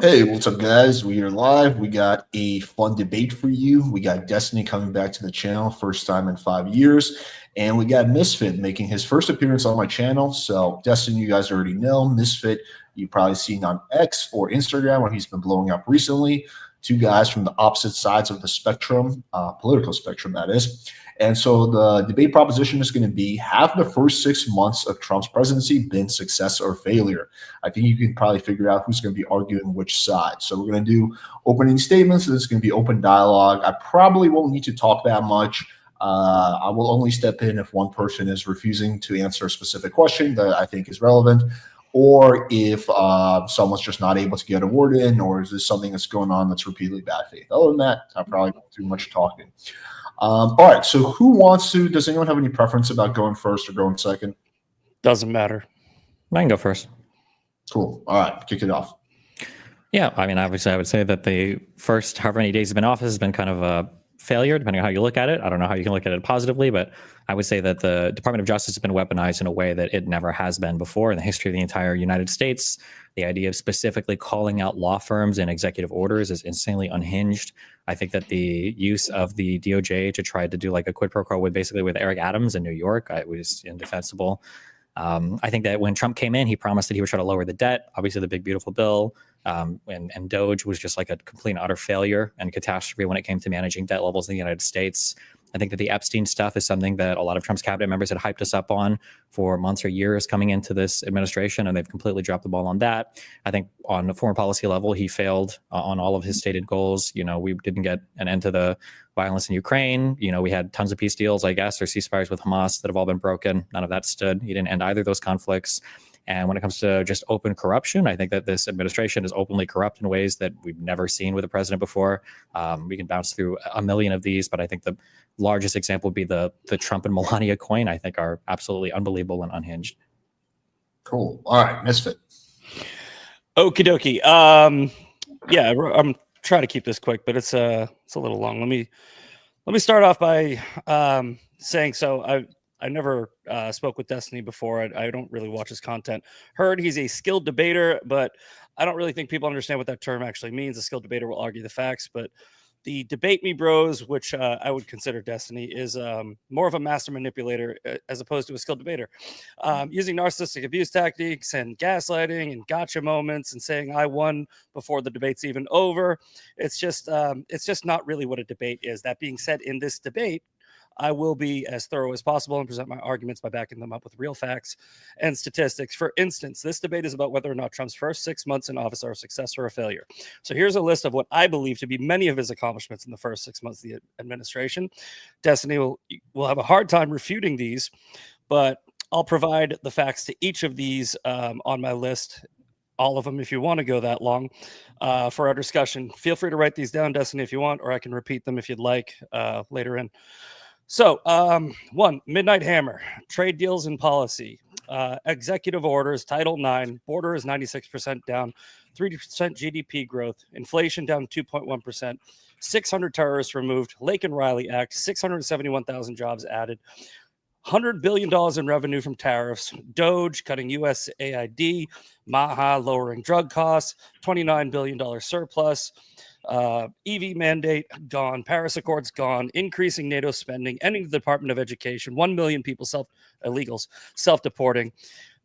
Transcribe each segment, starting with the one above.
Hey, what's up, guys? We are live. We got a fun debate for you. We got Destiny coming back to the channel, first time in 5 years. And we got Misfit making his first appearance on my channel. So, Destiny, you guys already know. Misfit, you've probably seen on X or Instagram where he's been blowing up recently. Two guys from the opposite sides of the spectrum, political spectrum, that is. And so the debate proposition is going to be, have the first 6 months of Trump's presidency been success or failure? I think you can probably figure out who's going to be arguing which side. So we're going to do opening statements. It's going to be open dialogue. I probably won't need to talk that much. I will only step in if one person is refusing to answer a specific question that I think is relevant, or if someone's just not able to get a word in, or is there something that's going on that's repeatedly bad faith. Other than that, I probably won't do much talking. All right, so who wants to, does anyone have any preference about going first or going second? Doesn't matter. I can go first. Cool. All right, kick it off. Yeah, I mean, obviously, I would say that the first however many days he's been in office has been kind of a failure, depending on how you look at it. I don't know how you can look at it positively, but I would say that the Department of Justice has been weaponized in a way that it never has been before in the history of the entire United States. The idea of specifically calling out law firms and executive orders is insanely unhinged. I think that the use of the DOJ to try to do like a quid pro quo with Eric Adams in New York, it was indefensible. I think that when Trump came in, he promised that he would try to lower the debt. Obviously, the big, beautiful bill and Doge was just like a complete and utter failure and catastrophe when it came to managing debt levels in the United States. I think that the Epstein stuff is something that a lot of Trump's cabinet members had hyped us up on for months or years coming into this administration, and they've completely dropped the ball on that. I think on a foreign policy level, he failed on all of his stated goals. You know, we didn't get an end to the violence in Ukraine. You know, we had tons of peace deals, I guess, or ceasefires with Hamas that have all been broken. None of that stood. He didn't end either of those conflicts. And when it comes to just open corruption, I think that this administration is openly corrupt in ways that we've never seen with a president before. We can bounce through a million of these, but I think the largest example would be the Trump and Melania coin. I think are absolutely unbelievable and unhinged. Cool. All right, Misfit. Okie dokie. Yeah, I'm trying to keep this quick, but it's a little long. Let me start off by saying, so I never spoke with Destiny before. I don't really watch his content. Heard he's a skilled debater, but I don't really think people understand what that term actually means. A skilled debater will argue the facts, but the debate me bros, which I would consider Destiny, is more of a master manipulator as opposed to a skilled debater, using narcissistic abuse tactics and gaslighting and gotcha moments and saying I won before the debate's even over. It's just not really what a debate is. That being said, in this debate, I will be as thorough as possible and present my arguments by backing them up with real facts and statistics. For instance, this debate is about whether or not Trump's first 6 months in office are a success or a failure. So here's a list of what I believe to be many of his accomplishments in the first 6 months of the administration. Destiny will have a hard time refuting these, but I'll provide the facts to each of these on my list. All of them, if you want to go that long, for our discussion. Feel free to write these down, Destiny, if you want, or I can repeat them if you'd like later in. So, one, Midnight Hammer, trade deals and policy, executive orders, Title IX, border is 96% down, 3% GDP growth, inflation down 2.1%, 600 terrorists removed, Lake and Riley Act, 671,000 jobs added, $100 billion in revenue from tariffs, Doge cutting USAID, Maha lowering drug costs, $29 billion surplus, EV mandate gone, Paris Accords gone, increasing NATO spending, ending the Department of Education, 1 million people illegals self-deporting,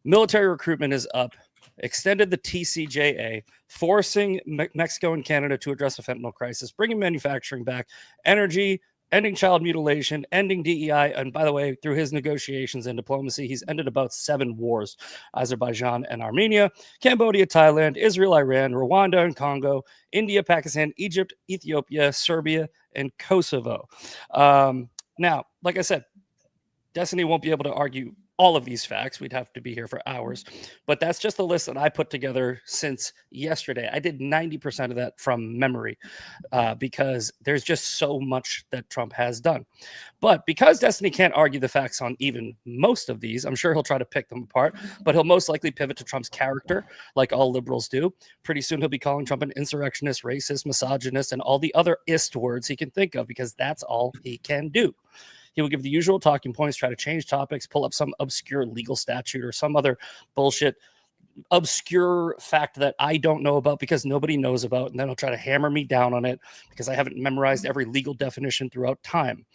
military recruitment is up, extended the TCJA, forcing Mexico and Canada to address the fentanyl crisis, bringing manufacturing back, energy, ending child mutilation, ending DEI, and by the way, through his negotiations and diplomacy, he's ended about 7 wars: Azerbaijan and Armenia, Cambodia, Thailand, Israel, Iran, Rwanda and Congo, India, Pakistan, Egypt, Ethiopia, Serbia, and Kosovo. Now, like I said, Destiny won't be able to argue all of these facts. We'd have to be here for hours, but that's just the list that I put together since yesterday. I did 90% of that from memory because there's just so much that Trump has done. But because Destiny can't argue the facts on even most of these, I'm sure he'll try to pick them apart, but he'll most likely pivot to Trump's character like all liberals do. Pretty soon he'll be calling Trump an insurrectionist, racist, misogynist, and all the other ist words he can think of because that's all he can do. He will give the usual talking points, try to change topics, pull up some obscure legal statute or some other bullshit obscure fact that I don't know about because nobody knows about, and then he'll try to hammer me down on it because I haven't memorized every legal definition throughout time.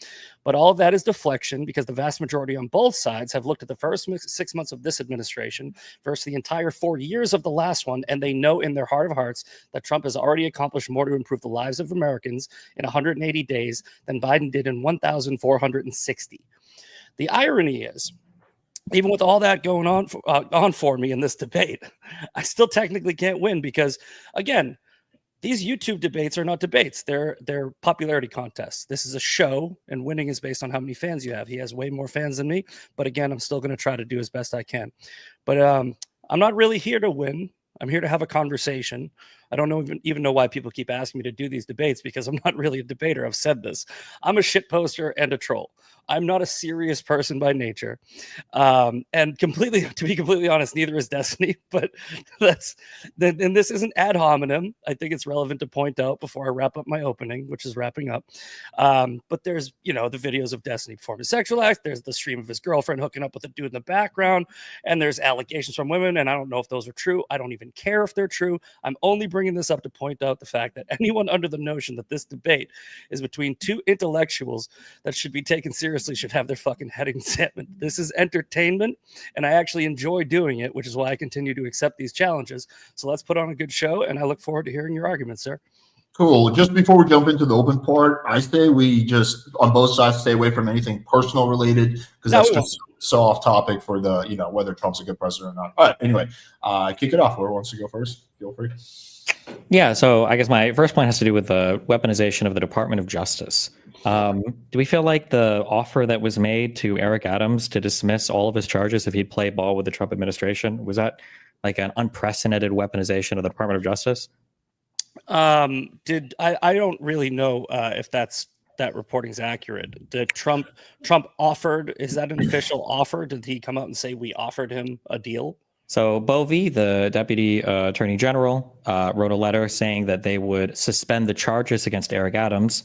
But all of that is deflection because the vast majority on both sides have looked at the first 6 months of this administration versus the entire 4 years of the last one, and they know in their heart of hearts that Trump has already accomplished more to improve the lives of Americans in 180 days than Biden did in 1,460. The irony is, even with all that going on for me in this debate, I still technically can't win because, again, these YouTube debates are not debates. They're popularity contests. This is a show, and winning is based on how many fans you have. He has way more fans than me, but again, I'm still going to try to do as best I can. But I'm not really here to win. I'm here to have a conversation. I don't even know why people keep asking me to do these debates because I'm not really a debater. I've said this. I'm a shit poster and a troll. I'm not a serious person by nature. And to be completely honest, neither is Destiny, but and this isn't ad hominem. I think it's relevant to point out before I wrap up my opening, which is wrapping up. But there's, the videos of Destiny performing sexual acts. There's the stream of his girlfriend hooking up with a dude in the background. And there's allegations from women. And I don't know if those are true. I don't even care if they're true. I'm only bringing this up to point out the fact that anyone under the notion that this debate is between two intellectuals that should be taken seriously should have their fucking head examined. This is entertainment, and I actually enjoy doing it, which is why I continue to accept these challenges. So let's put on a good show, and I look forward to hearing your arguments, sir. Cool. Just before we jump into the open part, I say we just, on both sides, stay away from anything personal related because that's just so off topic for the, whether Trump's a good president or not. All right. Anyway, kick it off. Whoever wants to go first, feel free. Yeah. So I guess my first point has to do with the weaponization of the Department of Justice. Do we feel like the offer that was made to Eric Adams to dismiss all of his charges if he'd play ball with the Trump administration, was that like an unprecedented weaponization of the Department of Justice? I don't really know if that reporting is accurate. Did Trump offered? Is that an official offer? Did he come out and say we offered him a deal? So Bovee, the deputy attorney general, wrote a letter saying that they would suspend the charges against Eric Adams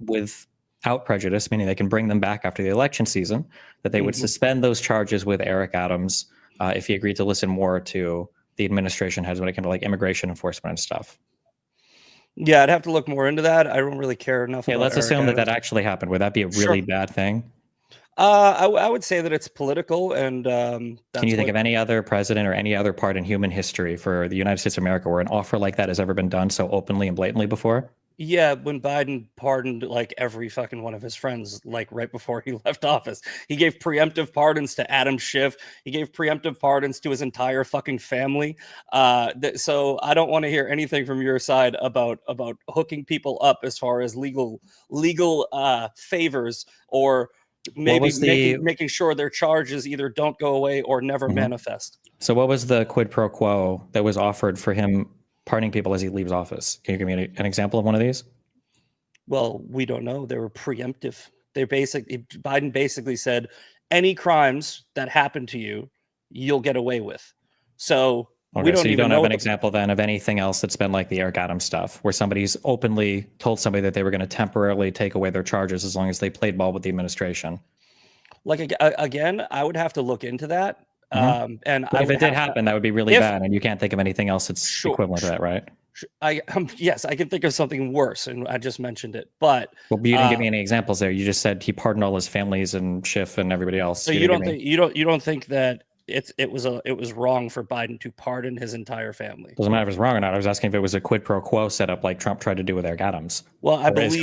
without prejudice, meaning they can bring them back after the election season, that they would suspend those charges with Eric Adams if he agreed to listen more to the administration heads when it came to like immigration enforcement and stuff. Yeah, I'd have to look more into that. I don't really care enough. Yeah, let's assume that actually happened. Would that be a really bad thing? I would say that it's political, and can you think of any other president or any other part in human history for the United States of America where an offer like that has ever been done so openly and blatantly before? Yeah, when Biden pardoned like every fucking one of his friends, like right before he left office, he gave preemptive pardons to Adam Schiff. He gave preemptive pardons to his entire fucking family. So I don't want to hear anything from your side about hooking people up as far as legal favors or maybe making sure their charges either don't go away or never manifest. So what was the quid pro quo that was offered for him pardoning people as he leaves office? Can you give me an example of one of these? Well, we don't know. They were preemptive. Biden basically said, any crimes that happen to you, you'll get away with. So we don't. So you don't have an example then of anything else that's been like the Eric Adams stuff, where somebody's openly told somebody that they were going to temporarily take away their charges as long as they played ball with the administration. Like again, I would have to look into that. And if it did happen, that would be really bad, and you can't think of anything else that's equivalent to that, right? Yes, I can think of something worse, and I just mentioned it. But you didn't give me any examples there. You just said he pardoned all his families and Schiff and everybody else. So you don't think that it was wrong for Biden to pardon his entire famly? Doesn't matter if it's wrong or not. I was asking if it was a quid pro quo setup like Trump tried to do with Eric Adams. Well, I believe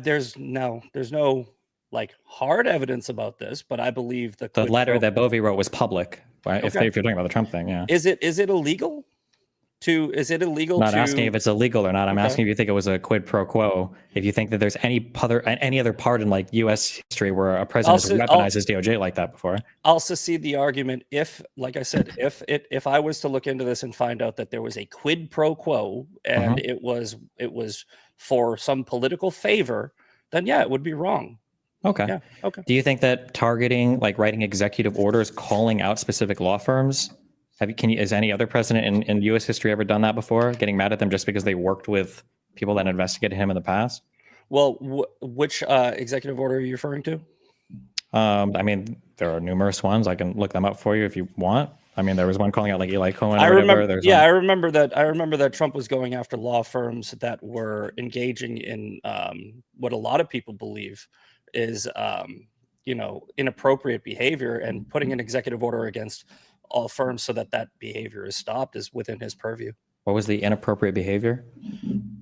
there's no like hard evidence about this, but I believe the letter that Bovee wrote was public, right? Okay. If you're talking about the Trump thing, yeah. Is it illegal? I'm not asking if it's illegal or not. I'm asking if you think it was a quid pro quo. If you think that there's any other part in like U.S. history where a president has weaponized his DOJ like that before. I'll secede the argument if, like I said, if I was to look into this and find out that there was a quid pro quo and it was for some political favor, then yeah, it would be wrong. Okay. Yeah. Okay. Do you think that targeting, like writing executive orders, calling out specific law firms, has any other president in U.S. history ever done that before? Getting mad at them just because they worked with people that investigated him in the past? Well, which executive order are you referring to? I mean, there are numerous ones. I can look them up for you if you want. I mean, there was one calling out like Eli Cohen or I whatever. remember. There's Yeah, one. I remember that. I remember that Trump was going after law firms that were engaging in what a lot of people believe is, inappropriate behavior, and putting an executive order against all firms so that that behavior is stopped is within his purview. What was the inappropriate behavior?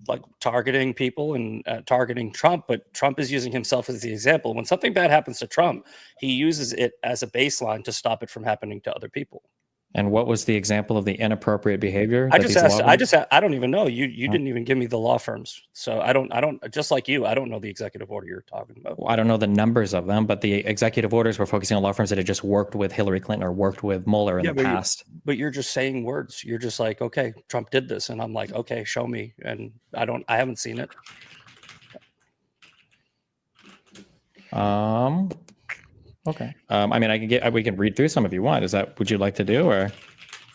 Like targeting people and targeting Trump, but Trump is using himself as the example. When something bad happens to Trump, he uses it as a baseline to stop it from happening to other people. And what was the example of the inappropriate behavior? I don't even know. You didn't even give me the law firms. So I don't, just like you, I don't know the executive order you're talking about. Well, I don't know the numbers of them, but the executive orders were focusing on law firms that had just worked with Hillary Clinton or worked with Mueller in the past. But you're just saying words. You're just like, okay, Trump did this. And I'm like, okay, show me. And I haven't seen it. Okay. I mean, we can read through some if you want. Would you like to do, or?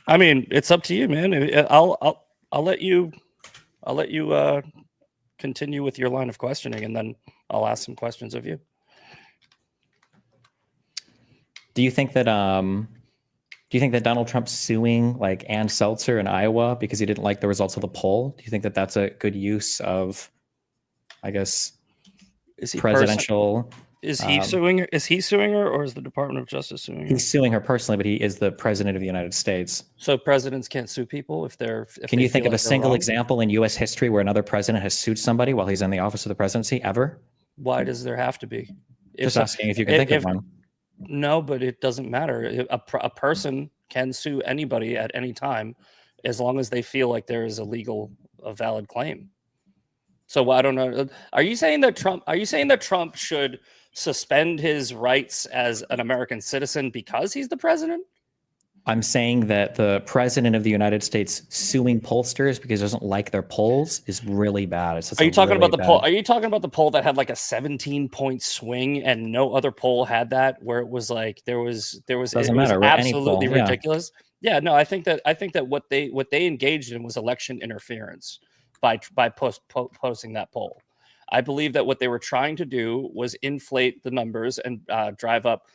I mean, it's up to you, man. I'll let you continue with your line of questioning, and then I'll ask some questions of you. Do you think that Donald Trump's suing like Ann Seltzer in Iowa because he didn't like the results of the poll? Do you think that that's a good use of, I guess, presidential? Is he suing her? Is he suing her, or is the Department of Justice suing her? He's suing her personally, but he is the president of the United States. So presidents can't sue people if they're. Can you think of a single example in U.S. history where another president has sued somebody while he's in the office of the presidency ever? Why does there have to be? Just asking if you can think of one. No, but it doesn't matter. A person can sue anybody at any time, as long as they feel like there is a valid claim. So I don't know. Are you saying that Trump should suspend his rights as an American citizen because he's the president? I'm saying that the president of the United States suing pollsters because he doesn't like their polls is really bad. Are you talking about the poll? Are you talking about the poll that had like a 17-point swing and no other poll had that, where it was like there was absolutely ridiculous? Yeah, no, I think that what they engaged in was election interference by posting that poll. I believe that what they were trying to do was inflate the numbers and drive up,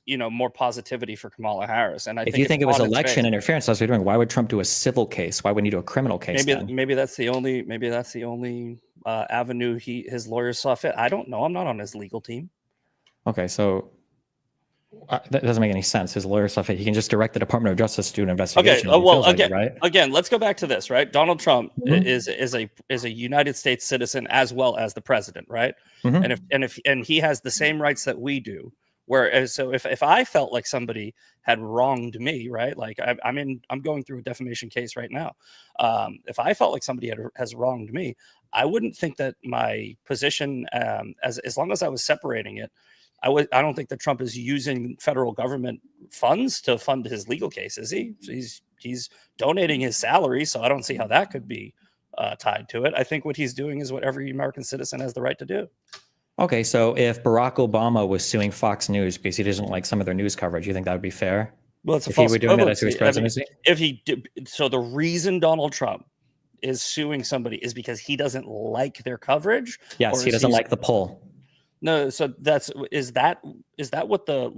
more positivity for Kamala Harris. And if you think it was election interference, that's what we're doing. Why would Trump do a civil case? Why would he do a criminal case? Maybe that's the only avenue his lawyers saw fit. I don't know. I'm not on his legal team. Okay, so that doesn't make any sense. His lawyer saw fit. He can just direct the Department of Justice to do an investigation. Okay. Again, let's go back to this, right? Donald Trump is a United States citizen as well as the president, right? And he has the same rights that we do. Whereas, so if I felt like somebody had wronged me, right? Like I'm going through a defamation case right now. If I felt like somebody has wronged me, I wouldn't think that my position, as long as I was separating it, I don't think that Trump is using federal government funds to fund his legal case, is he? He's donating his salary, so I don't see how that could be tied to it. I think what he's doing is what every American citizen has the right to do. Okay, so if Barack Obama was suing Fox News because he doesn't like some of their news coverage, you think that would be fair? Well, it's a false equivalency. Doing that as his presidency? If he did, so the reason Donald Trump is suing somebody is because he doesn't like their coverage. Yes, he doesn't like the poll. No, so is that what their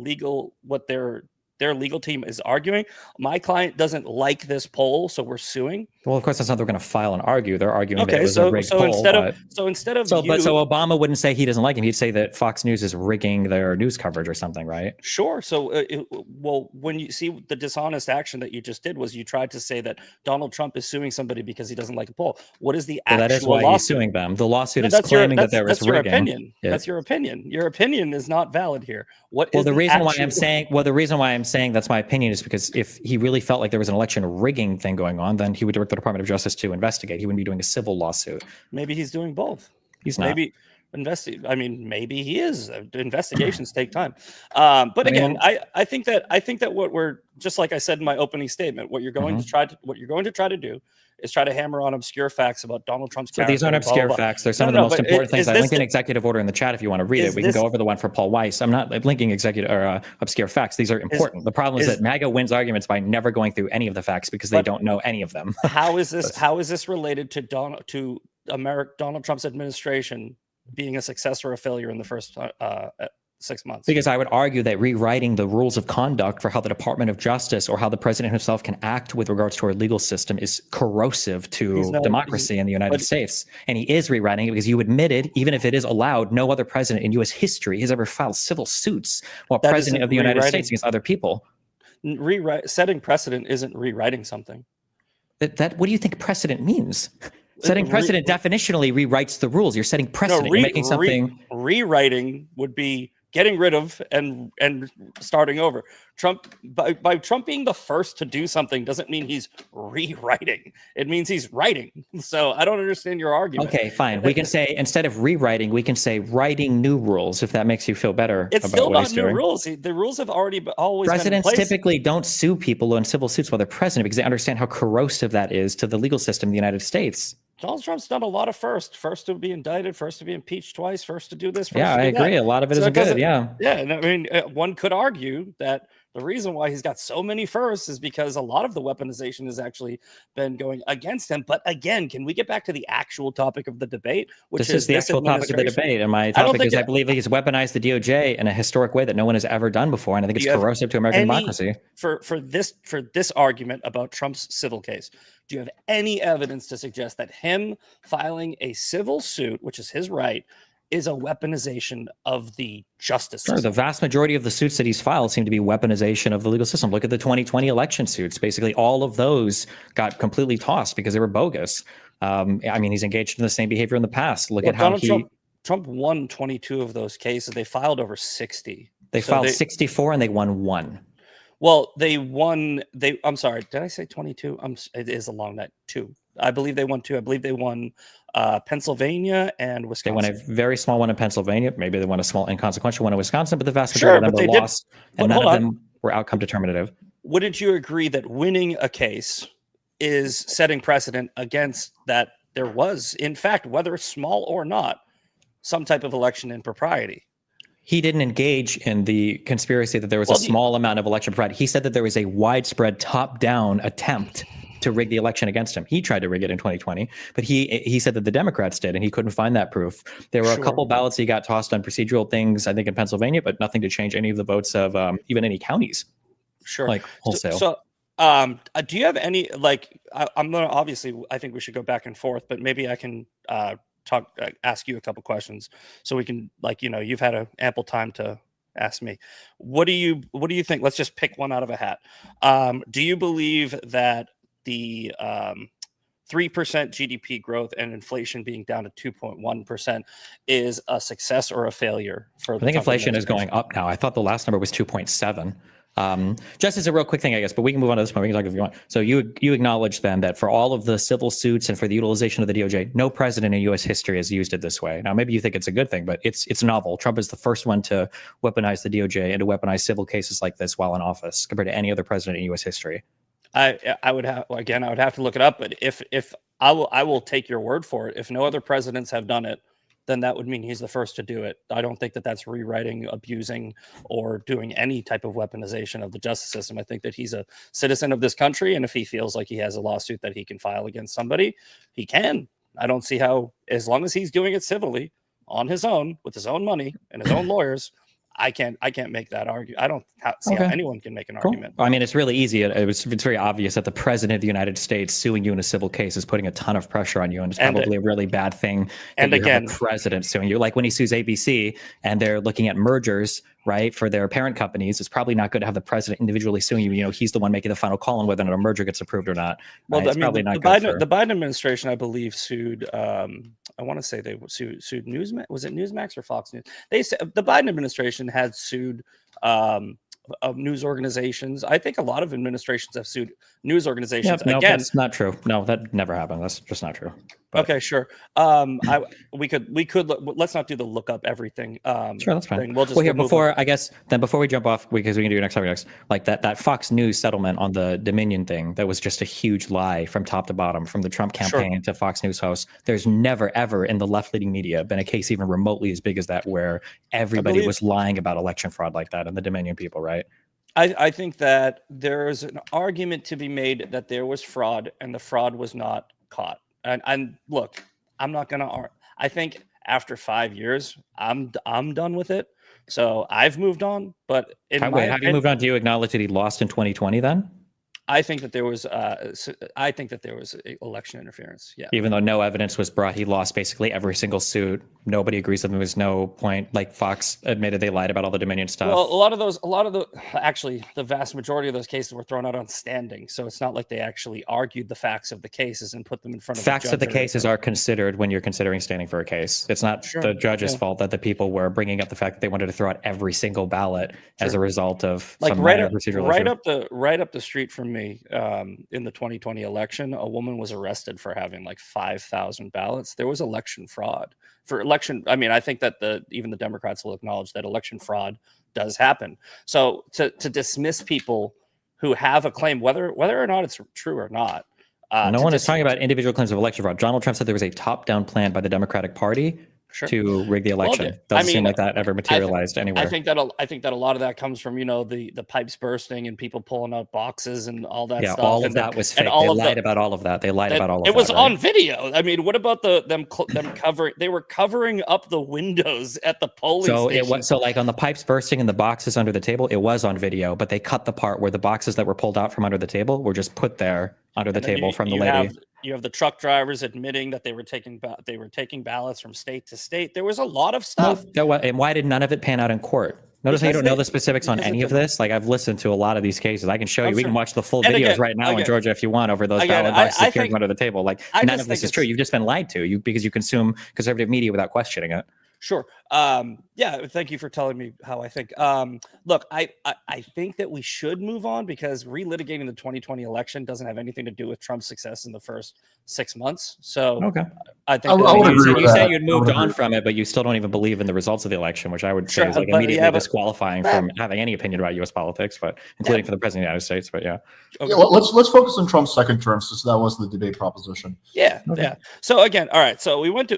legal team is arguing? My client doesn't like this poll, so we're suing. Well, of course, that's not what they're going to file and argue. They're arguing that it was a rigged poll. So Obama wouldn't say he doesn't like him. He'd say that Fox News is rigging their news coverage or something, right? Sure. So, when you see the dishonest action that you just did was you tried to say that Donald Trump is suing somebody because he doesn't like a poll. What is the actual that is why lawsuit? He's suing them. The lawsuit is claiming that there was rigging. Opinion. Yeah. That's your opinion. Your opinion is not valid here. The reason why I'm saying that's my opinion is because if he really felt like there was an election rigging thing going on, then he would direct the Department of Justice to investigate. He wouldn't be doing a civil lawsuit. Maybe he's doing both. He's not. Maybe he is. Investigations take time. I think that what we're, just like I said in my opening statement, what you're going to try to do is try to hammer on obscure facts about Donald Trump's character. These aren't obscure facts. They're some of the most important things. I linked an executive order in the chat if you want to read it. We can go over the one for Paul Weiss. I'm not linking obscure facts. These are important. The problem is that MAGA wins arguments by never going through any of the facts because they don't know any of them. How is this related to Donald Trump's administration being a success or a failure in the first 6 months. Because I would argue that rewriting the rules of conduct for how the Department of Justice or how the president himself can act with regards to our legal system is corrosive to democracy in the United States. And he is rewriting it because you admitted, even if it is allowed, no other president in U.S. history has ever filed civil suits while president of the United States against other people. Setting precedent isn't rewriting something. What do you think precedent means? Setting precedent definitionally rewrites the rules. You're setting precedent. You're making something. Rewriting would be getting rid of and starting over. Trump, by Trump being the first to do something doesn't mean he's rewriting. It means he's writing. So I don't understand your argument. Okay, fine. We can say, instead of rewriting, we can say writing new rules, if that makes you feel better. It's still not new rules. The rules have always Presidents been in place. Typically don't sue people in civil suits while they're president because they understand how corrosive that is to the legal system in the United States. Donald Trump's done a lot of first to be indicted, first to be impeached twice, first to do this. Yeah, I agree. A lot of it isn't good. Yeah. Yeah. And I mean, one could argue that the reason why he's got so many firsts is because a lot of the weaponization has actually been going against him. But again, can we get back to the actual topic of the debate? This is the actual topic of the debate. And my topic is I believe he's weaponized the DOJ in a historic way that no one has ever done before. And I think it's corrosive to American democracy. For this argument about Trump's civil case, do you have any evidence to suggest that him filing a civil suit, which is his right, is a weaponization of the justice system? The vast majority of the suits that he's filed seem to be weaponization of the legal system. Look at the 2020 election suits. Basically, all of those got completely tossed because they were bogus. I mean, he's engaged in the same behavior in the past. Look at how Trump won 22 of those cases. They filed over 60. They filed 64 and they won 1. Well, they won. I'm sorry. Did I say 22? It is along that 2. I believe they won 2. I believe they won Pennsylvania and Wisconsin. They won a very small one in Pennsylvania. Maybe they won a small inconsequential one in Wisconsin, but the vast majority of them were lost, and none of them were outcome determinative. Wouldn't you agree that winning a case is setting precedent against that there was, in fact, whether it's small or not, some type of election impropriety? He didn't engage in the conspiracy that there was a small amount of election fraud. He said that there was a widespread top-down attempt to rig the election against him. He tried to rig it in 2020, but he said that the Democrats did, and he couldn't find that proof. There were a couple ballots he got tossed on procedural things, I think, in Pennsylvania, but nothing to change any of the votes of even any counties. Sure. Like wholesale. So do you have any, I'm going to, obviously, I think we should go back and forth, but maybe I can ask you a couple questions so we can, you've had ample time to ask me. What do you think? Let's just pick one out of a hat. Do you believe that the 3% GDP growth and inflation being down to 2.1% is a success or a failure for the I think inflation is going up now. I thought the last number was 2.7. Just as a real quick thing, I guess, but we can move on to this point. We can talk if you want. So you acknowledge then that for all of the civil suits and for the utilization of the DOJ, no president in U.S. history has used it this way. Now, maybe you think it's a good thing, but it's novel. Trump is the first one to weaponize the DOJ and to weaponize civil cases like this while in office compared to any other president in U.S. history. I would have to look it up, but if I will take your word for it. If no other presidents have done it, then that would mean he's the first to do it. I don't think that that's rewriting, abusing, or doing any type of weaponization of the justice system. I think that he's a citizen of this country, and if he feels like he has a lawsuit that he can file against somebody, he can. I don't see how, as long as he's doing it civilly, on his own, with his own money and his own lawyers, I can't make that argument. I don't see how anyone can make an argument. I mean, it's really easy. It's very obvious that the president of the United States suing you in a civil case is putting a ton of pressure on you, and it's probably a really bad thing. And again, the president suing you, like when he sues ABC and they're looking at mergers, right, for their parent companies, it's probably not good to have the president individually suing you. You know, he's the one making the final call on whether or not a merger gets approved or not. Well, I mean, the Biden administration, I believe, sued. I want to say they sued Newsmax. Was it Newsmax or Fox News? They said the Biden administration had sued news organizations. I think a lot of administrations have sued news organizations. No, that's not true. No, that never happened. That's just not true. But. Okay, sure. We could let's not do the look up everything. Sure, that's fine. Thing. Before we jump off, because we can do your next topic next, like that Fox News settlement on the Dominion thing, that was just a huge lie from top to bottom, from the Trump campaign to Fox News hosts. There's never ever in the left leaning media been a case even remotely as big as that where everybody was lying about election fraud like that, and the Dominion people, right? I think that there's an argument to be made that there was fraud and the fraud was not caught. And look, I'm not gonna. I think after 5 years, I'm done with it. So I've moved on, but in How, my wait, have you moved on? Do you acknowledge that he lost in 2020 then? I think that there was election interference. Yeah. Even though no evidence was brought, he lost basically every single suit. Nobody agrees that there was no point. Like Fox admitted they lied about all the Dominion stuff. Well, actually, the vast majority of those cases were thrown out on standing. So it's not like they actually argued the facts of the cases and put them in front of Facts of the cases are considered when you're considering standing for a case. It's not the judge's fault that the people were bringing up the fact that they wanted to throw out every single ballot as a result of like some right minor up, procedural issue. right up the street from me in the 2020 election, a woman was arrested for having like 5,000 ballots. There was election fraud for election. I mean, I think that even the Democrats will acknowledge that election fraud does happen. So to dismiss people who have a claim, whether or not it's true or not. No one is talking about individual claims of election fraud. Donald Trump said there was a top-down plan by the Democratic Party to rig the election. Doesn't seem like that ever materialized anywhere. I think that a lot of that comes from the pipes bursting and people pulling out boxes and all that stuff. All of that was fake. They lied about all of that. They lied about all of that. It was on video. I mean, what about them covering? They were covering up the windows at the polling station. So like on the pipes bursting and the boxes under the table, it was on video, but they cut the part where the boxes that were pulled out from under the table were just put there under the table from the lady. You have the truck drivers admitting that they were taking ballots from state to state. There was a lot of stuff. And why did none of it pan out in court? Notice how you don't know the specifics on any of this. Like I've listened to a lot of these cases. I can show you. We can watch the full videos right now in Georgia if you want over those ballot boxes appearing under the table. Like none of this is true. You've just been lied to because you consume conservative media without questioning it. Sure. Yeah. Thank you for telling me how I think. Look, I think that we should move on because relitigating the 2020 election doesn't have anything to do with Trump's success in the first 6 months. So okay, I think you say you'd moved on from it, but you still don't even believe in the results of the election, which I would say is like immediately disqualifying from having any opinion about U.S. politics, but including for the president of the United States. But yeah, let's focus on Trump's second term since that was the debate proposition. Yeah. So again, all right. So we went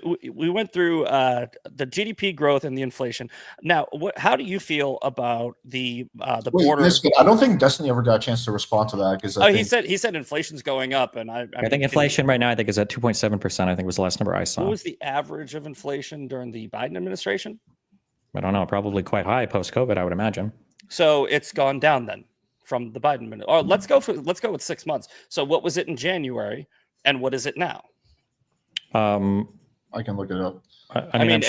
through the GDP growth and the inflation. Now, how do you feel about the border? Misfit, I don't think Destiny ever got a chance to respond to that because he said inflation's going up, and I think inflation right now I think is at 2.7%. I think was the last number I saw. What was the average of inflation during the Biden administration? I don't know. Probably quite high post-COVID, I would imagine. So it's gone down then from the Biden administration. Or let's go with 6 months. So what was it in January, and what is it now? I can look it up. I mean,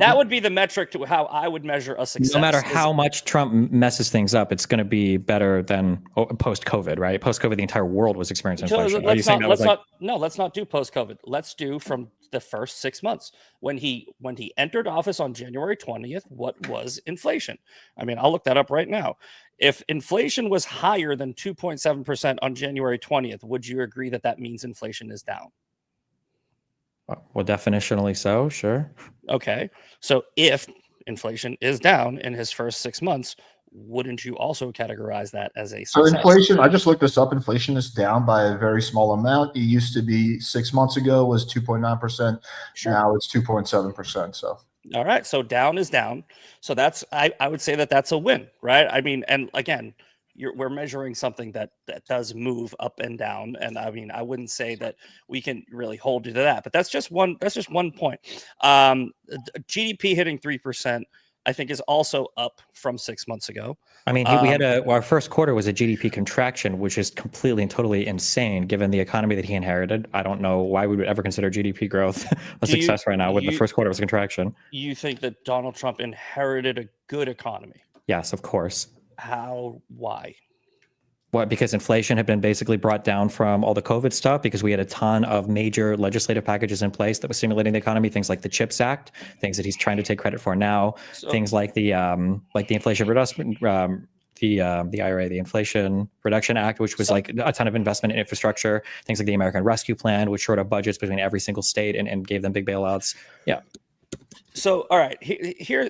that would be the metric to how I would measure a success. No matter how much Trump messes things up, it's going to be better than post-COVID, right? Post-COVID, the entire world was experiencing inflation. Let's not do post-COVID. Let's do from the first 6 months when he entered office on January 20th. What was inflation? I mean, I'll look that up right now. If inflation was higher than 2.7% on January 20th, would you agree that means inflation is down? Well, definitionally so, sure. Okay. So if inflation is down in his first 6 months, wouldn't you also categorize that as a success? So inflation, I just looked this up. Inflation is down by a very small amount. It used to be 6 months ago was 2.9%. Sure. Now it's 2.7%. So all right. So down is down. So that's I would say that's a win, right? I mean, and again, we're measuring something that does move up and down, and I mean, I wouldn't say that we can really hold you to that, but that's just one point. GDP hitting 3%, I think, is also up from 6 months ago. I mean, we had our first quarter was a GDP contraction, which is completely and totally insane given the economy that he inherited. I don't know why we would ever consider GDP growth a success right now. With the first quarter was a contraction. You think that Donald Trump inherited a good economy? Yes, of course. How? Why? What? Because inflation had been basically brought down from all the COVID stuff because we had a ton of major legislative packages in place that was stimulating the economy. Things like the CHIPS Act, things that he's trying to take credit for now. Things like the Inflation Reduction, the IRA, the Inflation Reduction Act, which was like a ton of investment in infrastructure. Things like the American Rescue Plan, which shored up budgets between every single state and gave them big bailouts. Yeah. So, all right, here,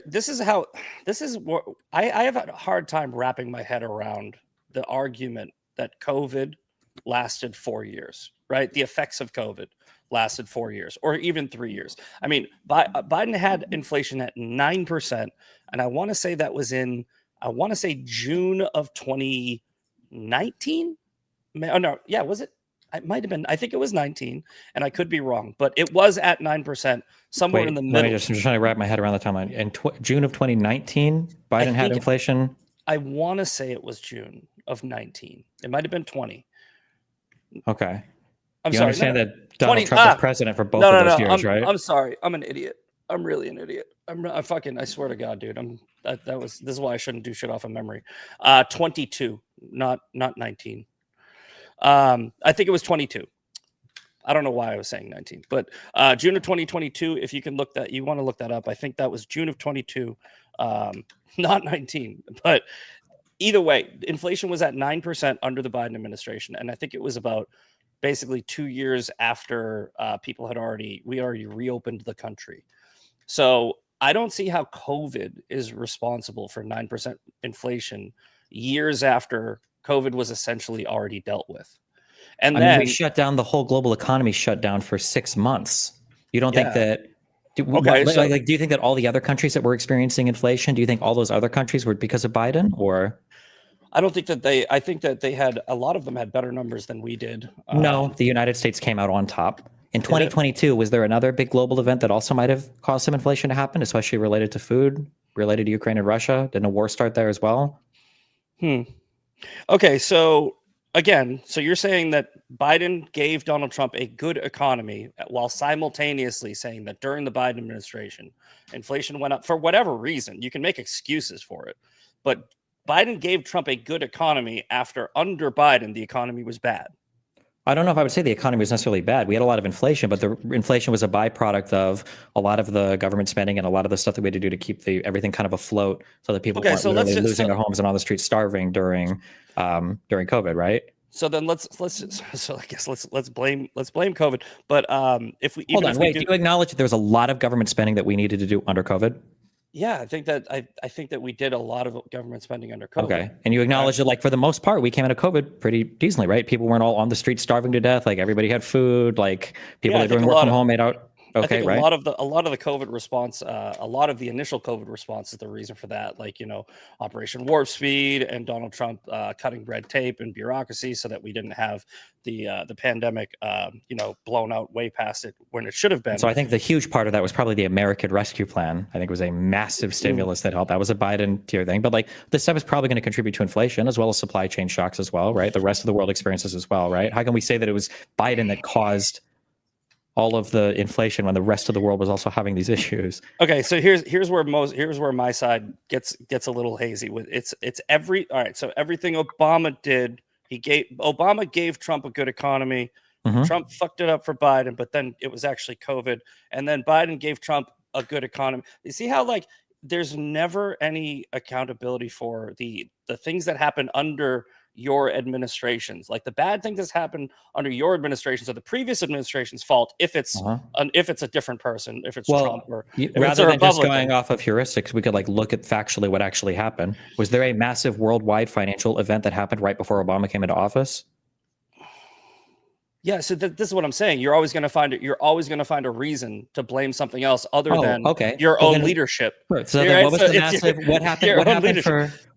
I have a hard time wrapping my head around the argument that COVID lasted 4 years, right? The effects of COVID lasted 4 years or even 3 years. I mean, Biden had inflation at 9%. And I want to say that was in, June of 2019. Oh, no. Yeah. Was it? it might have been, I think it was 19, and I could be wrong, but it was at 9%, somewhere in the I'm middle. just trying to wrap my head around the timeline. In June of 2019, Biden had inflation. I want to say it was June of 19. It might have been 20. Okay. I'm you sorry. understand No, that Donald Trump was president for both of those years, right? I'm sorry. I'm an idiot. I'm really an idiot. I swear to God, dude. This is why I shouldn't do shit off of memory. 22, not 19. I think it was 22. I don't know why I was saying 19, but June of 2022. If you want to look that up. I think that was June of 22, not 19. But either way, inflation was at 9% under the Biden administration, and I think it was about basically 2 years after we already reopened the country. So I don't see how COVID is responsible for 9% inflation years after COVID was essentially already dealt with. And then we shut down the whole global economy, shut down for 6 months. You don't think that? Do you think that all the other countries that were experiencing inflation, do you think all those other countries were because of Biden, or? I don't think that I think that a lot of them had better numbers than we did. No, the United States came out on top. In 2022, was there another big global event that also might have caused some inflation to happen, especially related to food, related to Ukraine and Russia? Didn't a war start there as well? Okay, so again, you're saying that Biden gave Donald Trump a good economy while simultaneously saying that during the Biden administration, inflation went up for whatever reason. You can make excuses for it, but Biden gave Trump a good economy after under Biden, the economy was bad. I don't know if I would say the economy was necessarily bad. We had a lot of inflation, but the inflation was a byproduct of a lot of the government spending and a lot of the stuff that we had to do to keep everything kind of afloat so that people weren't losing their homes and on the streets starving during COVID, right? So then let's blame COVID. But if we do you acknowledge that there was a lot of government spending that we needed to do under COVID? Yeah, I think that we did a lot of government spending under COVID. Okay, and you acknowledge that, like, for the most part, we came out of COVID pretty decently, right? People weren't all on the street starving to death. Like, everybody had food. Like, people that were doing work from home made out okay, right? A lot of the COVID response, a lot of the initial COVID response is the reason for that. Like, Operation Warp Speed and Donald Trump cutting red tape and bureaucracy so that we didn't have the pandemic, blown out way past it when it should have been. So I think the huge part of that was probably the American Rescue Plan. I think it was a massive stimulus that helped. That was a Biden tier thing. But, like, this stuff is probably going to contribute to inflation as well as supply chain shocks as well, right? The rest of the world experiences as well, right? How can we say that it was Biden that caused all of the inflation when the rest of the world was also having these issues? Okay, so here's where my side gets a little hazy with all right. So everything Obama did, Obama gave Trump a good economy. Mm-hmm. Trump fucked it up for Biden, but then it was actually COVID, and then Biden gave Trump a good economy. You see how, like, there's never any accountability for the things that happen under your administrations. Like, the bad thing that's happened under your administrations or the previous administration's fault if it's a different person, if it's Trump or rather than just going off of heuristics, we could, like, look at factually what actually happened. Was there a massive worldwide financial event that happened right before Obama came into office? Yeah, so this is what I'm saying. You're always going to find a reason to blame something else other than your own leadership. Right. So then what was the massive? What happened?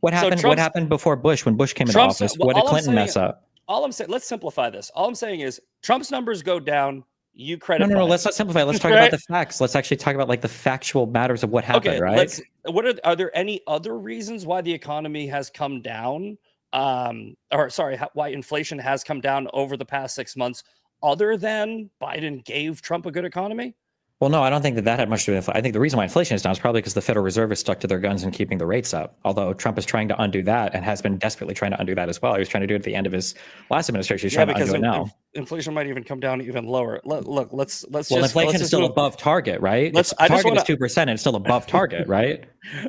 What happened before Bush? When Bush came into office, what did Clinton mess up? All I'm saying, let's simplify this. All I'm saying is Trump's numbers go down. You credit. No. Let's not simplify. Let's talk about the facts. Let's actually talk about, like, the factual matters of what happened. Right. Are there any other reasons why the economy has come down? Why inflation has come down over the past 6 months, other than Biden gave Trump a good economy? Well, no, I don't think that had much to do with it. I think the reason why inflation is down is probably because the Federal Reserve is stuck to their guns and keeping the rates up. Although Trump is trying to undo that and has been desperately trying to undo that as well. He was trying to do it at the end of his last administration. He's trying to undo it now. Inflation might even come down even lower. Inflation is still above target, right? Target is 2%, and it's still above target, right?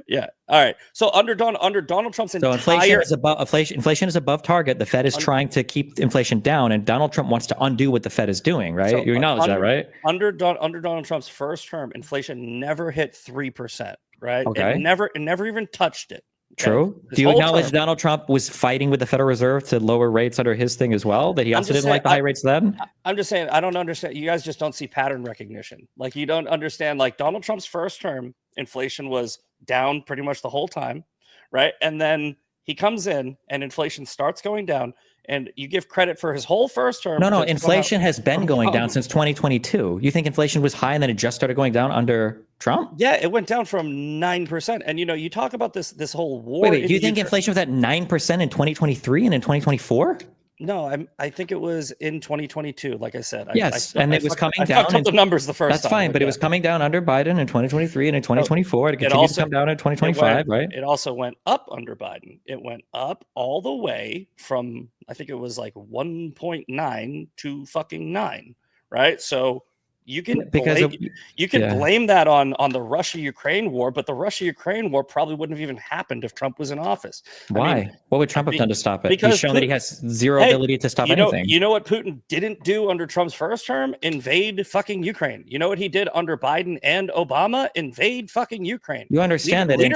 Yeah. All right. So under Donald Trump's inflation is above target. The Fed is trying to keep inflation down, and Donald Trump wants to undo what the Fed is doing, right? So you acknowledge that, right? Under Donald Trump's first term, inflation never hit 3%, right? Okay. It never even touched it. Okay? True. Do you acknowledge Donald Trump was fighting with the Federal Reserve to lower rates under his thing as well? That he also didn't like the high rates then? I'm just saying, I don't understand. You guys just don't see pattern recognition. Like, you don't understand, like, Donald Trump's first term, inflation was down pretty much the whole time, right? And then he comes in and inflation starts going down, and you give credit for his whole first term. No, to inflation has been going down since 2022. No, inflation has been going down since 2022. You think inflation was high and then it just started going down under Trump? Yeah, it went down from 9%. And you talk about this whole war. Wait, do you think inflation was at 9% in 2023 and in 2024? No, I think it was in 2022. Like I said, yes, and it was coming down. I fucked up the numbers the first time. That's fine, but it was coming down under Biden in 2023 and in 2024. It continued to come down in 2025, right? It also went up under Biden. It went up all the way from, I think it was like 1.9 to fucking 9, right? So you can blame that on the Russia-Ukraine war, but the Russia-Ukraine war probably wouldn't have even happened if Trump was in office. Why? What would Trump have done to stop it? He's shown that he has zero ability to stop anything. You know what Putin didn't do under Trump's first term? Invade fucking Ukraine. You know what he did under Biden and Obama? Invade fucking Ukraine. You understand that in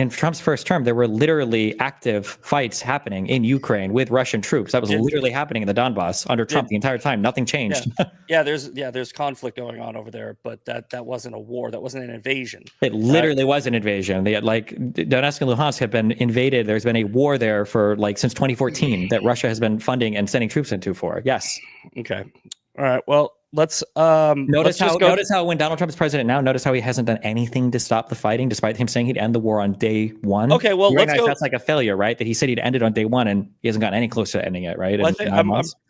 Trump's first term, there were literally active fights happening in Ukraine with Russian troops. That was literally happening in the Donbass under Trump the entire time. Nothing changed. There's conflict going on over there, but that wasn't a war. That wasn't an invasion. It literally was an invasion. They had, like, Donetsk and Luhansk have been invaded. There's been a war there for since 2014 that Russia has been funding and sending troops into for. Yes. Okay. All right. Well, let's notice how when Donald Trump is president now, notice how he hasn't done anything to stop the fighting, despite him saying he'd end the war on day one. Okay, well, let's go. That's like a failure, right? That he said he'd end it on day one, and he hasn't gotten any closer to ending it, right? Well,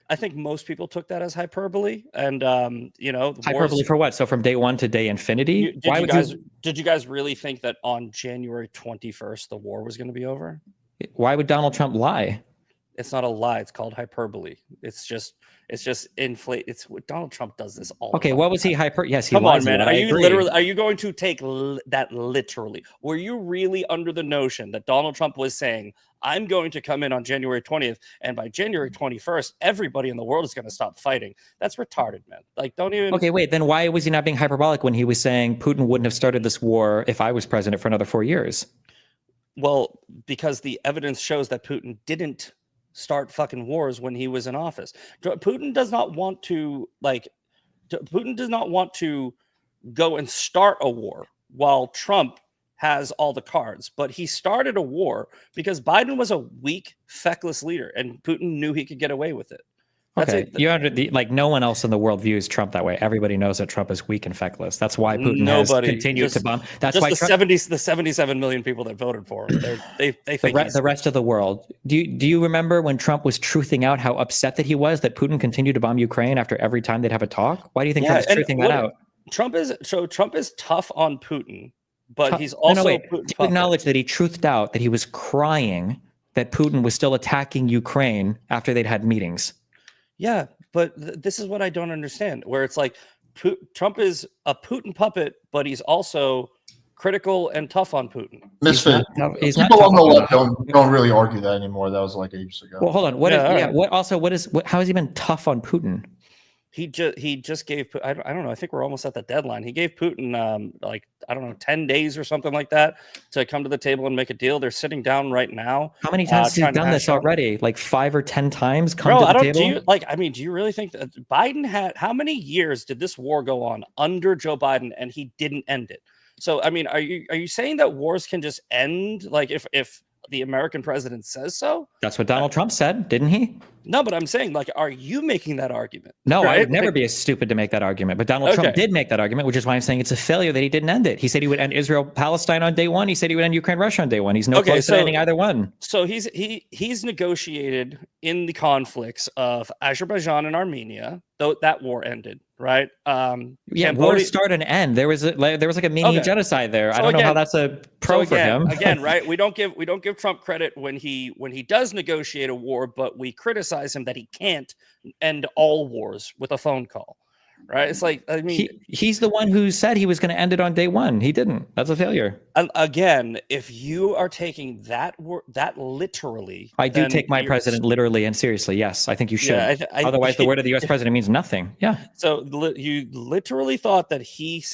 I think most people took that as hyperbole, and hyperbole for what? So from day one to day infinity. Did you guys really think that on January 21st the war was going to be over? Why would Donald Trump lie? It's not a lie. It's called hyperbole. It's just inflate. It's what Donald Trump does this all. Okay, what was he hyper? Yes, he Come was. on, man. Are you going to take that literally? Were you really under the notion that Donald Trump was saying, I'm going to come in on January 20th, and by January 21st, everybody in the world is going to stop fighting? That's retarded, man. Like, don't even. Okay, wait. Then why was he not being hyperbolic when he was saying Putin wouldn't have started this war if I was president for another 4 years? Well, because the evidence shows that Putin didn't start fucking wars when he was in office. Putin does not want to go and start a war while Trump has all the cards, but he started a war because Biden was a weak, feckless leader, and Putin knew he could get away with it. No one else in the world views Trump that way. Everybody knows that Trump is weak and feckless. That's why Putin has continued to bomb. That's why the 77 million people that voted for him. They think the rest of the world. Do you remember when Trump was truthing out how upset that he was that Putin continued to bomb Ukraine after every time they'd have a talk? Why do you think Trump is truthing that out? Trump is tough on Putin, but he's also acknowledge that he truthed out that he was crying that Putin was still attacking Ukraine after they'd had meetings. Yeah, but this is what I don't understand, where it's like Trump is a Putin puppet, but he's also critical and tough on Putin. Misfit. People on the left don't really argue that anymore. That was like ages ago. Well, hold on. How has he been tough on Putin? He just gave, I don't know, I think we're almost at the deadline. He gave Putin 10 days or something like that to come to the table and make a deal. They're sitting down right now. How many times has he done this already? Like 5 or 10 times to the table? Do you really think that Biden how many years did this war go on under Joe Biden and he didn't end it? So, I mean, are you saying that wars can just end like if the American president says so? That's what Donald Trump said, didn't he? No, but I'm saying, like, are you making that argument? No, right? I would never be stupid to make that argument. But Donald Trump did make that argument, which is why I'm saying it's a failure that he didn't end it. He said he would end Israel-Palestine on day one. He said he would end Ukraine-Russia on day one. He's close to ending either one. So he's negotiated in the conflicts of Azerbaijan and Armenia, though that war ended, right? Wars start and end. There was like a mini genocide there. I don't know how that's a pro for him. Again, right? We don't give Trump credit when he does negotiate a war, but we criticize him that he can't end all wars with a phone call, right? It's like, I mean, he's the one who said he was going to end it on day one. He didn't. That's a failure. Again, if you are taking that literally, I do take my president literally and seriously. Yes, I think you should. Yeah, otherwise, the word of the U.S. president means nothing. Yeah. So you literally thought that he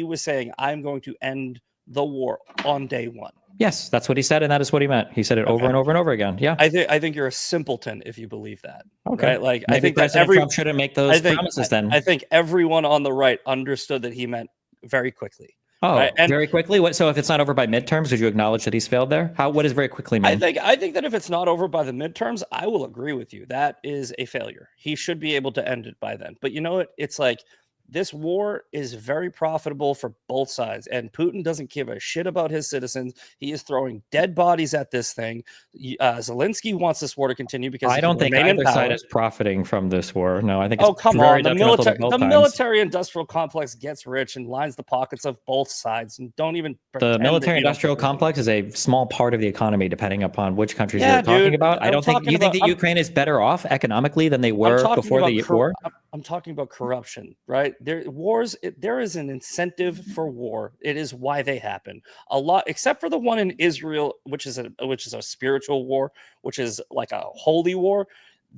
was saying, "I'm going to end the war on day one." Yes, that's what he said, and that is what he meant. He said it over and over and over again. Yeah, I think you're a simpleton if you believe that. Okay, right? Like maybe I think President Trump shouldn't make those promises. Then I think everyone on the right understood that he meant very quickly. Oh, right? And very quickly. What? So if it's not over by midterms, would you acknowledge that he's failed there? What does very quickly mean? I think that if it's not over by the midterms, I will agree with you. That is a failure. He should be able to end it by then. But you know what? It's like this war is very profitable for both sides, and Putin doesn't give a shit about his citizens. He is throwing dead bodies at this thing. Zelensky wants this war to continue because I he don't can think remain in either side power. is profiting from this war. No, I think Oh, it's come very on. detrimental to both The sides. military industrial complex gets rich and lines the pockets of both sides, and don't even The pretend that military you don't industrial think anything. complex is a small part of the economy, depending upon which countries Yeah, you're talking dude. about. I I'm don't think. Do talking you think about that Ukraine is better off economically than they I'm were talking before about the war? I'm talking about corruption, right? There is an incentive for war. It is why they happen. A lot, except for the one in Israel, which is a spiritual war, which is like a holy war.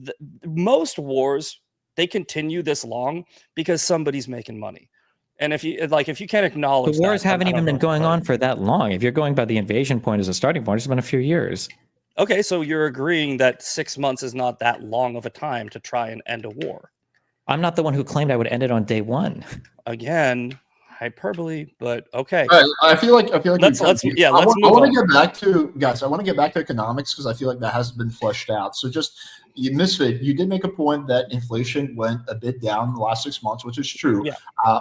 The, most wars, they continue this long because somebody's making money. And if you can't The acknowledge wars that, haven't I don't even know been what to going tell you. on for that long. If you're going by the invasion point as a starting point, it's been a few years. Okay, so you're agreeing that 6 months is not that long of a time to try and end a war. I'm not the one who claimed I would end it on day one. Again, hyperbole, but okay. Right. I feel like Let's I move want on. to get back to guys. I want to get back to economics because I feel like that hasn't been fleshed out. So just Misfit, you did make a point that inflation went a bit down in the last 6 months, which is true. Yeah.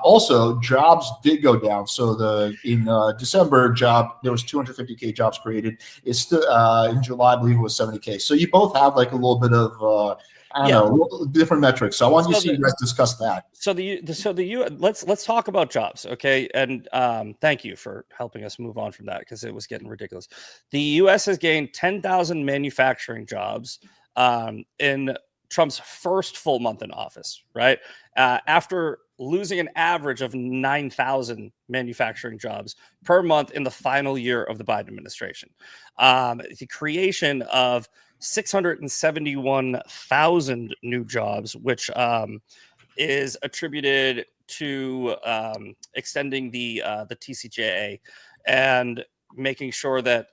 Also, jobs did go down. So in December, there was 250K jobs created. It's still in July, I believe it was 70K. So you both have like a little bit of I don't know, different metrics. So I want you to see you guys discuss that. Let's talk about jobs, okay? And thank you for helping us move on from that because it was getting ridiculous. The U.S. has gained 10,000 manufacturing jobs in Trump's first full month in office, right? After losing an average of 9,000 manufacturing jobs per month in the final year of the Biden administration. The creation of 671,000 new jobs, which is attributed to extending the TCJA and making sure that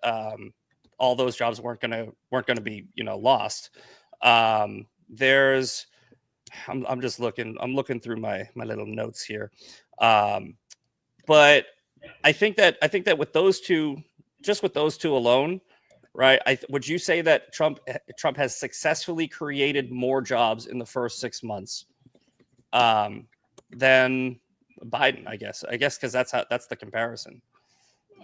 all those jobs weren't gonna be lost. I'm just looking through my little notes here, but I think that with those two, just with those two alone. Right. Would you say that Trump has successfully created more jobs in the first 6 months than Biden? I guess because that's the comparison.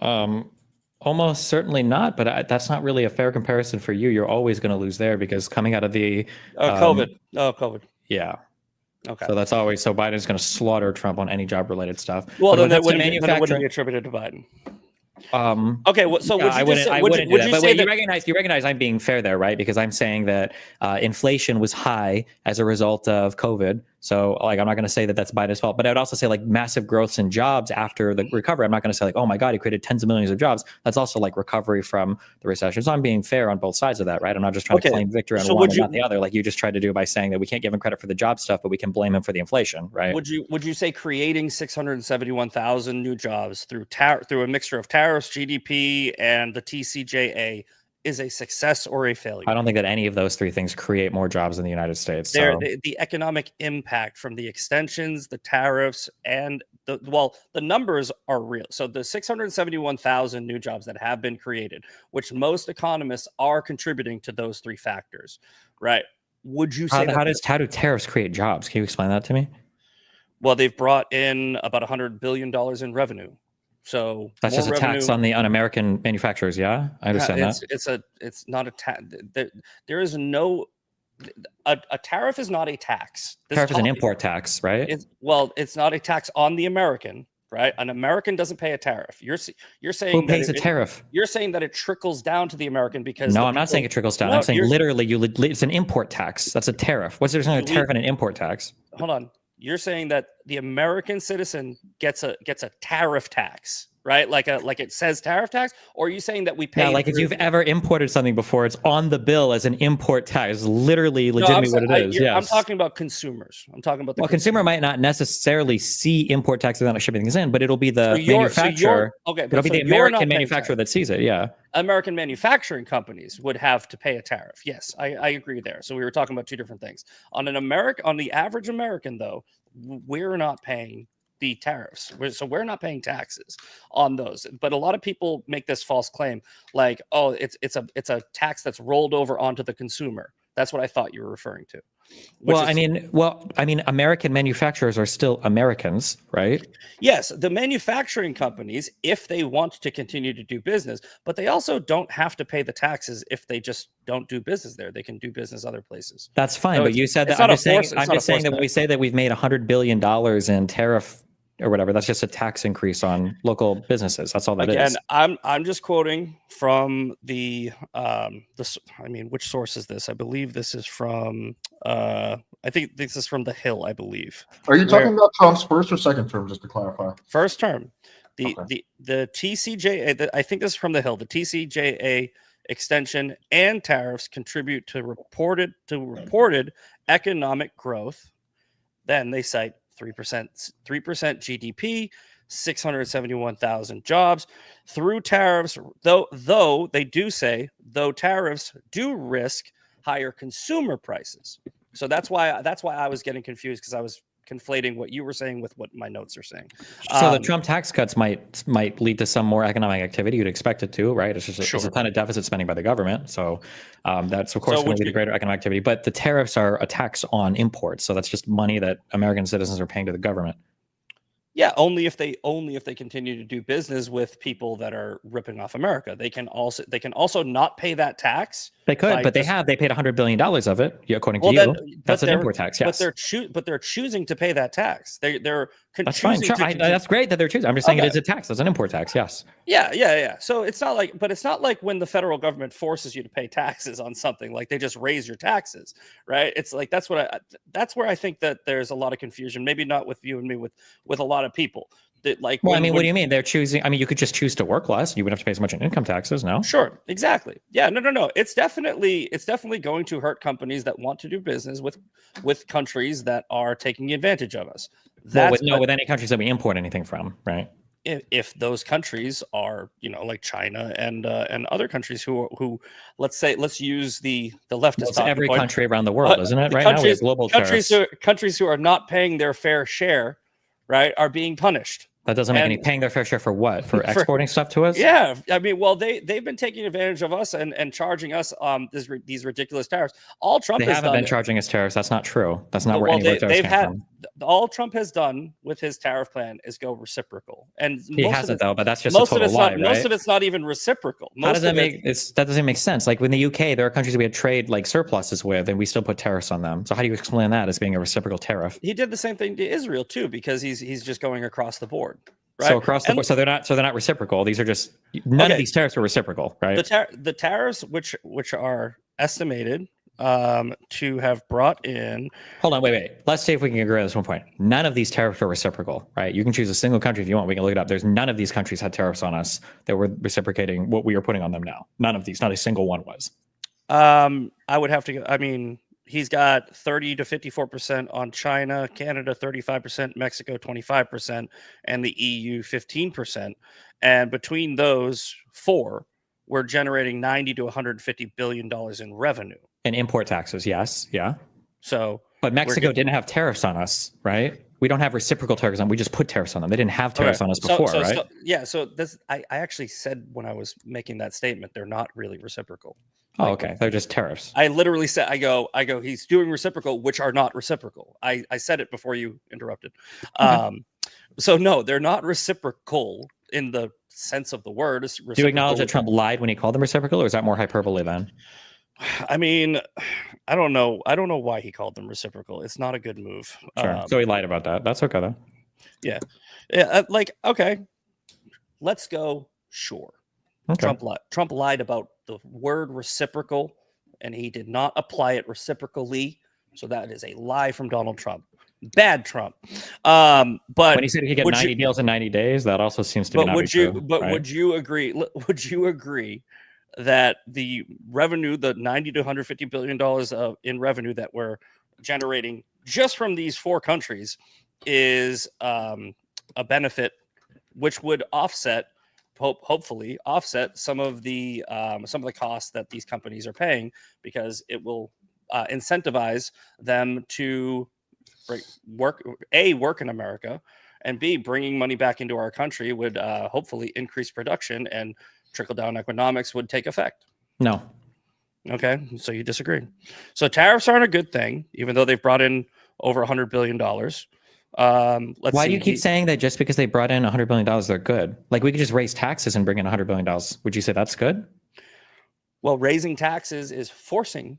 Almost certainly not, but that's not really a fair comparison for you. You're always going to lose there because coming out of the COVID. Yeah. Okay. So that's always Biden's going to slaughter Trump on any job related stuff. Well, but then it wouldn't be attributed to Biden. Okay, so I wouldn't do that. But you recognize I'm being fair there, right? Because I'm saying that inflation was high as a result of COVID. So like, I'm not going to say that that's Biden's fault, but I would also say like massive growths in jobs after the recovery. I'm not going to say like, oh my God, he created tens of millions of jobs. That's also like recovery from the recession. So I'm being fair on both sides of that, right? I'm not just trying to claim victory on one and not the other. Like you just tried to do by saying that we can't give him credit for the job stuff, but we can blame him for the inflation, right? Would you say creating 671,000 new jobs through a mixture of tariffs, GDP, and the TCJA is a success or a failure? I don't think that any of those three things create more jobs in the United States. The economic impact from the extensions, the tariffs, and the numbers are real. So the 671,000 new jobs that have been created, which most economists are contributing to those three factors, right? Would you say how do tariffs create jobs? Can you explain that to me? Well, they've brought in about $100 billion in revenue. So that's just a tax on American manufacturers. Yeah, I understand that. It's not a tax. There is no a tariff is not a tax. Tariff is an import tax, right? It's not a tax on the American, right? An American doesn't pay a tariff. You're saying who pays a tariff? You're saying that it trickles down to the American because I'm not saying it trickles down. I'm saying literally, it's an import tax. That's a tariff. What's there a tariff and an import tax? Hold on. You're saying that the American citizen gets a tariff tax, right? Like it says tariff tax, or are you saying that we pay? Yeah, like if you've ever imported something before, it's on the bill as an import tax. It's literally legitimately what it is. Yes. I'm talking about consumers. I'm talking about the consumer might not necessarily see import tax without shipping things in, but it'll be the manufacturer. It'll be the American manufacturer that sees it. Yeah. American manufacturing companies would have to pay a tariff. Yes, I agree there. So we were talking about two different things. On the average American, though, we're not paying the tariffs. So we're not paying taxes on those. But a lot of people make this false claim, like, oh, it's a tax that's rolled over onto the consumer. That's what I thought you were referring to. Well, I mean, American manufacturers are still Americans, right? Yes, the manufacturing companies, if they want to continue to do business, but they also don't have to pay the taxes if they just don't do business there. They can do business other places. That's fine, So but you said that. I'm just saying that when we say that we've made $100 billion in tariff or whatever, that's just a tax increase on local businesses. That's all that is. I'm just quoting from the which source is this? I believe this is from I think this is from The Hill, I believe. Are you talking about Trump's first or second term, just to clarify? First term. The TCJA, I think this is from The Hill. The TCJA extension and tariffs contribute to reported economic growth. Then they cite 3% GDP, 671,000 jobs through tariffs. Though they do say, though tariffs do risk higher consumer prices. So that's why I was getting confused, because I was conflating what you were saying with what my notes are saying. So the Trump tax cuts might lead to some more economic activity. You'd expect it to, right? It's just it's a ton of deficit spending by the government. So that's, of course, going to lead to greater economic activity. But the tariffs are a tax on imports. So that's just money that American citizens are paying to the government. Yeah, only if they continue to do business with people that are ripping off America. They can also not pay that tax. They could, but they paid $100 billion of it, according to you. That's an import tax. Yes, but they're choosing to pay that tax. That's fine. Sure, that's great that they're choosing. I'm just saying it is a tax. It's an import tax. Yes. Yeah. So it's not like when the federal government forces you to pay taxes on something, like they just raise your taxes, right? It's like that's where I think that there's a lot of confusion. Maybe not with you and me, with a lot of people. That what do you mean? They're choosing. I mean, you could just choose to work less. You wouldn't have to pay as much in income taxes. No. Sure. Exactly. Yeah. No. It's definitely going to hurt companies that want to do business with countries that are taking advantage of us. With any countries that we import anything from, right? If those countries are, like China and other countries who let's use the leftist. It's every country around the world, isn't it? Right now we have global countries who are not paying their fair share, right, are being punished. That doesn't make any paying their fair share for what? For exporting stuff to us? Yeah, I mean, well, they've been taking advantage of us and charging us these ridiculous tariffs. All Trump they haven't been charging us tariffs. That's not true. That's not where any of those came from. All Trump has done with his tariff plan is go reciprocal, and he hasn't though. But that's just a total lie, right? Most of it's not even reciprocal. How does that make? That doesn't make sense. Like in the UK, there are countries we had trade like surpluses with, and we still put tariffs on them. So how do you explain that as being a reciprocal tariff? He did the same thing to Israel too, because he's just going across the board. Right? So across the board, so they're not reciprocal. These are just none of these tariffs are reciprocal, right? The tariffs which are estimated to have brought in. Hold on, wait. Let's see if we can agree on this one point. None of these tariffs are reciprocal, right? You can choose a single country if you want. We can look it up. There's none of these countries had tariffs on us that were reciprocating what we are putting on them now. None of these, not a single one was. I would have to. I mean, he's got 30 to 54% on China, Canada 35%, Mexico 25%, and the EU 15%. And between those four, we're generating $90 to $150 billion in revenue. And import taxes, yes, yeah. So, but Mexico didn't have tariffs on us, right? We don't have reciprocal tariffs on. We just put tariffs on them. They didn't have tariffs on us before, right? So this, I actually said when I was making that statement, they're not really reciprocal. Oh, okay. They're just tariffs. I literally said, I go, he's doing reciprocal, which are not reciprocal. I said it before you interrupted. Okay. So no, they're not reciprocal in the sense of the word. Do you acknowledge that Trump lied when he called them reciprocal, or is that more hyperbole then? I mean, I don't know. I don't know why he called them reciprocal. It's not a good move. Sure. So he lied about that. That's okay though. Yeah. Okay. Let's go. Sure. Okay. Trump lied about the word reciprocal, and he did not apply it reciprocally. So that is a lie from Donald Trump. Bad Trump. But when he said he could get 90 deals in 90 days, that also seems to be not true. But right? Would you agree? Would you agree that the revenue, the $90 to $150 billion in revenue that we're generating just from these four countries, is a benefit which would hopefully offset some of the costs that these companies are paying, because it will incentivize them to work in America, and B, bringing money back into our country would hopefully increase production and trickle down economics would take effect. No. Okay, so you disagree. So tariffs aren't a good thing, even though they've brought in over $100 billion. Why do you keep saying that just because they brought in $100 billion, they're good? Like, we could just raise taxes and bring in $100 billion. Would you say that's good? Well, raising taxes is forcing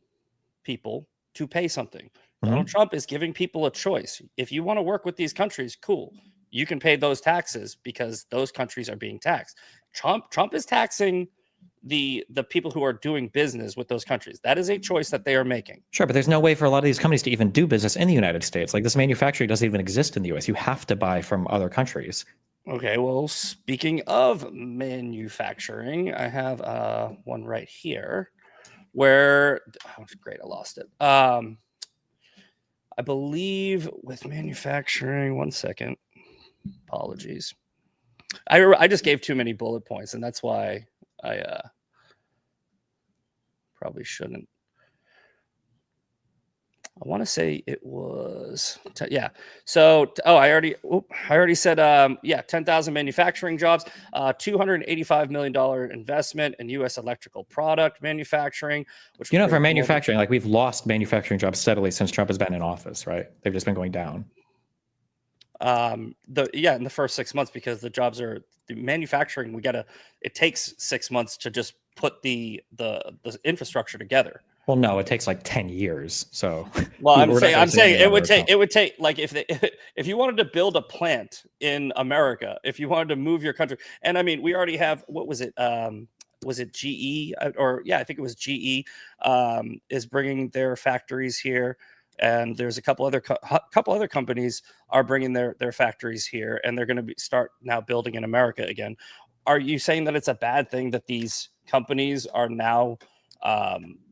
people to pay something. Donald Trump is giving people a choice. If you want to work with these countries, cool. You can pay those taxes because those countries are being taxed. Trump is taxing the people who are doing business with those countries. That is a choice that they are making. Sure, but there's no way for a lot of these companies to even do business in the United States. Like, this manufacturing doesn't even exist in the US. You have to buy from other countries. Okay, well, speaking of manufacturing, I have one right here where great, I lost it. I believe with manufacturing, one second. Apologies. I just gave too many bullet points, and that's why I probably shouldn't. I want to say it was yeah. So I already said 10,000 manufacturing jobs, $285 million investment in U.S. electrical product manufacturing. Which for manufacturing, like, we've lost manufacturing jobs steadily since Trump has been in office, right? They've just been going down. In the first 6 months, because the jobs are the manufacturing. It takes 6 months to just put the infrastructure together. Well, no, it takes like 10 years. So, well, I'm saying it would take like if you wanted to build a plant in America, if you wanted to move your country, and I mean, we already have, what was it? Was it GE I think it was GE is bringing their factories here, and there's a couple other companies are bringing their factories here, and they're going to start now building in America again. Are you saying that it's a bad thing that these companies are now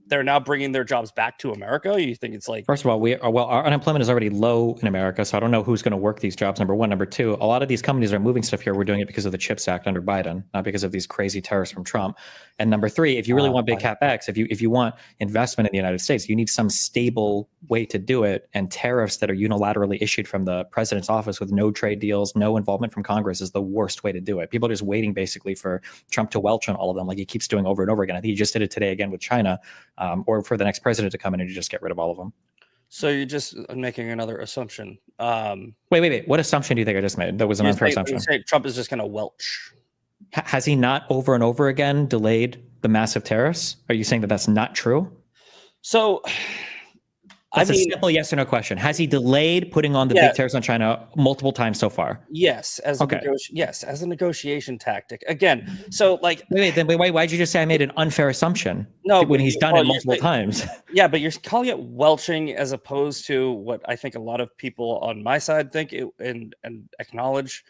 they're now bringing their jobs back to America? You think it's like, first of all, our unemployment is already low in America, so I don't know who's going to work these jobs. Number one. Number two, a lot of these companies are moving stuff here. We're doing it because of the CHIPS Act under Biden, not because of these crazy tariffs from Trump. And number three, if you really want big capex, if you want investment in the United States, you need some stable way to do it. And tariffs that are unilaterally issued from the president's office with no trade deals, no involvement from Congress is the worst way to do it. People are just waiting basically for Trump to welch on all of them, like he keeps doing over and over again. I think he just did it today again with China, or for the next president to come in and just get rid of all of them. So you're just making another assumption. Wait. What assumption do you think I just made? That was an unfair assumption. You say Trump is just going to welch. Has he not over and over again delayed the massive tariffs? Are you saying that that's not true? So, that's a simple yes or no question. Has he delayed putting on the big tariffs on China multiple times so far? Yes, as a negotiation tactic. Again, so like wait, why'd you just say I made an unfair assumption? No, when he's done it multiple times. Yeah, but you're calling it welching as opposed to what I think a lot of people on my side think and acknowledge,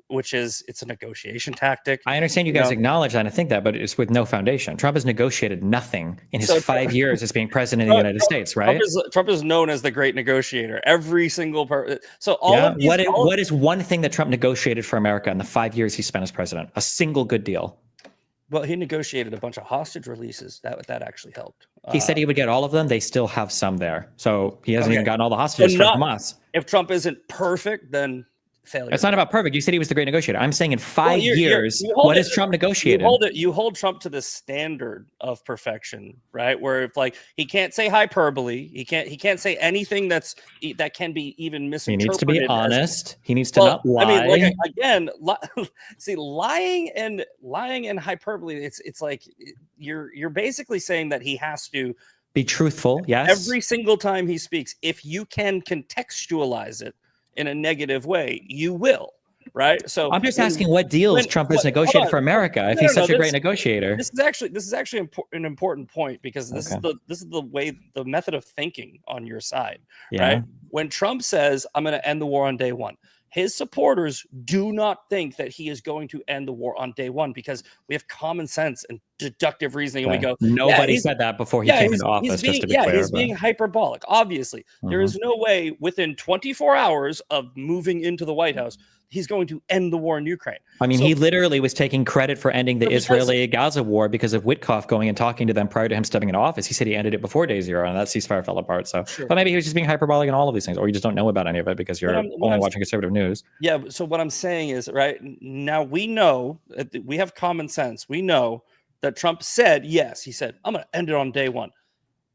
which is it's a negotiation tactic. I understand you guys acknowledge that and I think that, but it's with no foundation. Trump has negotiated nothing in his 5 years as being president of the United States, right? Trump is known as the great negotiator. Every single person. So what is one thing that Trump negotiated for America in the 5 years he spent as president? A single good deal. Well, he negotiated a bunch of hostage releases. That actually helped. He said he would get all of them. They still have some there. So he hasn't even gotten all the hostages from Hamas. If Trump isn't perfect, then failure. It's not about perfect. You said he was the great negotiator. I'm saying in 5 years, what has Trump negotiated? You hold Trump to the standard of perfection, right? Where if like he can't say hyperbole, he can't say anything that can be even misinterpreted. He needs to be honest. He needs to not lie. I mean, like, again, see, lying and hyperbole. It's like you're basically saying that he has to be truthful. Yes. Every single time he speaks, if you can contextualize it in a negative way, you will, right? So I'm just asking what deals Trump has negotiated for America if he's such a great negotiator. This is actually an important point because this is the way, the method of thinking on your side, right? When Trump says, I'm going to end the war on day one, his supporters do not think that he is going to end the war on day one because we have common sense and deductive reasoning. And we go, nobody said that before he came into office, just to be clear. He's being hyperbolic. Obviously, there is no way within 24 hours of moving into the White House, he's going to end the war in Ukraine. I mean, So- he literally was taking credit for ending the Israeli-Gaza war because of Witkoff going and talking to them prior to him stepping into office. He said he ended it before day zero, and that ceasefire fell apart. So, but maybe he was just being hyperbolic in all of these things, or you just don't know about any of it because you're only watching conservative news. Yeah. So what I'm saying is, right now we know, we have common sense. We know that Trump said, yes, he said, I'm going to end it on day one.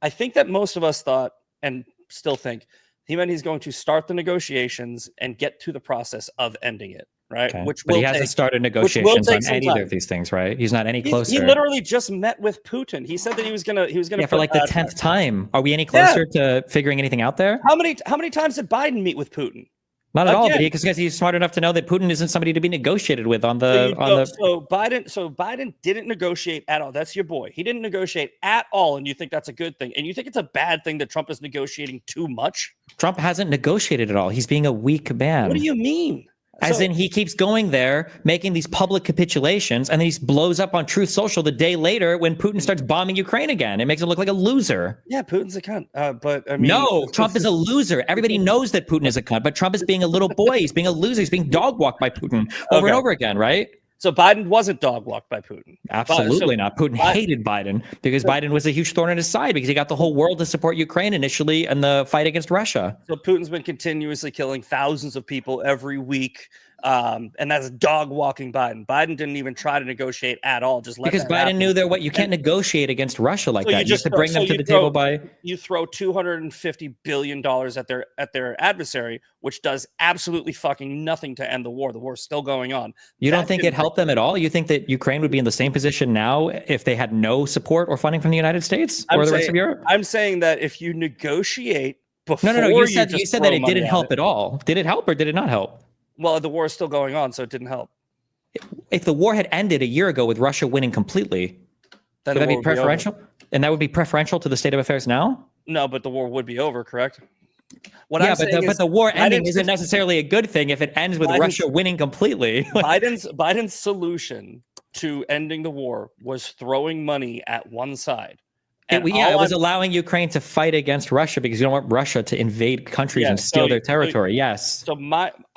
I think that most of us thought and still think he meant he's going to start the negotiations and get to the process of ending it. Right. Okay. But he hasn't started negotiations on either of these things, right? He's not any closer. He literally just met with Putin. He said that he was gonna for like the 10th time. Are we any closer to figuring anything out there? How many times did Biden meet with Putin? Not at all, but because he's smart enough to know that Putin isn't somebody to be negotiated with on the So Biden didn't negotiate at all. That's your boy. He didn't negotiate at all, and you think that's a good thing. And you think it's a bad thing that Trump is negotiating too much? Trump hasn't negotiated at all. He's being a weak man. What do you mean? As in, he keeps going there, making these public capitulations, and then he blows up on Truth Social the day later when Putin starts bombing Ukraine again. It makes him look like a loser. Yeah, Putin's a cunt. But I mean, no, Trump is a loser. Everybody knows that Putin is a cunt, but Trump is being a little boy. He's being a loser. He's being dog walked by Putin over and over again, right? So Biden wasn't dog walked by Putin. Absolutely not. Putin hated Biden because Biden was a huge thorn in his side because he got the whole world to support Ukraine initially in the fight against Russia. So Putin's been continuously killing thousands of people every week. And that's dog walking Biden. Biden didn't even try to negotiate at all. Just let because Biden happen. knew that you can't negotiate against Russia like that. You just have to bring them to the table by you throw $250 billion at their adversary, which does absolutely fucking nothing to end the war. The war's still going on. You don't think it helped them at all? You think that Ukraine would be in the same position now if they had no support or funding from the United States or the rest of Europe? I'm saying that if you negotiate before no. You said that it didn't help at all. Did it help or did it not help? Well, the war is still going on, so it didn't help. If the war had ended a year ago with Russia winning completely, then would that be preferential? And that would be preferential to the state of affairs now? No, but the war would be over, correct? But the war ending isn't necessarily a good thing if it ends with Russia winning completely. Biden's solution to ending the war was throwing money at one side. It was allowing Ukraine to fight against Russia because you don't want Russia to invade countries and steal their territory. So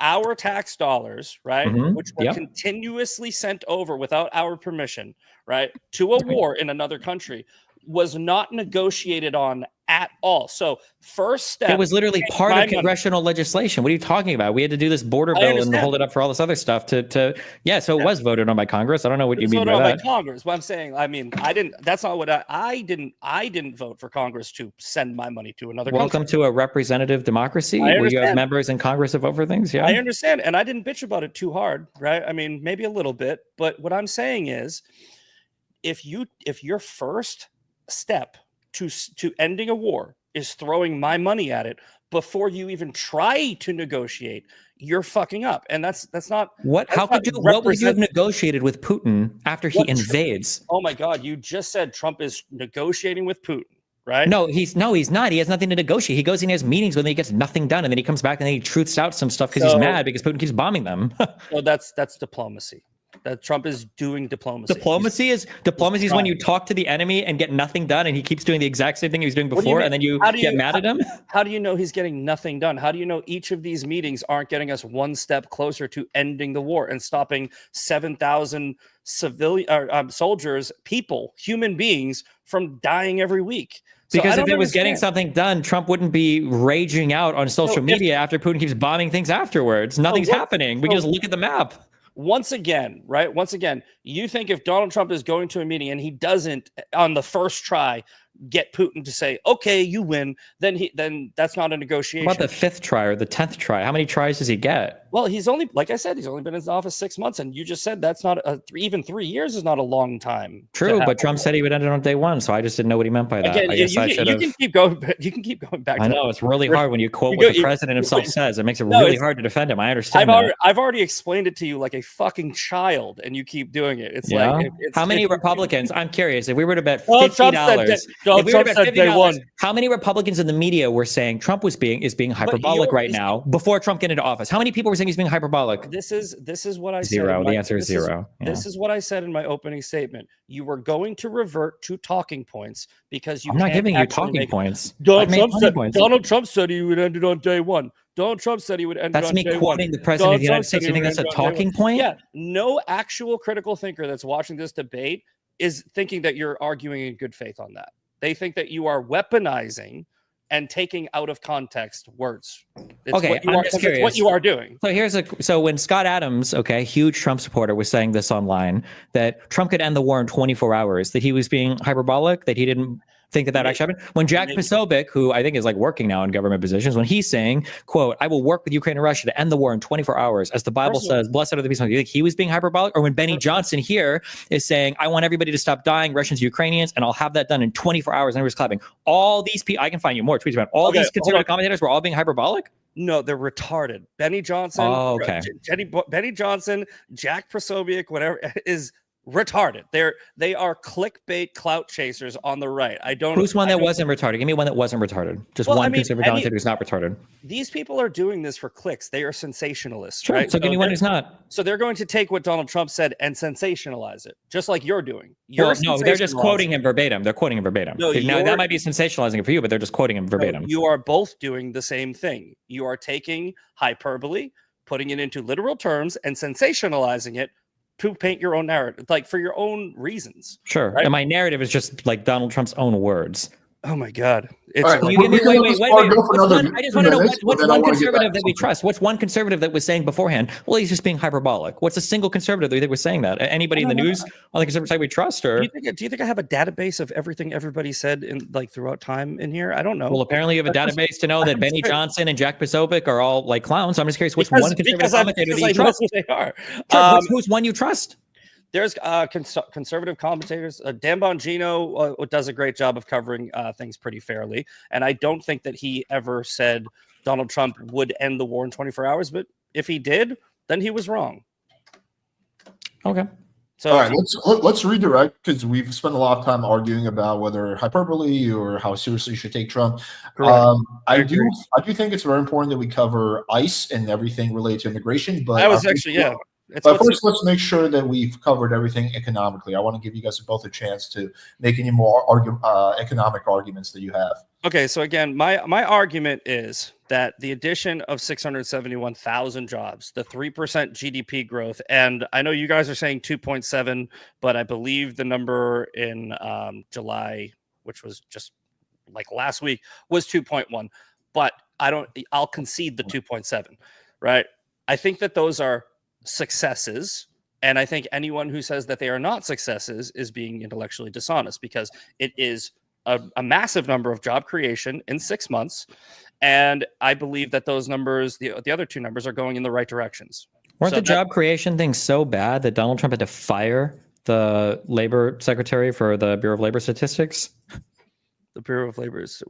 our tax dollars, right, which were continuously sent over without our permission, right, to a war in another country, was not negotiated on at all. So first step, it was literally part of congressional legislation. What are you talking about? We had to do this border bill and hold it up for all this other stuff so it was voted on by Congress. I don't know what you mean by that. By Congress. What I'm saying, I didn't. That's not what I didn't vote for Congress to send my money to another country. Welcome to a representative democracy where you have members in Congress that vote for things. Yeah, I understand, and I didn't bitch about it too hard, right? I mean, maybe a little bit, but what I'm saying is, if your first step to ending a war is throwing my money at it before you even try to negotiate, you're fucking up. And that's not what would you have negotiated with Putin after he invades? Oh my God, you just said Trump is negotiating with Putin, right? No, he's not. He has nothing to negotiate. He goes and he has meetings with him, he gets nothing done, and then he comes back and then he truths out some stuff because he's mad because Putin keeps bombing them. So that's diplomacy. That Trump is doing diplomacy. Diplomacy is when you talk to the enemy and get nothing done, and he keeps doing the exact same thing he was doing before, and then you get mad at him. How do you know he's getting nothing done? How do you know each of these meetings aren't getting us one step closer to ending the war and stopping 7,000 civilian soldiers, people, human beings from dying every week? Because if it was getting something done, Trump wouldn't be raging out on social media after Putin keeps bombing things afterwards. Nothing's happening. We can just look at the map. Once again, you think if Donald Trump is going to a meeting and he doesn't on the first try get Putin to say, okay, you win, then that's not a negotiation. What about the 5th try or the 10th try? How many tries does he get? Well, he's only been in his office 6 months, and you just said that's not even 3 years is not a long time. True, but Trump said he would end it on day one, so I just didn't know what he meant by that. Again, you can keep going back. I know it's really hard when you quote what the president himself says. It makes it really hard to defend him. I understand. I've already explained it to you like a fucking child, and you keep doing it. It's how many Republicans? I'm curious. If we were to bet $50, how many Republicans in the media were saying Trump is being hyperbolic right now before Trump got into office? How many people were saying he's being hyperbolic? This is what I said. Zero. The answer is zero. This is what I said in my opening statement. You were going to revert to talking points because I'm not giving you talking points. Donald Trump said he would end it on day one. Donald Trump said he would end That's it on me day quoting one. the president Donald of the United Trump said States. he You think would that's a end it on day one. talking point? Yeah, no actual critical thinker that's watching this debate is thinking that you're arguing in good faith on that. They think that you are weaponizing and taking out of context words. It's Okay, what you I'm are, just 'cause it's what curious. you are doing. So when Scott Adams, okay, huge Trump supporter, was saying this online, that Trump could end the war in 24 hours, that he was being hyperbolic, that he didn't think that actually happened. When Jack Posobiec, who I think is like working now in government positions, when he's saying, quote, I will work with Ukraine and Russia to end the war in 24 hours, as the Bible says, blessed are the peacemakers. You think he was being hyperbolic? Or when Benny Johnson here is saying, I want everybody to stop dying, Russians, Ukrainians, and I'll have that done in 24 hours, and everyone's clapping. All these people, I can find you more tweets about all these conservative commentators were all being hyperbolic? No, they're retarded. Benny Johnson, Benny Johnson, Jack Posobiec, whatever, is retarded. They are clickbait clout chasers on the right. Who's one that wasn't retarded? Give me one that wasn't retarded. Just one conservative commentator who's not retarded. These people are doing this for clicks. They are sensationalists, sure, right? So give me one who's not. So they're going to take what Donald Trump said and sensationalize it, just like you're doing. No, they're just quoting him verbatim. They're quoting him verbatim. No, now, that might be sensationalizing it for you, but they're just quoting him verbatim. No, you are both doing the same thing. You are taking hyperbole, putting it into literal terms, and sensationalizing it to paint your own narrative, like for your own reasons. Sure. Right? And my narrative is just like Donald Trump's own words. Oh my God. It's right, wait. I just want to know what's one conservative that we trust. What's one conservative that was saying beforehand, well, he's just being hyperbolic? What's a single conservative that we think was saying that? Anybody in the news on the conservative side we trust? Or do you think I have a database of everything everybody said in like throughout time in here? I don't know. Well, apparently you have a database to know that Benny Johnson and Jack Posobiec are all like clowns. So I'm just curious which one conservative commentator that you trust. They are. Sure, who's one you trust? There's conservative commentators. Dan Bongino does a great job of covering things pretty fairly. And I don't think that he ever said Donald Trump would end the war in 24 hours. But if he did, then he was wrong. Okay. So all right, let's redirect, because we've spent a lot of time arguing about whether hyperbole or how seriously you should take Trump. I do think it's very important that we cover ICE and everything related to immigration. But but first, let's make sure that we've covered everything economically. I want to give you guys both a chance to make any more economic arguments that you have. Okay, so again, my argument is that the addition of 671,000 jobs, the 3% GDP growth, and I know you guys are saying 2.7, but I believe the number in July, which was just like last week, was 2.1. But I'll concede the 2.7, right? I think that those are successes, and I think anyone who says that they are not successes is being intellectually dishonest, because it is a massive number of job creation in 6 months, and I believe that those numbers, the other two numbers, are going in the right directions. Weren't the job creation thing so bad that Donald Trump had to fire the labor secretary for the Bureau of Labor Statistics? The Bureau of Labor's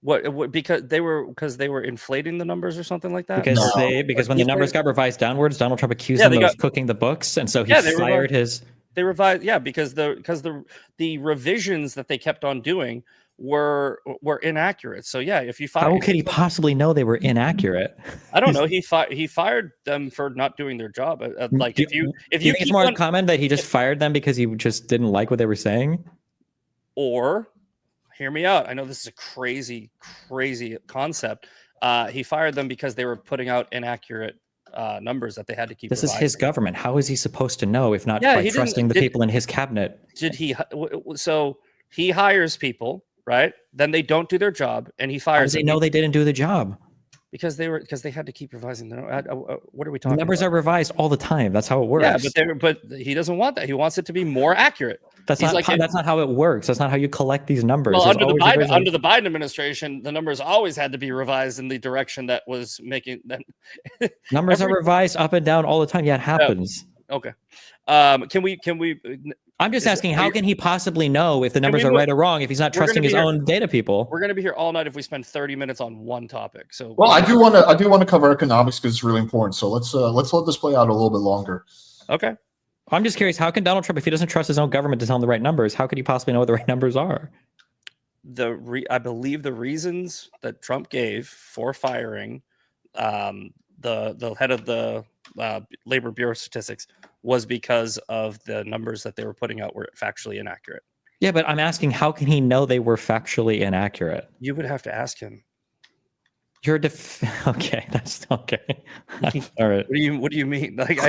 What because they were inflating the numbers or something like that? Because when the numbers got revised downwards, Donald Trump accused them of cooking the books, and so he fired his. They revised, because the revisions that they kept on doing were inaccurate. So if you how could he possibly know they were inaccurate? I don't know. He fired them for not doing their job. Like if you think it's more common that he just fired them because he just didn't like what they were saying, or hear me out. I know this is a crazy concept. He fired them because they were putting out inaccurate numbers that they had to keep. This is his government. How is he supposed to know if not by trusting the people in his cabinet? So he hires people, right? Then they don't do their job, and he fires. How does he know they didn't do the job? Because they had to keep revising them. What are we talking about? Numbers are revised all the time. That's how it works. Yeah, but he doesn't want that. He wants it to be more accurate. That's not how it works. That's not how you collect these numbers. Well, under the Biden administration, the numbers always had to be revised in the direction that was making them. Numbers are revised up and down all the time. Yeah, it happens. Okay. Can we? I'm just asking, how can he possibly know if the numbers are right or wrong if he's not trusting his own data people? We're going to be here all night if we spend 30 minutes on one topic. So, well, I do want to cover economics because it's really important. So let's let this play out a little bit longer. Okay. I'm just curious, how can Donald Trump, if he doesn't trust his own government to tell him the right numbers, how could he possibly know what the right numbers are? I believe the reasons that Trump gave for firing the head of the Labor Bureau of Statistics was because of the numbers that they were putting out were factually inaccurate. Yeah, but I'm asking, how can he know they were factually inaccurate? You would have to ask him. Okay, that's okay. All right. What do you mean? Like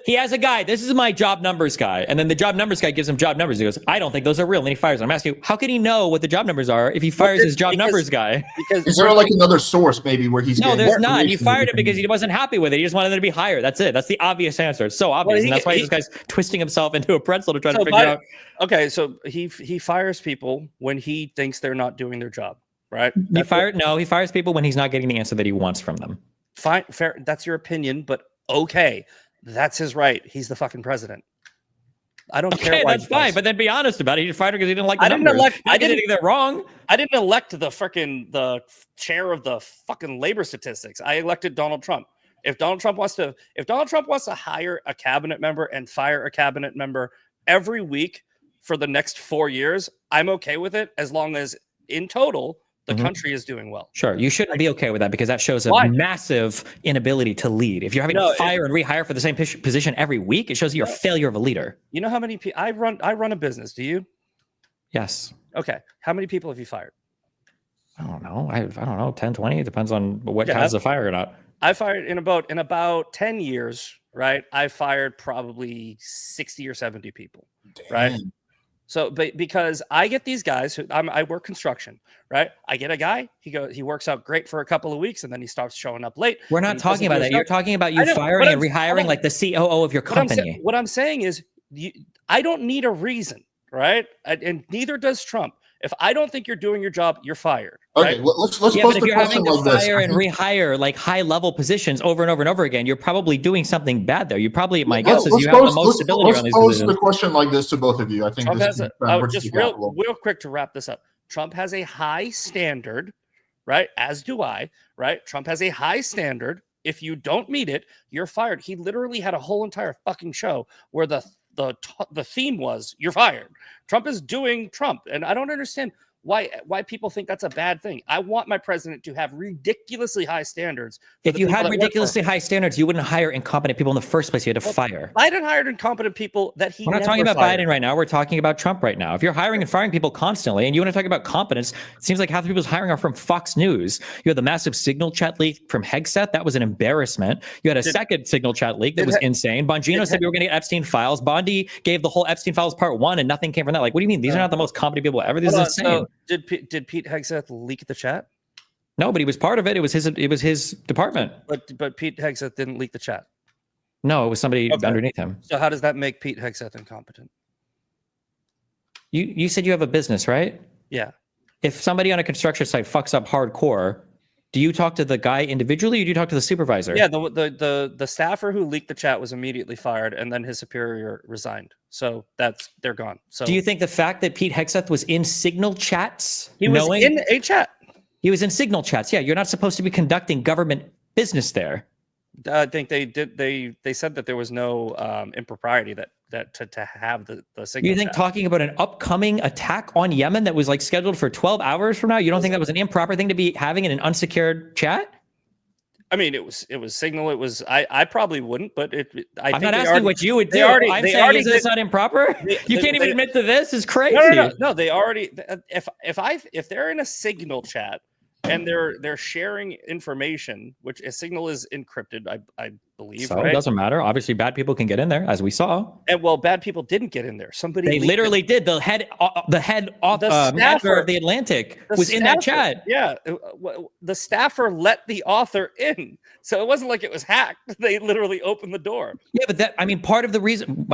He has a guy. This is my job numbers guy, and then the job numbers guy gives him job numbers. He goes, "I don't think those are real," and he fires him. I'm asking you, how can he know what the job numbers are if he fires his job numbers guy? Because Is there like another source maybe where he's No, getting there's not. He information fired that him because he wasn't happy with it. He just wanted them to be hired. That's it. That's the obvious answer. It's so obvious, and that's why this guy's twisting himself into a pretzel to try to figure out. Okay, so he fires people when he thinks they're not doing their job, right? He fires people when he's not getting the answer that he wants from them. Fine, fair. That's your opinion, but okay, that's his right. He's the fucking president. I don't care. Okay, that's fine. But then be honest about it. He fired him because he didn't like the I numbers. didn't elect. I didn't think they're wrong. I didn't elect the chair of the fucking labor statistics. I elected Donald Trump. If Donald Trump wants to hire a cabinet member and fire a cabinet member every week for the next 4 years, I'm okay with it as long as in total the country is doing well. Sure, you shouldn't be okay with that because that shows a massive inability to lead. If you're having to fire and rehire for the same position every week, it shows you're a failure of a leader. You know how many people I run a business? Do you? Yes. Okay. How many people have you fired? I don't know. I don't know. 10, 20. It depends on what kinds of fire or not. I fired in about 10 years, right? I fired probably 60 or 70 people, right? So, but because I get these guys who I work construction, right? I get a guy, he works out great for a couple of weeks and then he starts showing up late. We're not talking about that. You're talking about you firing and rehiring like the COO of your company. What I'm saying is I don't need a reason, right? And neither does Trump. If I don't think you're doing your job, you're fired. Okay, right? let's post but if the you're question having to like this. fire and rehire like high level positions over and over and over again, you're probably doing something bad there. You probably, my guess is you have the most stability on these positions. Let's pose the question like this to both of you. I think Trump this has just real quick to wrap this up. Trump has a high standard, right? As do I, right? Trump has a high standard. If you don't meet it, you're fired. He literally had a whole entire fucking show where the theme was you're fired. Trump is doing Trump, and I don't understand why people think that's a bad thing. I want my president to have ridiculously high standards. If you had ridiculously high standards, you wouldn't hire incompetent people in the first place. You had to fire. Biden hired incompetent people that he. We're not talking about Biden right now. We're talking about Trump right now. If you're hiring and firing people constantly, and you want to talk about competence, it seems like half the people's hiring are from Fox News. You had the massive Signal chat leak from Hegseth. That was an embarrassment. You had a second Signal chat leak that was insane. Bongino said we were going to get Epstein files. Bondi gave the whole Epstein files part 1, and nothing came from that. Like, what do you mean? These are not the most competent people ever. This is insane. So did Pete Hegseth leak the chat? No, but he was part of it. It was his department. But Pete Hegseth didn't leak the chat. No, it was somebody underneath him. So how does that make Pete Hegseth incompetent? You said you have a business, right? Yeah. If somebody on a construction site fucks up hardcore, do you talk to the guy individually or do you talk to the supervisor? Yeah, the staffer who leaked the chat was immediately fired and then his superior resigned. So they're gone. So do you think the fact that Pete Hegseth was in Signal chats? He was in a chat. He was in Signal chats. Yeah, you're not supposed to be conducting government business there. I think they did. They said that there was no impropriety to have the Signal. You think chat. Talking about an upcoming attack on Yemen that was like scheduled for 12 hours from now, you don't think that was an improper thing to be having in an unsecured chat? I mean, it was Signal. It was. I probably wouldn't, but I'm not asking what you would do. I'm saying is this not improper? You can't even admit to this. Is crazy. No. They already. If they're in a Signal chat and they're sharing information, which a Signal is encrypted, I believe. So right? It doesn't matter. Obviously, bad people can get in there, as we saw. And bad people didn't get in there. They literally did. The head author of the Atlantic was in that chat. Yeah, the staffer let the author in, so it wasn't like it was hacked. They literally opened the door. Yeah, but part of the reason.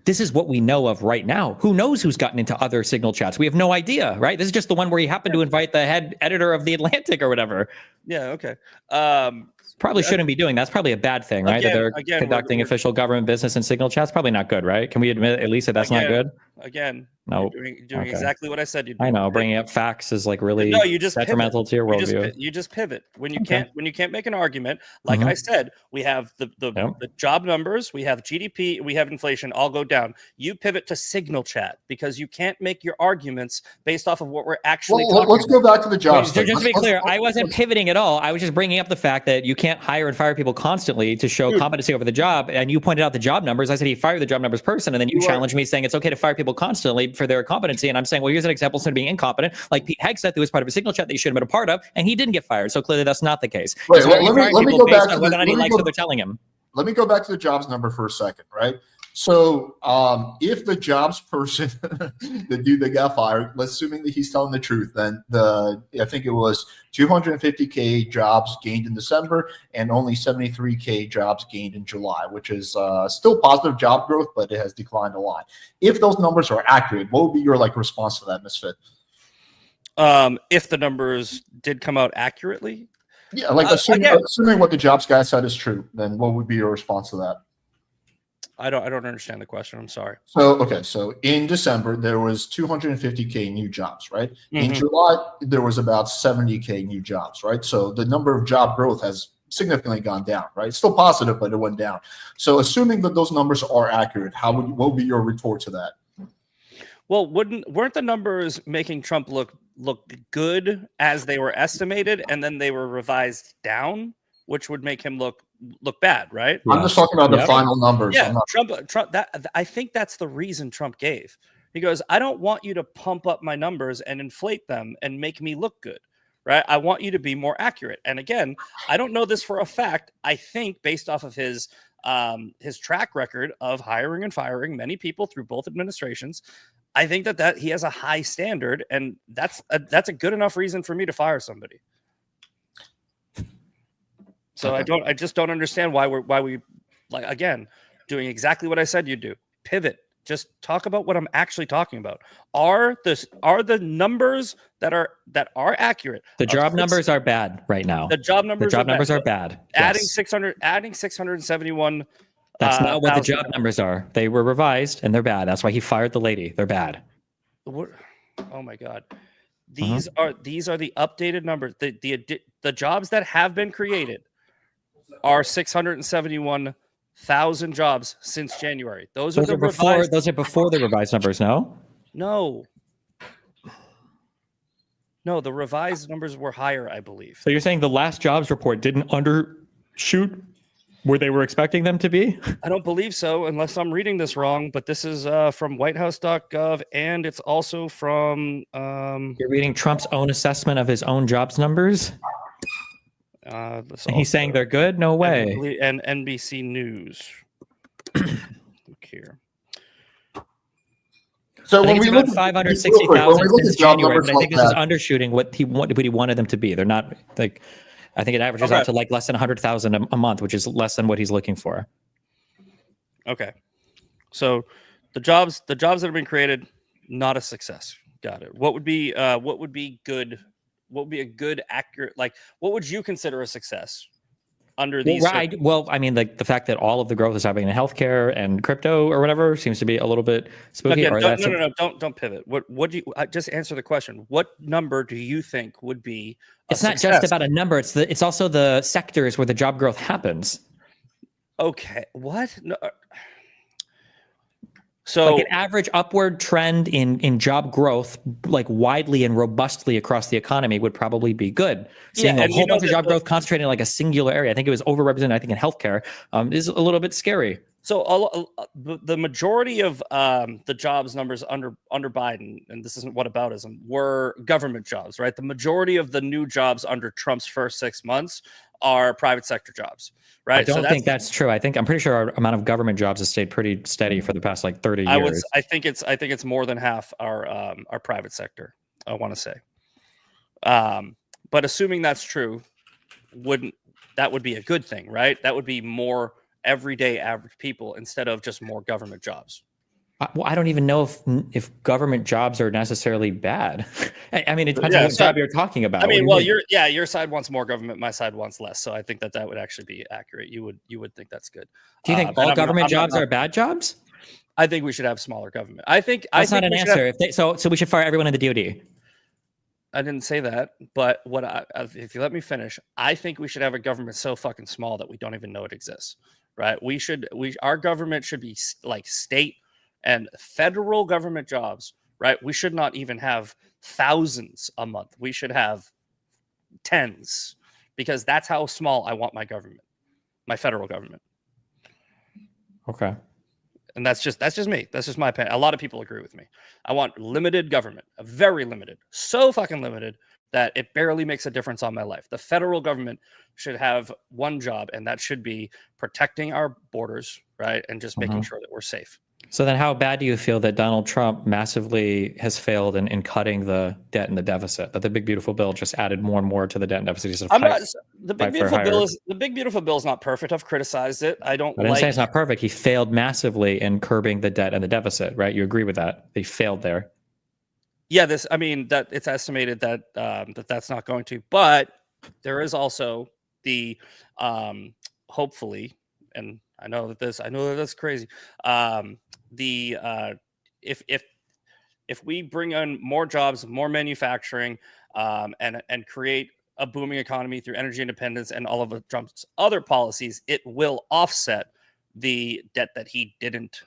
This is what we know of right now. Who knows who's gotten into other Signal chats? We have no idea, right? This is just the one where he happened to invite the head editor of the Atlantic or whatever. Yeah. Okay. Probably shouldn't be doing that. That's probably a bad thing, right? That they're conducting official government business in Signal chats. Probably not good, right? Can we admit at least that's not good? Again, no. You're doing exactly what I said you'd do. I know. Bringing up facts is like really detrimental to your worldview. You just pivot when you can't make an argument. Like I said, we have the job numbers, we have GDP, we have inflation all go down. You pivot to Signal chat because you can't make your arguments based off of what we're actually talking about. Let's go back to the job. Just to be clear, I wasn't pivoting at all. I was just bringing up the fact that you can't hire and fire people constantly to show competency over the job. And you pointed out the job numbers. I said he fired the job numbers person, and then you challenged me saying it's okay to fire people constantly for their competency. And I'm saying, well, here's an example of someone being incompetent, like Pete Hegseth, who was part of a signal chat that you should have been a part of, and he didn't get fired. So clearly that's not the case. Wait, So let me go back to whether or not he likes what they're telling him. Let me go back to the jobs number for a second, right? So if the jobs person, the dude that got fired, let's assuming that he's telling the truth, then I think it was 250K jobs gained in December and only 73K jobs gained in July, which is still positive job growth, but it has declined a lot. If those numbers are accurate, what would be your response to that, Misfit? If the numbers did come out accurately? Yeah, assuming what the jobs guy said is true, then what would be your response to that? I don't understand the question. I'm sorry. So in December there was 250K new jobs, right? Mm-hmm. In July there was about 70K new jobs, right? So the number of job growth has significantly gone down, right? It's still positive, but it went down. So assuming that those numbers are accurate, what would be your retort to that? Well, weren't the numbers making Trump look good as they were estimated, and then they were revised down, which would make him look bad, right? I'm just talking about the final numbers. Yeah, Trump. That I think that's the reason Trump gave. He goes, I don't want you to pump up my numbers and inflate them and make me look good, right? I want you to be more accurate. And again, I don't know this for a fact. I think based off of his track record of hiring and firing many people through both administrations, I think that he has a high standard, and that's a good enough reason for me to fire somebody. So okay. I just don't understand why we like, again, doing exactly what I said you'd do. Pivot. Just talk about what I'm actually talking about. Are the numbers that are accurate? The job numbers are bad right now. The job numbers are bad. Adding 671. That's not what the job numbers are. They were revised and they're bad. That's why he fired the lady. They're bad. Oh my God. These are the updated numbers. The jobs that have been created are 671,000 jobs since January. Those are before the revised numbers. No, the revised numbers were higher, I believe. So you're saying the last jobs report didn't undershoot where they were expecting them to be? I don't believe so, unless I'm reading this wrong. But this is from whitehouse.gov, and it's also from. You're reading Trump's own assessment of his own jobs numbers. And he's saying they're good? No way. And NBC News. Look here. So when we look at 560,000 since January, but I think this is undershooting what he wanted them to be. They're not like. I think it averages out to less than 100,000 a month, which is less than what he's looking for. Okay, so the jobs that have been created, not a success. Got it. What would be good? What would be a good, accurate, what would you consider a success under these? Well, I mean, the fact that all of the growth is happening in healthcare and crypto or whatever seems to be a little bit spooky. Okay, don't pivot. What do you just answer the question? What number do you think would be? It's not just about a number. It's also the sectors where the job growth happens. Okay, what? No. So an average upward trend in job growth, widely and robustly across the economy, would probably be good. Seeing a whole bunch of job growth concentrated in a singular area, I think it was overrepresented. I think in healthcare is a little bit scary. So the majority of the jobs numbers under Biden, and this isn't whataboutism, were government jobs, right? The majority of the new jobs under Trump's first 6 months are private sector jobs, right? I don't think that's true. I'm pretty sure our amount of government jobs has stayed pretty steady for the past 30 years. I think it's more than half our private sector, I want to say. But assuming that's true, that would be a good thing, right? That would be more everyday average people instead of just more government jobs. Well, I don't even know if government jobs are necessarily bad. I mean, it depends on what job you're talking about. I mean, your side wants more government, my side wants less. So I think that would actually be accurate. You would think that's good. Do you think all government jobs are bad jobs? I think we should have smaller government. That's not an answer. So we should fire everyone in the DoD. I didn't say that, but if you let me finish, I think we should have a government so fucking small that we don't even know it exists. Right? Our government should be like state and federal government jobs, right? We should not even have thousands a month. We should have tens, because that's how small I want my government, my federal government. Okay. And that's just me. That's just my opinion. A lot of people agree with me. I want limited government, a very limited, so fucking limited that it barely makes a difference on my life. The federal government should have one job, and that should be protecting our borders, right? And just making sure that we're safe. So then how bad do you feel that Donald Trump massively has failed in cutting the debt and the deficit, that the big beautiful bill just added more and more to the debt and deficit? The big beautiful bill is not perfect. I've criticized it. I didn't say it's not perfect. He failed massively in curbing the debt and the deficit, right? You agree with that? They failed there. Yeah, that it's estimated that that's not going to, but there is also the hopefully, and I know that that's crazy. If we bring in more jobs, more manufacturing, and create a booming economy through energy independence and all of Trump's other policies, it will offset the debt that he didn't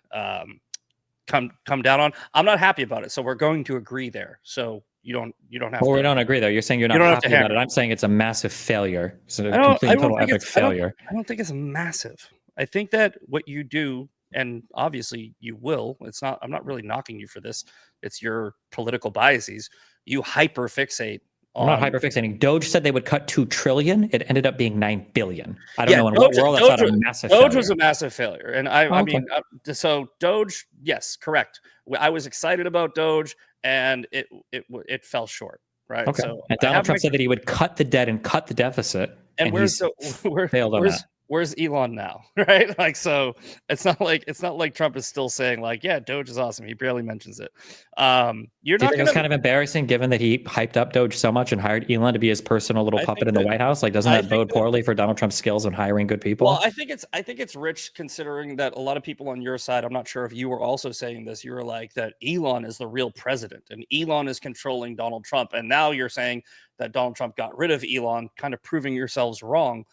come down on. I'm not happy about it, so we're going to agree there. So you don't have. Well, we don't agree though. You're saying you're not happy about it. I'm saying it's a massive failure. It's a complete total epic failure. I don't think it's massive. I think that what you do, and obviously you will, I'm not really knocking you for this. It's your political biases. You hyperfixate. I'm not hyperfixating. Doge said they would cut $2 trillion. It ended up being $9 billion. I don't know in what world that's not a massive failure. Doge was a massive failure. And I mean, so Doge, yes, correct. I was excited about Doge and it fell short. Right. Okay. So and Donald Trump said that he would cut the debt and cut the deficit. And failed on that. Where's Elon now? Right? Like, so it's not like Trump is still saying like, yeah, Doge is awesome. He barely mentions it. You're not. It's kind of embarrassing given that he hyped up Doge so much and hired Elon to be his personal little puppet in the White House. Like, doesn't that bode poorly for Donald Trump's skills in hiring good people? Well, I think it's rich considering that a lot of people on your side, I'm not sure if you were also saying this, you were like that Elon is the real president and Elon is controlling Donald Trump. And now you're saying that Donald Trump got rid of Elon, kind of proving yourselves wrong.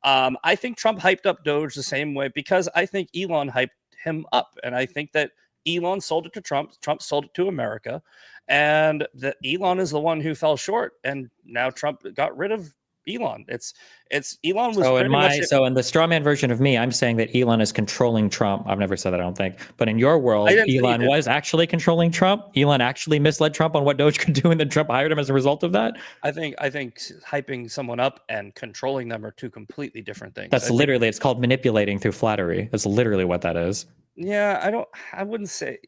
I think Trump hyped up Doge the same way because I think Elon hyped him up. And I think that Elon sold it to Trump. Trump sold it to America. And that Elon is the one who fell short. And now Trump got rid of Elon. It's Elon was so in the straw man version of me, I'm saying that Elon is controlling Trump. I've never said that, I don't think. But in your world, Elon was actually controlling Trump. Elon actually misled Trump on what Doge could do, and then Trump hired him as a result of that. I think hyping someone up and controlling them are two completely different things. That's literally it's called manipulating through flattery. That's literally what that is. Yeah, I wouldn't say.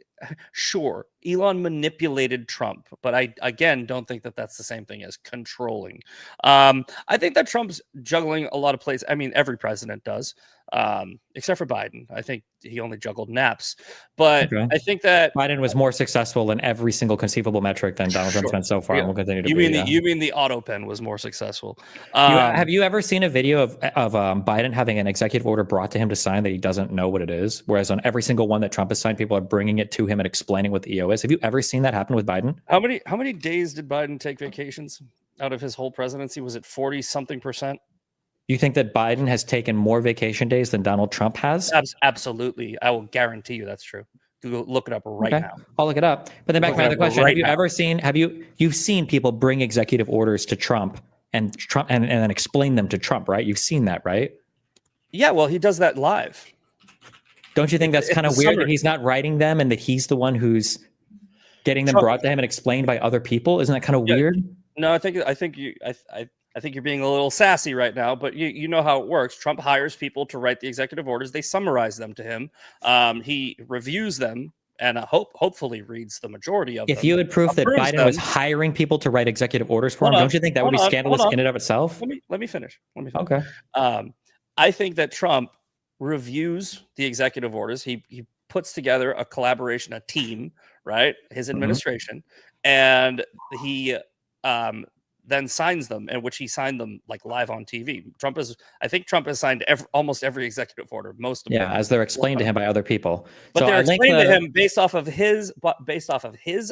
Sure, Elon manipulated Trump, but I again don't think that that's the same thing as controlling. I think that Trump's juggling a lot of plays. I mean, every president does, except for Biden. I think he only juggled naps. But okay. I think that Biden was more successful in every single conceivable metric than Donald Trump's been so far, and will continue to be. You mean the auto pen was more successful? Have you ever seen a video of Biden having an executive order brought to him to sign that he doesn't know what it is? Whereas on every single one that Trump has signed, people are bringing it to him and explaining what the EO is. Have you ever seen that happen with Biden? How many days did Biden take vacations out of his whole presidency? Was it 40-something%? You think that Biden has taken more vacation days than Donald Trump has? Absolutely. I will guarantee you that's true. Google, look it up right now. I'll look it up. But then back to my other question. Have you ever seen, you've seen people bring executive orders to Trump and then explain them to Trump, right? You've seen that, right? Yeah, well, he does that live. Don't you think that's kind of weird that he's not writing them and that he's the one who's getting them brought to him and explained by other people? Isn't that kind of weird? No, I think you're being a little sassy right now, but you know how it works. Trump hires people to write the executive orders. They summarize them to him. He reviews them and hopefully reads the majority of them. If you had proof that Biden was hiring people to write executive orders for him, don't you think that would be scandalous in and of itself? Let me finish. Okay. I think that Trump reviews the executive orders. He puts together a collaboration, a team, right? His administration, and he then signs them, in which he signed them like live on TV. I think Trump has signed almost every executive order, most of them. As they're explained to him by other people. But they're explained to him based off of his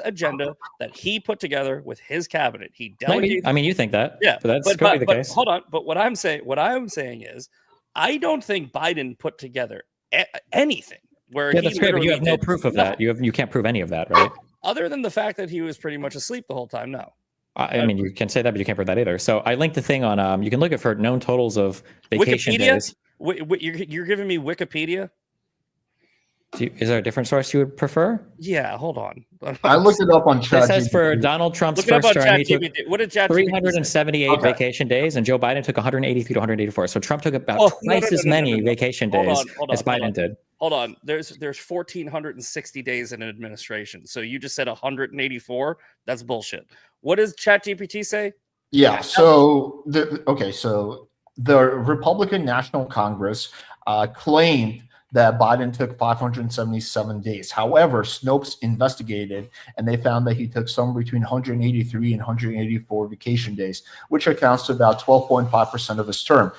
agenda that he put together with his cabinet. He delegates. I mean, you think that? Yeah, but that's going to be the case. Hold on. But what I'm saying is, I don't think Biden put together anything where that's great, but you have no proof of that. You can't prove any of that, right? Other than the fact that he was pretty much asleep the whole time. No. I mean, you can say that, but you can't prove that either. So I linked the thing on. You can look at for known totals of vacation days. You're giving me Wikipedia? Is there a different source you would prefer? Yeah, hold on. I looked it up on This ChatGPT. says for Donald Trump's Look it up first on term, he took ChatGPT. What did ChatGPT say? 378 Okay. vacation days, and Joe Biden took 183 to 184. So Trump took about Oh, no, twice as many vacation Hold days on, hold as on, hold Biden on. did. Hold on. There's 1,460 days in administration. So you just said 184. That's bullshit. What does ChatGPT say? Yeah. So so the Republican National Congress claimed that Biden took 577 days. However, Snopes investigated and they found that he took somewhere between 183 and 184 vacation days, which accounts to about 12.5% of his term.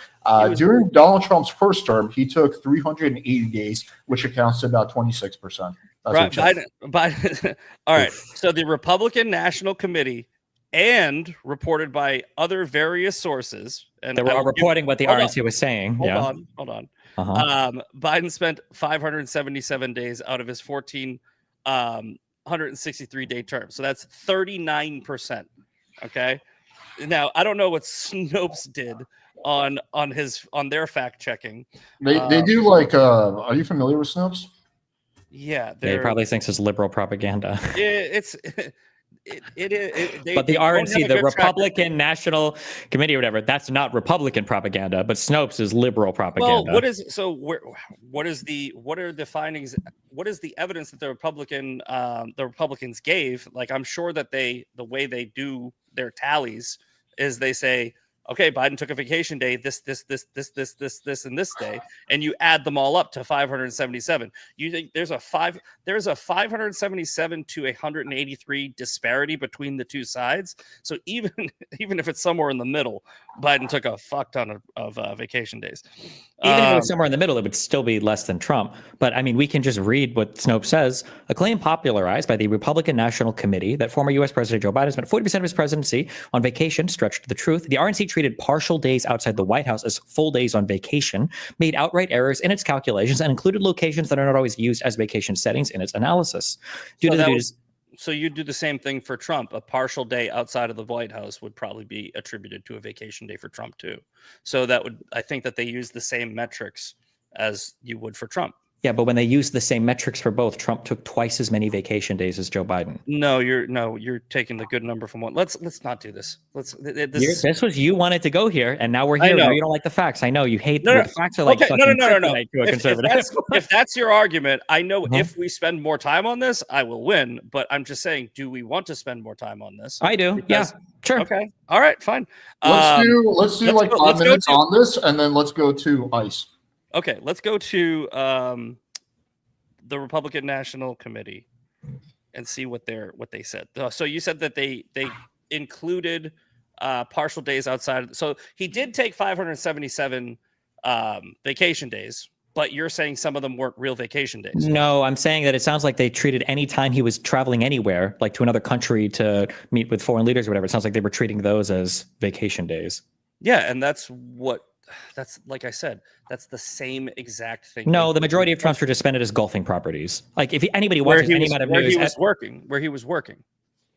During Donald Trump's first term, he took 380 days, which accounts to about 26%. Right, Biden. All right. So the Republican National Committee and reported by other various sources, and They were all reporting what the RNC was saying. Hold on. Biden spent 577 days out of his 1,463 day term. So that's 39%. Okay. Now I don't know what Snopes did on their fact checking. They do like are you familiar with Snopes? Yeah, they probably thinks it's liberal propaganda. But the RNC, the Republican National Committee or whatever, that's not Republican propaganda, but Snopes is liberal propaganda. Well, what are the findings? What is the evidence that the Republicans gave? Like, I'm sure that the way they do their tallies is they say, okay, Biden took a vacation day, this, and this day, and you add them all up to 577. You think there's a 577 to 183 disparity between the two sides. So even if it's somewhere in the middle, Biden took a fuck ton of vacation days. Even if it was somewhere in the middle, it would still be less than Trump. But I mean, we can just read what Snopes says. A claim popularized by the Republican National Committee that former U.S. President Joe Biden spent 40% of his presidency on vacation stretched the truth. The RNC treated partial days outside the White House as full days on vacation, made outright errors in its calculations, and included locations that are not always used as vacation settings in its analysis. So you do the same thing for Trump. A partial day outside of the White House would probably be attributed to a vacation day for Trump too. So I think that they use the same metrics as you would for Trump. Yeah, but when they use the same metrics for both, Trump took twice as many vacation days as Joe Biden. No, you're taking the good number from one. Let's not do this. This was you wanted to go here, and now we're here. Now you don't like the facts. I know you hate the facts. Are like okay, fucking no. To a conservative. If that's your argument, I know if we spend more time on this, I will win. But I'm just saying, do we want to spend more time on this? I do. Because, yeah, sure. Okay. All right. Fine. Let's do like 5 minutes on this, and then let's go to ICE. Okay, let's go to the Republican National Committee and see what they said. So you said that they included partial days outside. So he did take 577 vacation days, but you're saying some of them weren't real vacation days. No, I'm saying that it sounds like they treated any time he was traveling anywhere, like to another country to meet with foreign leaders or whatever. It sounds like they were treating those as vacation days. Yeah, and that's like I said, that's the same exact thing. No, the majority of Trump's were just spent it as golfing properties. Like if anybody watches any amount of news, where he was working.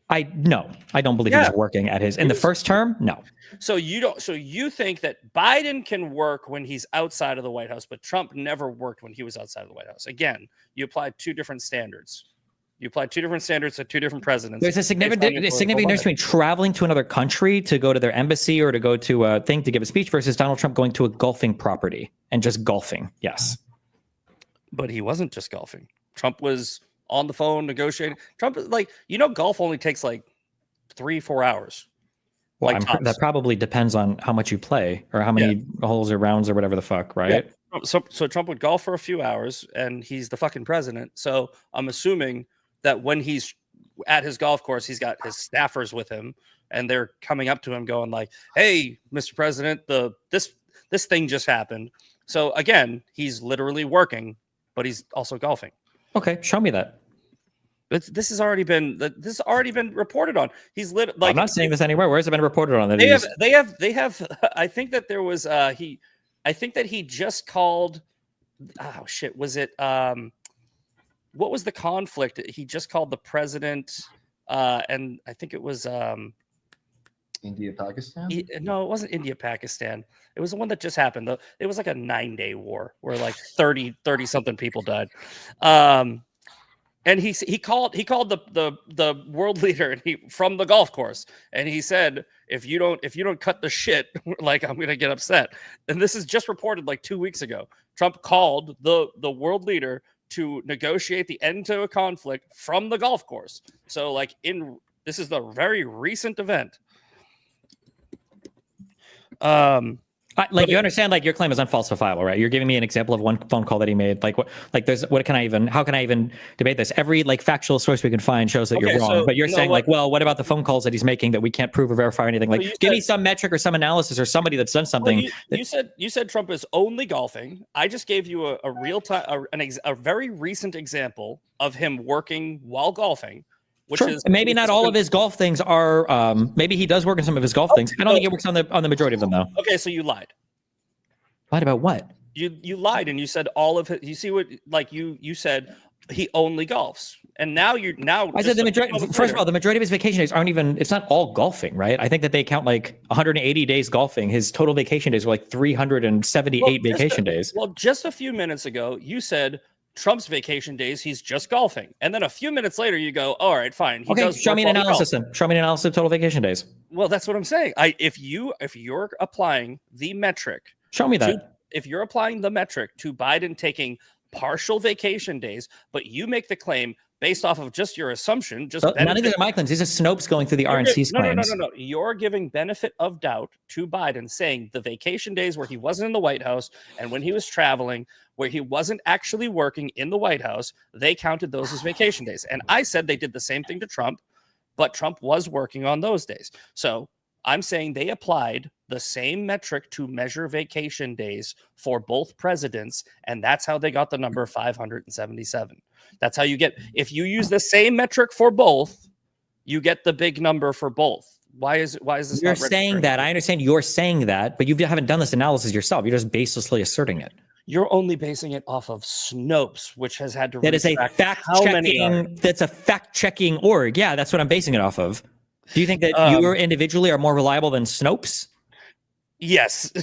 I don't believe he was working at his in the first term. No. So you think that Biden can work when he's outside of the White House, but Trump never worked when he was outside of the White House. Again, you applied two different standards. You applied two different standards to two different presidents. There's a significant difference between traveling to another country to go to their embassy or to go to a thing to give a speech versus Donald Trump going to a golfing property and just golfing. Yes. But he wasn't just golfing. Trump was on the phone negotiating. Trump, golf only takes like 3-4 hours. Well, that probably depends on how much you play or how many holes or rounds or whatever the fuck, right? Yeah. So Trump would golf for a few hours and he's the fucking president. So I'm assuming that when he's at his golf course, he's got his staffers with him and they're coming up to him going like, hey, Mr. President, this thing just happened. So again, he's literally working, but he's also golfing. Okay, show me that. This has already been reported on. He's I'm not saying this anywhere. Where has it been reported on? They have. I think that there was I think that he just called. Oh shit! Was it what was the conflict? He just called the president, and I think it was India, Pakistan? No, it wasn't India, Pakistan. It was the one that just happened. It was like a 9-day war where like 30 something people died. And he called the world leader from the golf course, and he said, if you don't cut the shit, like, I'm gonna get upset. And this is just reported like 2 weeks ago. Trump called the world leader to negotiate the end to a conflict from the golf course. So like this is the very recent event. You understand, like, your claim is unfalsifiable, right? You're giving me an example of one phone call that he made. How can I even debate this? Every like factual source we can find shows that you're wrong. So, but you're saying what about the phone calls that he's making that we can't prove or verify or anything? Like, give me some metric or some analysis or somebody that's done something. Well, you said Trump is only golfing. I just gave you a real time, a very recent example of him working while golfing. Sure. Maybe not all of his golf things are. Maybe he does work on some of his golf things. I don't think he works on the majority of them, though. Okay, so you lied. Lied about what? You lied, and you said all of it. You see what? Like you said he only golfs, and now I said the majority. First of all, the majority of his vacation days aren't even. It's not all golfing, right? I think that they count like 180 days golfing. His total vacation days were like 378 vacation days. Well, just a few minutes ago, you said Trump's vacation days, he's just golfing. And then a few minutes later, you go, all right, fine. Show me an analysis then. Show me an analysis of total vacation days. Well, that's what I'm saying. If you're applying the metric. Show me that. If you're applying the metric to Biden taking partial vacation days, but you make the claim based off of just your assumption, none of these are my claims. These are Snopes going through the RNC's claims. No. You're giving benefit of doubt to Biden, saying the vacation days where he wasn't in the White House and when he was traveling, where he wasn't actually working in the White House, they counted those as vacation days. And I said they did the same thing to Trump, but Trump was working on those days. So I'm saying they applied the same metric to measure vacation days for both presidents, and that's how they got the number 577. That's how you get, if you use the same metric for both, you get the big number for both. Why is this? You're saying that. I understand you're saying that, but you haven't done this analysis yourself. You're just baselessly asserting it. You're only basing it off of Snopes, which has had to. That is a fact checking. That's a fact checking org. Yeah, that's what I'm basing it off of. Do you think that you individually are more reliable than Snopes? Yes.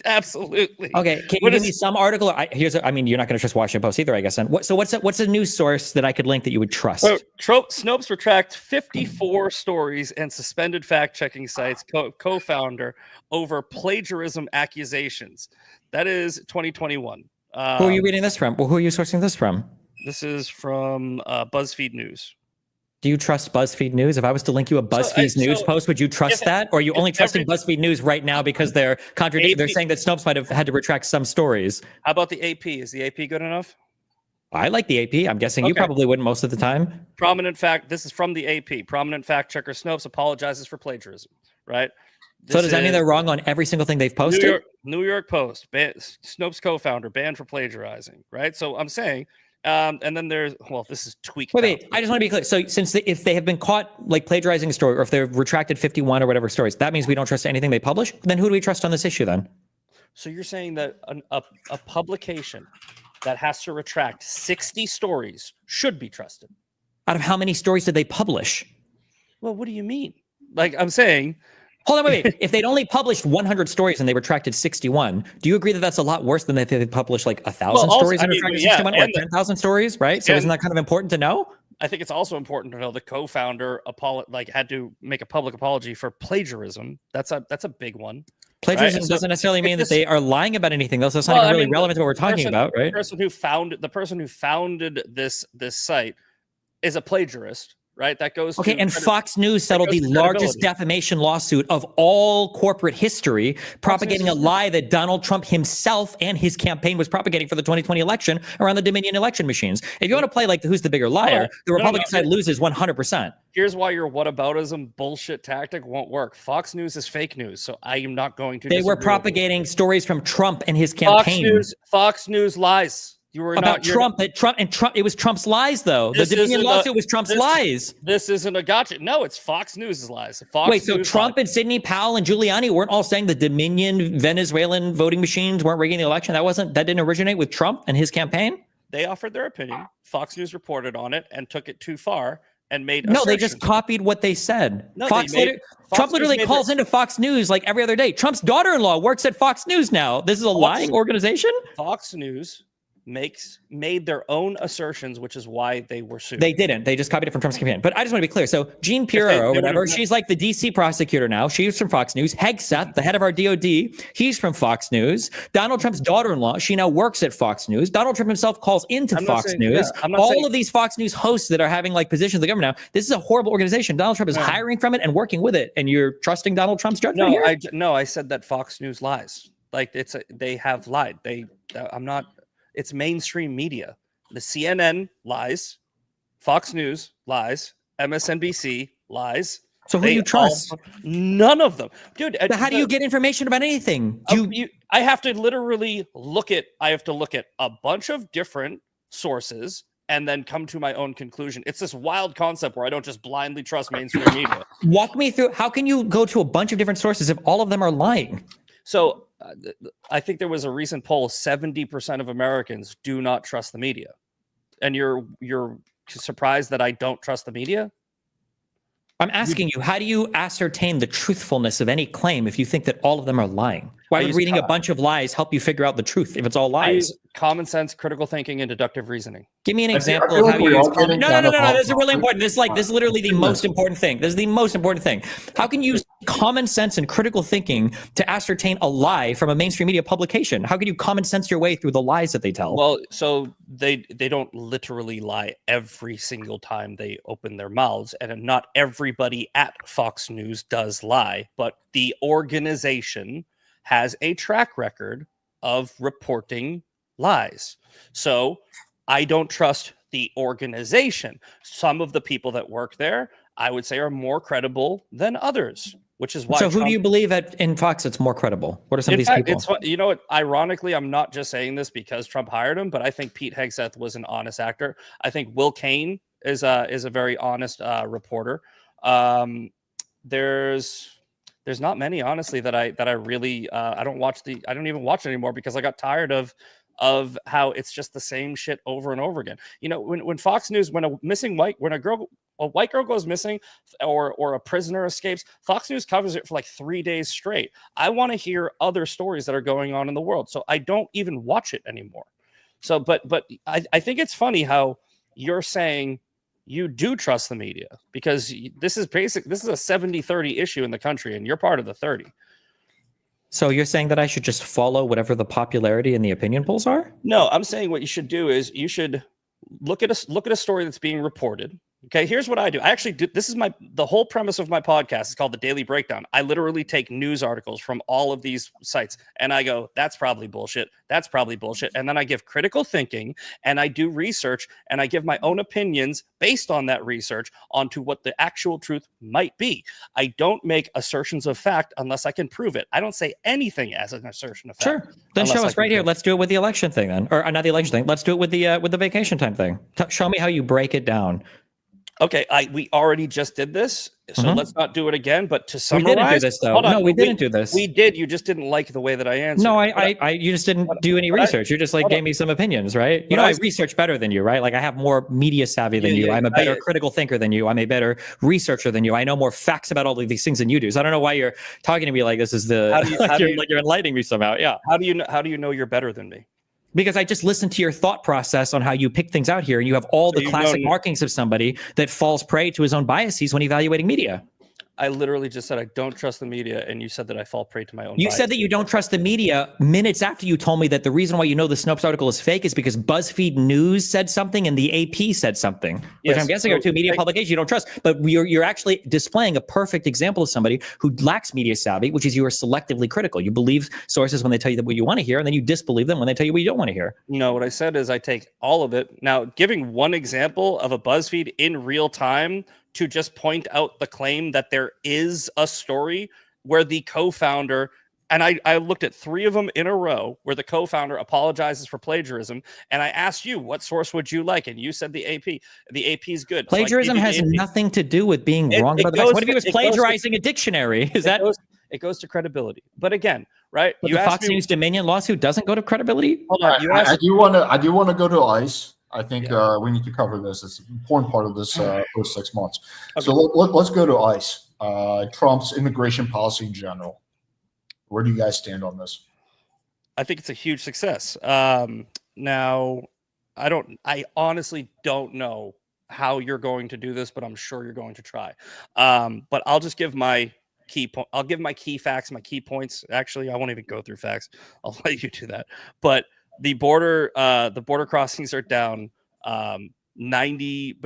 Absolutely. Okay, can you give me some article? You're not going to trust Washington Post either, I guess. Then what's a news source that I could link that you would trust? Snopes retract 54 stories and suspended fact-checking sites co-founder over plagiarism accusations. That is 2021. Who are you reading this from? Well, who are you sourcing this from? This is from BuzzFeed News. Do you trust BuzzFeed News? If I was to link you a BuzzFeed News post, would you trust that? Or are you only trusting BuzzFeed News right now because they're contradicting? They're saying that Snopes might have had to retract some stories. How about the AP? Is the AP good enough? I like the AP. I'm guessing you probably wouldn't most of the time. This is from the AP. Prominent fact checker Snopes apologizes for plagiarism, right? So does that mean they're wrong on every single thing they've posted? New York Post, Snopes co-founder banned for plagiarizing, right? So I'm saying, and then this is tweaked. Wait, I just want to be clear. So if they have been caught like plagiarizing a story, or if they've retracted 51 or whatever stories, that means we don't trust anything they publish? Then who do we trust on this issue then? So you're saying that a publication that has to retract 60 stories should be trusted? Out of how many stories did they publish? Well, what do you mean? Like, I'm saying... Hold on, wait. If they'd only published 100 stories and they retracted 61, do you agree that that's a lot worse than if they published like 1,000 stories and retracted 61 or 10,000 stories, right? So isn't that kind of important to know? I think it's also important to know the co-founder had to make a public apology for plagiarism. That's a big one. Plagiarism doesn't necessarily mean that they are lying about anything. That's not even really relevant to what we're talking about, right? The person who founded this site is a plagiarist. Right, that goes. Okay, and Fox News settled the largest defamation lawsuit of all corporate history, propagating a lie that Donald Trump himself and his campaign was propagating for the 2020 election around the Dominion election machines. If you want to play like who's the bigger liar, the Republican side loses 100%. Here's why your whataboutism bullshit tactic won't work. Fox News is fake news, so I am not going to. They were propagating stories from Trump and his campaign. Fox News lies. You were about Trump. It was Trump's lies, though. The Dominion lawsuit was Trump's lies. This isn't a gotcha. No, it's Fox News' lies. So Trump and Sidney Powell and Giuliani weren't all saying the Dominion Venezuelan voting machines weren't rigging the election. That didn't originate with Trump and his campaign. They offered their opinion. Fox News reported on it and took it too far. and made No, they assertions. just copied what they said. No, Trump Fox literally News calls into Fox News like every other day. Trump's daughter-in-law works at Fox News now. This is a lying organization? Fox News made their own assertions, which is why they were sued. They didn't. They just copied it from Trump's campaign. But I just want to be clear. So Jean Pirro or whatever, she's like the DC prosecutor now. She's from Fox News. Hegseth, the head of our DOD, he's from Fox News. Donald Trump's daughter-in-law, she now works at Fox News. Donald Trump himself calls into Fox News. All of these Fox News hosts that are having like positions in the government now, this is a horrible organization. Donald Trump is hiring from it and working with it. And you're trusting Donald Trump's judgment here? I said that Fox News lies. Like they have lied. It's mainstream media. The CNN lies, Fox News lies, MSNBC lies. So who do you trust? None of them, dude. But how do you get information about anything? I have to literally look at a bunch of different sources and then come to my own conclusion. It's this wild concept where I don't just blindly trust mainstream media. Walk me through. How can you go to a bunch of different sources if all of them are lying? So I think there was a recent poll: 70% of Americans do not trust the media, and you're surprised that I don't trust the media? I'm asking you, how do you ascertain the truthfulness of any claim if you think that all of them are lying? Why would reading a bunch of lies help you figure out the truth if it's all lies? I use common sense, critical thinking, and deductive reasoning. Give me an example of how you use common... No. This is really important. This is literally the most important thing. This is the most important thing. How can you use common sense and critical thinking to ascertain a lie from a mainstream media publication? How can you common sense your way through the lies that they tell? Well, so they don't literally lie every single time they open their mouths, and not everybody at Fox News does lie, but the organization has a track record of reporting lies. So I don't trust the organization. Some of the people that work there, I would say, are more credible than others, which is why. So who do you believe in Fox that's more credible? What are some of these people? You know what? Ironically, I'm not just saying this because Trump hired him, but I think Pete Hegseth was an honest actor. I think Will Cain is a very honest reporter. There's not many, honestly, that I really I don't even watch it anymore because I got tired of how it's just the same shit over and over again. You know, when Fox News, when a white girl goes missing or a prisoner escapes, Fox News covers it for like 3 days straight. I want to hear other stories that are going on in the world, so I don't even watch it anymore. So, but I think it's funny how you're saying you do trust the media because this is a 70-30 issue in the country, and you're part of the 30. So you're saying that I should just follow whatever the popularity and the opinion polls are? No, I'm saying what you should do is you should look at a story that's being reported. Okay, here's what I do. I actually do. This is the whole premise of my podcast is called The Daily Breakdown. I literally take news articles from all of these sites and I go, that's probably bullshit. That's probably bullshit. And then I give critical thinking and I do research and I give my own opinions based on that research onto what the actual truth might be. I don't make assertions of fact unless I can prove it. I don't say anything as an assertion of fact. Sure. Then show us right here. Let's do it with the election thing then. Or not the election thing. Let's do it with the vacation time thing. Show me how you break it down. Okay, we already just did this, so let's not do it again. But to summarize, we didn't do this though. No, we didn't do this. We did. You just didn't like the way that I answered. No, you just didn't do any research. You just gave me some opinions, right? You know, I research better than you, right? Like I have more media savvy than you. I'm a better critical thinker than you. I'm a better researcher than you. I know more facts about all of these things than you do. So I don't know why you're talking to me like this is you're enlightening me somehow. Yeah. How do you know you're better than me? Because I just listened to your thought process on how you pick things out here, and you have all the classic markings of somebody that falls prey to his own biases when evaluating media. I literally just said I don't trust the media, and you said that I fall prey to my own. You said that you don't trust the media minutes after you told me that the reason why you know the Snopes article is fake is because BuzzFeed News said something and the AP said something, which I'm guessing are two media publications you don't trust. But you're actually displaying a perfect example of somebody who lacks media savvy, which is you are selectively critical. You believe sources when they tell you what you want to hear, and then you disbelieve them when they tell you what you don't want to hear. No, what I said is I take all of it. Now, giving one example of a BuzzFeed in real time to just point out the claim that there is a story where the co-founder, and I looked at 3 of them in a row where the co-founder apologizes for plagiarism, and I asked you, what source would you like? And you said the AP. The AP is good. Plagiarism has nothing to do with being wrong about the facts. What if he was plagiarizing a dictionary? It goes to credibility. But again, right? But the Fox News Dominion lawsuit doesn't go to credibility? Hold on. I do want to go to ICE. I think Yeah. we need to cover this. It's an important part of this first 6 months. Okay. So let's go to ICE. Trump's immigration policy in general. Where do you guys stand on this? I think it's a huge success. Now, I honestly don't know how you're going to do this, but I'm sure you're going to try. But I'll just give my I'll give my key facts, my key points. Actually, I won't even go through facts. I'll let you do that. But the border crossings are down 92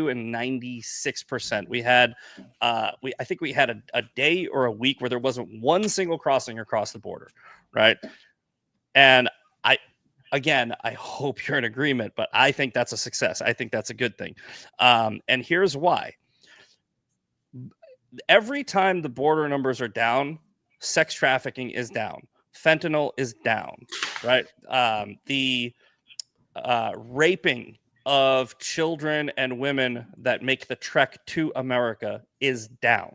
and 96%. We had I think we had a day or a week where there wasn't one single crossing across the border, right? And I hope you're in agreement, but I think that's a success. I think that's a good thing. And here's why. Every time the border numbers are down, sex trafficking is down. Fentanyl is down, right? The raping of children and women that make the trek to America is down.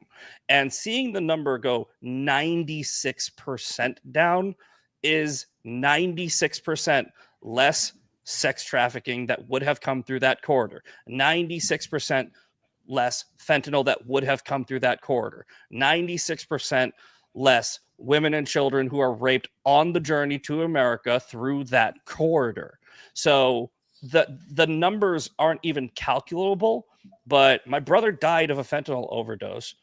And seeing the number go 96% down is 96% less sex trafficking that would have come through that corridor. 96% less fentanyl that would have come through that corridor. 96% less women and children who are raped on the journey to America through that corridor. So the numbers aren't even calculable, but my brother died of a fentanyl overdose,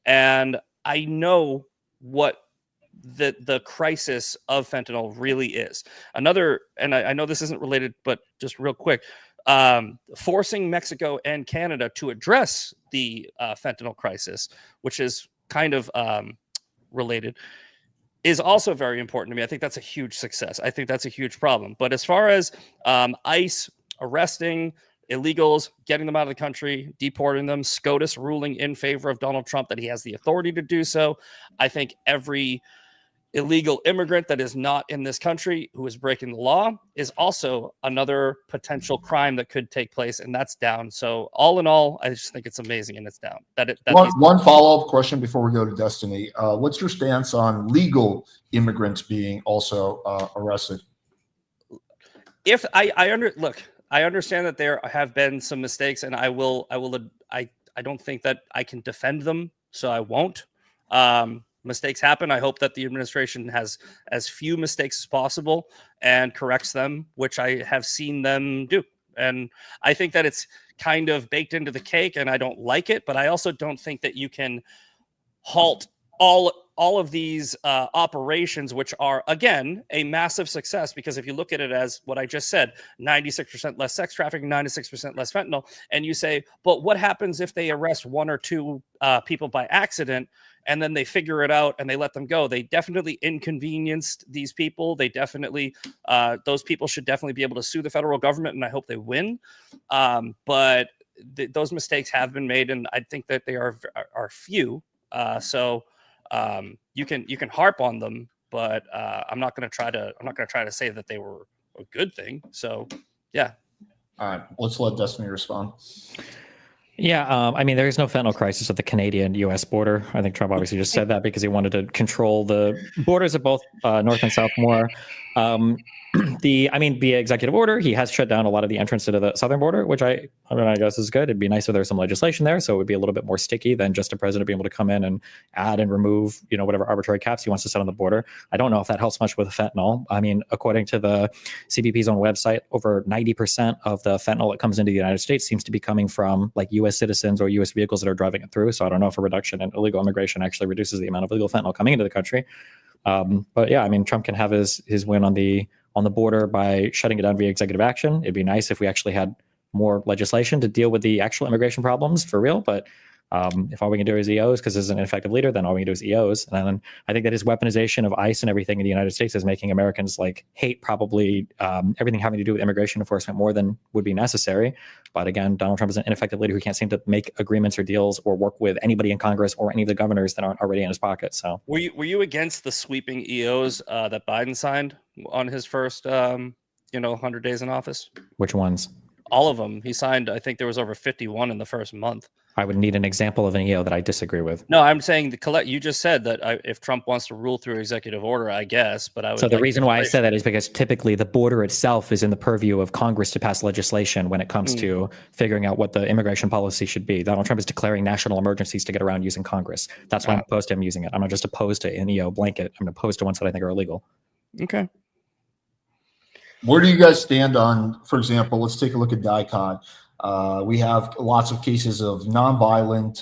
and I know what the crisis of fentanyl really is. Another, and I know this isn't related, but just real quick, forcing Mexico and Canada to address the fentanyl crisis, which is kind of related, is also very important to me. I think that's a huge success. I think that's a huge problem. But as far as ICE arresting illegals, getting them out of the country, deporting them, SCOTUS ruling in favor of Donald Trump that he has the authority to do so, I think every illegal immigrant that is not in this country who is breaking the law is also another potential crime that could take place, and that's down. So all in all, I just think it's amazing, and it's down. One follow-up question before we go to Destiny. What's your stance on legal immigrants being also arrested? If I understand that there have been some mistakes, and I don't think that I can defend them, so I won't. Mistakes happen. I hope that the administration has as few mistakes as possible and corrects them, which I have seen them do. And I think that it's kind of baked into the cake, and I don't like it, but I also don't think that you can halt all of these operations, which are, again, a massive success, because if you look at it as what I just said, 96% less sex trafficking, 96% less fentanyl, and you say, but what happens if they arrest one or two people by accident and then they figure it out and they let them go? They definitely inconvenienced these people. They definitely, those people should definitely be able to sue the federal government, and I hope they win. But those mistakes have been made, and I think that they are few. So you can harp on them, but I'm not going to try to say that they were a good thing. So yeah. All right, let's let Destiny respond. Yeah, I mean, there is no fentanyl crisis at the Canadian-U.S. border. I think Trump obviously just said that because he wanted to control the borders of both North and South more. Via executive order, he has shut down a lot of the entrance into the southern border, which I guess is good. It'd be nice if there's some legislation there, so it would be a little bit more sticky than just a president being able to come in and add and remove, whatever arbitrary caps he wants to set on the border. I don't know if that helps much with fentanyl. I mean, according to the CBP's own website, over 90% of the fentanyl that comes into the United States seems to be coming from like U.S. citizens or U.S. vehicles that are driving it through. So I don't know if a reduction in illegal immigration actually reduces the amount of illegal fentanyl coming into the country. But yeah, I mean, Trump can have his win on the border by shutting it down via executive action. It'd be nice if we actually had more legislation to deal with the actual immigration problems for real. But if all we can do is EOs because he's an ineffective leader, then all we can do is EOs. And then I think that his weaponization of ICE and everything in the United States is making Americans hate probably everything having to do with immigration enforcement more than would be necessary. But again, Donald Trump is an ineffective leader who can't seem to make agreements or deals or work with anybody in Congress or any of the governors that aren't already in his pocket. So were you against the sweeping EOs that Biden signed on his first 100 days in office? Which ones? All of them. He signed, I think there was over 51 in the first month. I would need an example of an EO that I disagree with. No, I'm saying you just said that if Trump wants to rule through executive order, I guess, but I would. So the reason why I said that is because typically the border itself is in the purview of Congress to pass legislation when it comes to figuring out what the immigration policy should be. Donald Trump is declaring national emergencies to get around using Congress. That's why I'm opposed to him using it. I'm not just opposed to an EO blanket. I'm opposed to ones that I think are illegal. Okay. Where do you guys stand on, for example, let's take a look at DICON. We have lots of cases of nonviolent,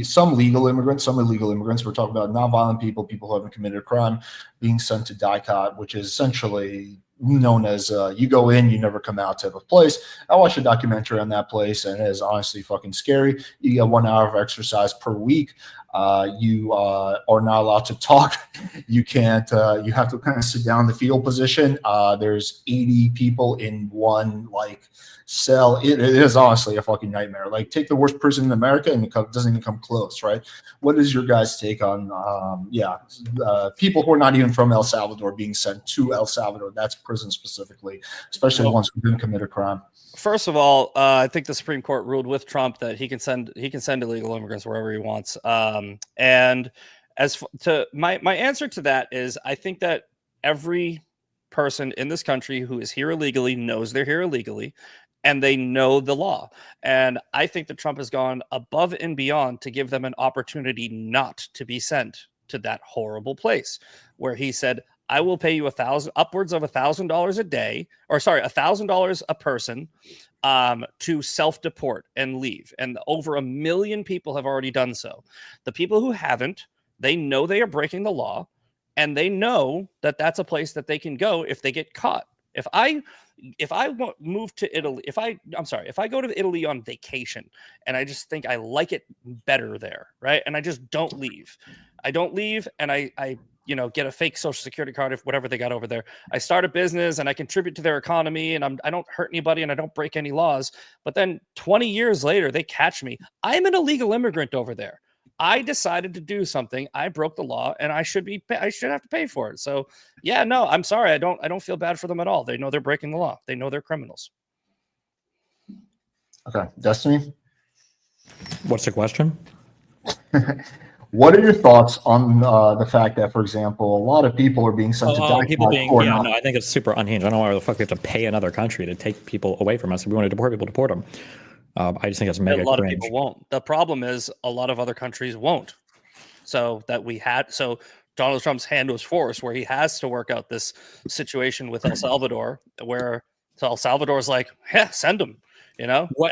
some legal immigrants, some illegal immigrants. We're talking about nonviolent people who haven't committed a crime, being sent to DICOT, which is essentially known as you go in, you never come out type of place. I watched a documentary on that place, and it is honestly fucking scary. You get 1 hour of exercise per week. You are not allowed to talk. You can't. You have to kind of sit down in the fetal position. There's 80 people in one cell. It is honestly a fucking nightmare. Take the worst prison in America, and it doesn't even come close, right? What is your guys' take on people who are not even from El Salvador being sent to El Salvador? That's prison specifically, especially ones who didn't commit a crime. First of all, I think the Supreme Court ruled with Trump that he can send illegal immigrants wherever he wants. And as to my answer to that is, I think that every person in this country who is here illegally knows they're here illegally, and they know the law. And I think that Trump has gone above and beyond to give them an opportunity not to be sent to that horrible place, where he said, I will pay you upwards of $1,000 a day, or sorry, $1,000 a person to self-deport and leave. And over 1 million people have already done so. The people who haven't, they know they are breaking the law, and they know that that's a place that they can go if they get caught. If I move to Italy, if I go to Italy on vacation and I just think I like it better there, right? And I just don't leave. I don't leave, and I get a fake social security card, if whatever they got over there. I start a business and I contribute to their economy, and I don't hurt anybody and I don't break any laws. But then 20 years later, they catch me. I'm an illegal immigrant over there. I decided to do something. I broke the law, and I should have to pay for it. So yeah, no, I'm sorry. I don't feel bad for them at all. They know they're breaking the law. They know they're criminals. Okay. Destiny? What's the question? What are your thoughts on the fact that, for example, a lot of people are being sent to DICOT? I think it's super unhinged. I don't know why the fuck we have to pay another country to take people away from us. If we want to deport people, deport them. I just think that's mega A lot cringe. of people won't. The problem is a lot of other countries won't. So Donald Trump's hand was forced, where he has to work out this situation with El Salvador, where El Salvador's like, yeah, send them.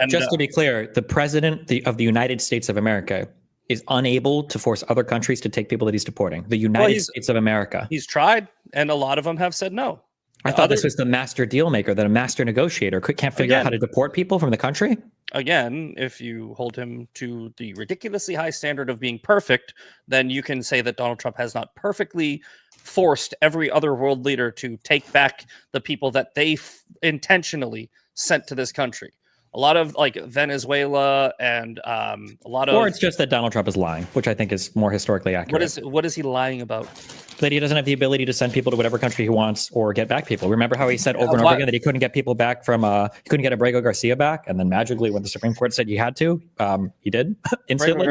Just to be clear, the president of the United States of America is unable to force other countries to take people that he's deporting. The United States of America. He's tried, and a lot of them have said no. I thought this was the master deal maker, that a master negotiator can't figure out how to deport people from the country. Again, if you hold him to the ridiculously high standard of being perfect, then you can say that Donald Trump has not perfectly forced every other world leader to take back the people that they intentionally sent to this country. A lot of Venezuela and a lot of... Or it's just that Donald Trump is lying, which I think is more historically accurate. What is he lying about? That he doesn't have the ability to send people to whatever country he wants or get back people. Remember how he said over and over again that he couldn't get people back from... he couldn't get Abrego Garcia back, and then magically when the Supreme Court said he had to, he did instantly?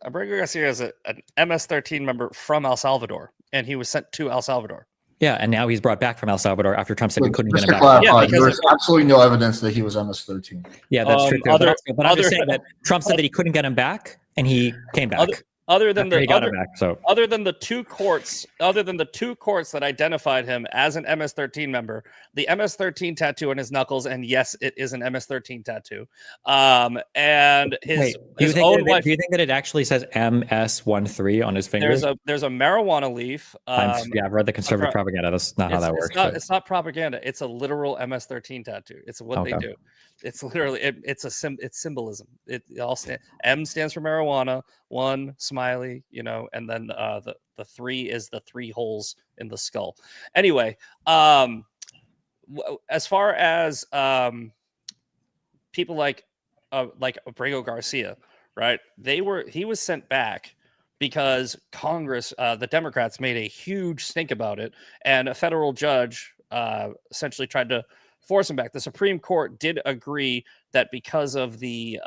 Abrego Garcia is an MS-13 member from El Salvador, and he was sent to El Salvador. Yeah, and now he's brought back from El Salvador after Trump said we couldn't get him back. There's absolutely no evidence that he was MS-13. Yeah, that's true. But I'm just saying that Trump said that he couldn't get him back, and he came back. Other than the two courts that identified him as an MS-13 member, the MS-13 tattoo on his knuckles, and yes, it is an MS-13 tattoo. And his own wife. Do you think that it actually says MS-13 on his fingers? There's a marijuana leaf. I've read the conservative propaganda. That's not how that works. It's not propaganda. It's a literal MS-13 tattoo. It's what they do. It's literally it's symbolism. M stands for marijuana, 1 smiley, and then the 3 is the 3 holes in the skull. Anyway, as far as people like Abrego Garcia, right? He was sent back because Congress, the Democrats, made a huge stink about it, and a federal judge essentially tried to force him back. The Supreme Court did agree that because of the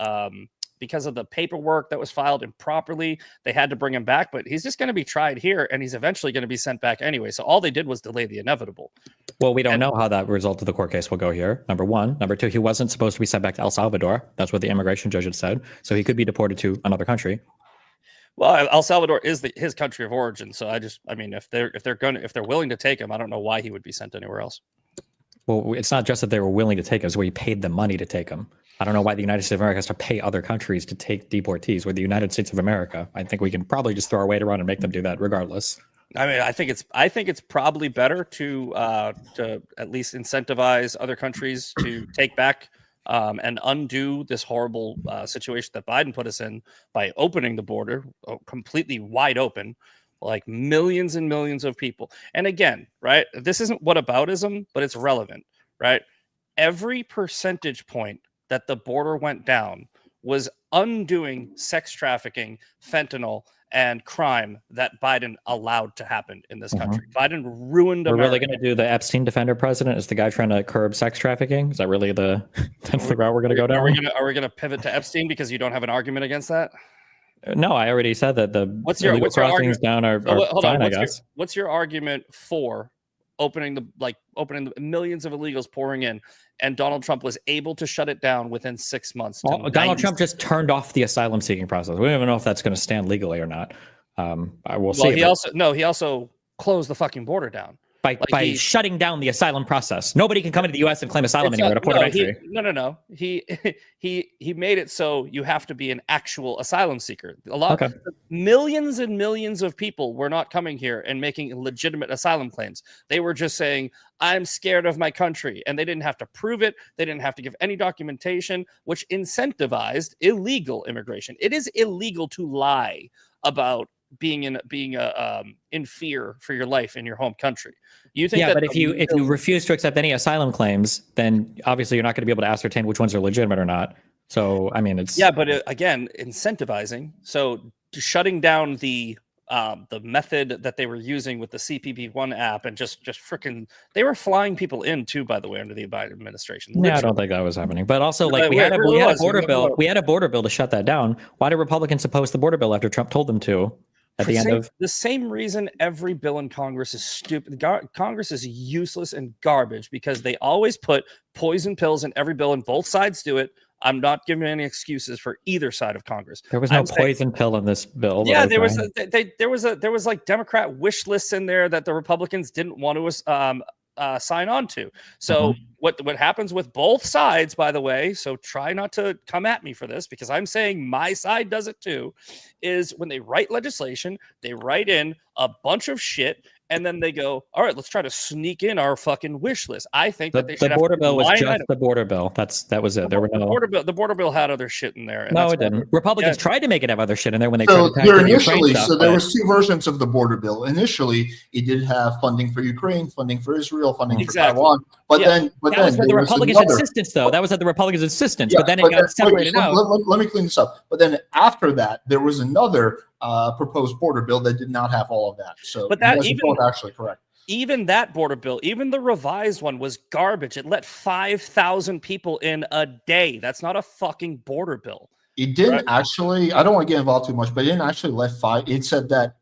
because of the paperwork that was filed improperly. They had to bring him back, but he's just going to be tried here, and he's eventually going to be sent back anyway. So all they did was delay the inevitable. Well, we don't know how that result of the court case will go here. Number one. Number two, he wasn't supposed to be sent back to El Salvador. That's what the immigration judge had said. So he could be deported to another country. Well, El Salvador is his country of origin. So I mean, if they're willing to take him, I don't know why he would be sent anywhere else. Well, it's not just that they were willing to take him; it's where he paid the money to take him. I don't know why the United States of America has to pay other countries to take deportees. We're the United States of America. I think we can probably just throw our weight around and make them do that, regardless. I mean, I think it's probably better to at least incentivize other countries to take back and undo this horrible situation that Biden put us in by opening the border completely wide open, like millions and millions of people. And again, right, this isn't whataboutism, but it's relevant, right? Every percentage point that the border went down was undoing sex trafficking, fentanyl, and crime that Biden allowed to happen in this country. Biden ruined America. We're really going to do the Epstein defender president as the guy trying to curb sex trafficking? Is that really that's the route we're going to go down? Are we going to pivot to Epstein because you don't have an argument against that? No, I already said that the what's your crossings down are fine, I guess. What's your argument for opening the millions of illegals pouring in, and Donald Trump was able to shut it down within 6 months? Well, Donald Trump just turned off the asylum seeking process. We don't even know if that's going to stand legally or not. I will see. He also closed the fucking border down by shutting down the asylum process. Nobody can come into the U.S. and claim asylum anymore at a port of entry. No. He made it so you have to be an actual asylum seeker. Millions and millions of people were not coming here and making legitimate asylum claims. They were just saying, I'm scared of my country. And they didn't have to prove it. They didn't have to give any documentation, which incentivized illegal immigration. It is illegal to lie about being in fear for your life in your home country. You think but if you refuse to accept any asylum claims, then obviously you're not going to be able to ascertain which ones are legitimate or not. So I mean, it's but again, incentivizing. So shutting down the method that they were using with the CPP-1 app, and just freaking, they were flying people in too, by the way, under the Biden administration. Literally. Yeah, I don't think that was happening. But also, like, we had a border bill. We had a border bill to shut that down. Why did Republicans oppose the border bill after Trump told them to? The same reason every bill in Congress is stupid. Congress is useless and garbage because they always put poison pills in every bill, and both sides do it. I'm not giving any excuses for either side of Congress. There was no poison pill in this bill. Yeah, there was like Democrat wish lists in there that the Republicans didn't want to sign on to. So what happens with both sides, by the way, so try not to come at me for this because I'm saying my side does it too, is when they write legislation, they write in a bunch of shit, and then they go, all right, let's try to sneak in our fucking wish list. I think that they should have border bill was just the border bill. That was it. There were no the border bill had other shit in there. And no, it didn't. Republicans tried to make it have other shit in there when they so tried to there initially. There was two versions of the border bill. Initially, it did have funding for Ukraine, funding for Israel, funding for Taiwan. But then that was at the Republicans' insistence, though. That was at the Republicans' insistence. But then it got separated out. Let me clean this up. But then after that, there was another proposed border bill that did not have all of that. So, but that even actually correct. Even that border bill, even the revised one, was garbage. It let 5,000 people in a day. That's not a fucking border bill. It didn't actually. I don't want to get involved too much, but it didn't actually let five. It said that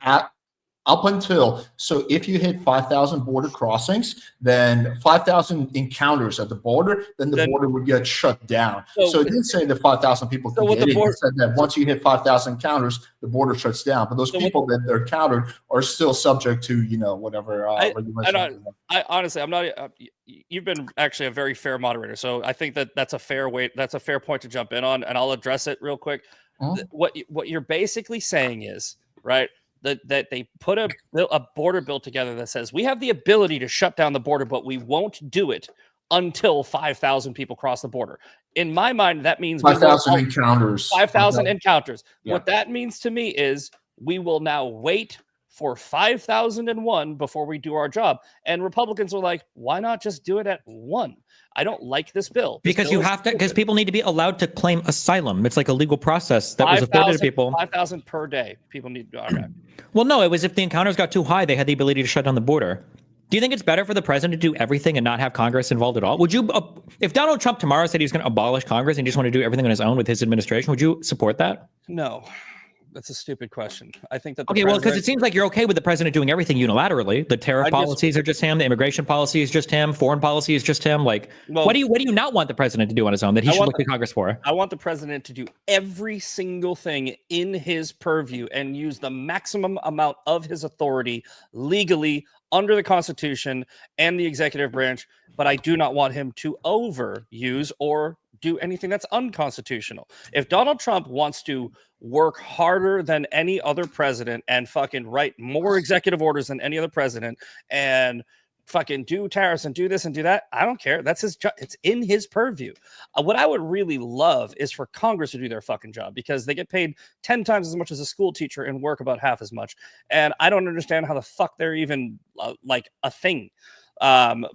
up until, so if you hit 5,000 border crossings, then 5,000 encounters at the border, then the border would get shut down. So it didn't say that 5,000 people could get in. It said that once you hit 5,000 encounters, the border shuts down. But those people that they're countered are still subject to, whatever regulations. I honestly, I'm not. You've been actually a very fair moderator, so I think that's a fair point to jump in on, and I'll address it real quick. What you're basically saying is, right, that they put a border bill together that says we have the ability to shut down the border, but we won't do it until 5,000 people cross the border. In my mind, that means 5,000 encounters. 5,000 encounters. Yeah. What that means to me is we will now wait for 5,001 before we do our job. And Republicans are like, why not just do it at 1? I don't like this bill. Because you have to, because people need to be allowed to claim asylum. It's like a legal process that was afforded to people. 5,000 per day. People need to. Okay. Well, no, it was if the encounters got too high, they had the ability to shut down the border. Do you think it's better for the president to do everything and not have Congress involved at all? Would you, if Donald Trump tomorrow said he was going to abolish Congress and he just want to do everything on his own with his administration, would you support that? No, that's a stupid question. I think that the well, because it seems like you're okay with the president doing everything unilaterally. The tariff policies are just him. The immigration policy is just him. Foreign policy is just him. Like, what do you not want the president to do on his own that he should look to Congress for? I want the president to do every single thing in his purview and use the maximum amount of his authority legally under the Constitution and the executive branch. But I do not want him to overuse or do anything that's unconstitutional. If Donald Trump wants to work harder than any other president and fucking write more executive orders than any other president and fucking do tariffs and do this and do that, I don't care. That's his job. It's in his purview. What I would really love is for Congress to do their fucking job, because they get paid 10 times as much as a school teacher and work about half as much. And I don't understand how the fuck they're even like a thing.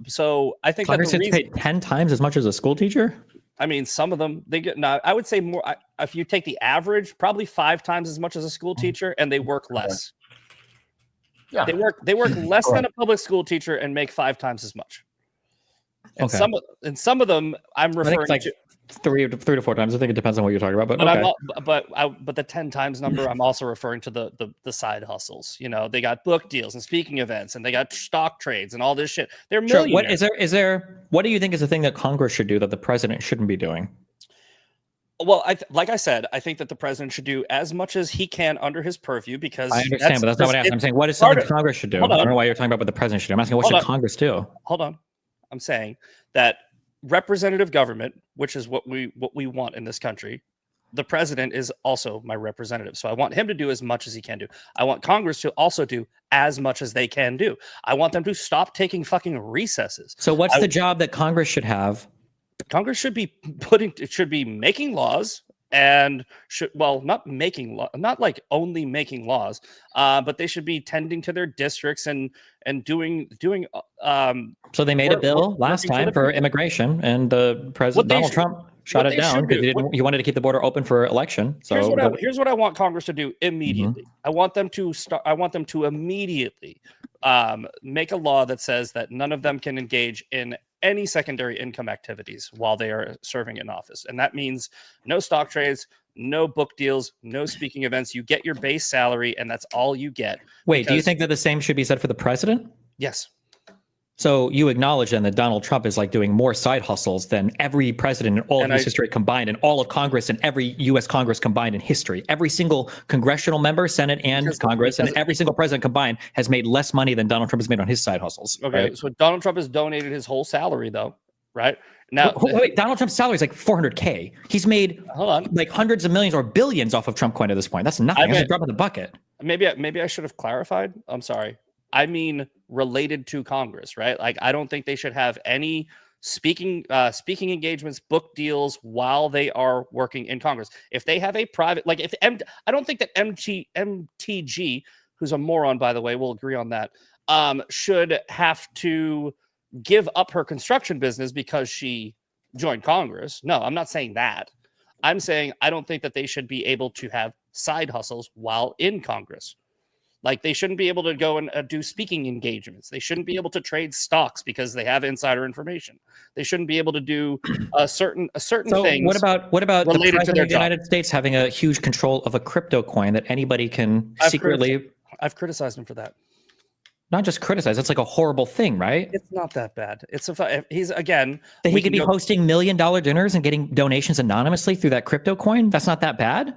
So I think Congress gets paid 10 times as much as a school teacher. I mean, some of them, they get, no, I would say more. If you take the average, probably 5 times as much as a school teacher, and they work less. Yeah, they work less than a public school teacher and make 5 times as much. And some of them, I'm referring to 3 to 4 times. I think it depends on what you're talking about. But the 10 times number, I'm also referring to the side hustles. You know, they got book deals and speaking events, and they got stock trades and all this shit. They're millionaires. What do you think is the thing that Congress should do that the president shouldn't be doing? Well, like I said, I think that the president should do as much as he can under his purview, because I understand, but that's not what I'm asking. I'm saying, what is something Congress should do? I don't know why you're talking about what the president should do. I'm asking, what should Congress do? Hold on. I'm saying that representative government, which is what we want in this country, the president is also my representative. So I want him to do as much as he can do. I want Congress to also do as much as they can do. I want them to stop taking fucking recesses. So what's the job that Congress should have? Congress should be making laws, and not like only making laws, but they should be tending to their districts and doing. So they made a bill last time for immigration, and the president Donald Trump shot it down because he wanted to keep the border open for election. So here's what I want Congress to do immediately. Mm-hmm. I want them to immediately make a law that says that none of them can engage in any secondary income activities while they are serving in office. And that means no stock trades, no book deals, no speaking events. You get your base salary, and that's all you get. Wait, do you think that the same should be said for the president? Yes. So you acknowledge then that Donald Trump is like doing more side hustles than every president in all of U.S. history combined, and all of Congress and every U.S. Congress combined in history. Every single congressional member, Senate and Congress, and every single president combined has made less money than Donald Trump has made on his side hustles. Okay, right? So Donald Trump has donated his whole salary, though, right? Now, wait, Donald Trump's salary is like $400K. He's made like hundreds of millions or billions off of Trump coin at this point. That's nothing. That's a drop in the bucket. Maybe I should have clarified. I'm sorry. I mean, related to Congress, right? Like, I don't think they should have any speaking engagements, book deals while they are working in Congress. If they have a private, like I don't think that MTG, who's a moron, by the way, we'll agree on that, should have to give up her construction business because she joined Congress. No, I'm not saying that. I'm saying I don't think that they should be able to have side hustles while in Congress. Like, they shouldn't be able to go and do speaking engagements. They shouldn't be able to trade stocks because they have insider information. They shouldn't be able to do certain things. What about the president of the United States having a huge control of a crypto coin that anybody can secretly? I've criticized him for that. Not just criticize. It's like a horrible thing, right? It's not that bad. He could be hosting $1 million dinners and getting donations anonymously through that crypto coin. That's not that bad.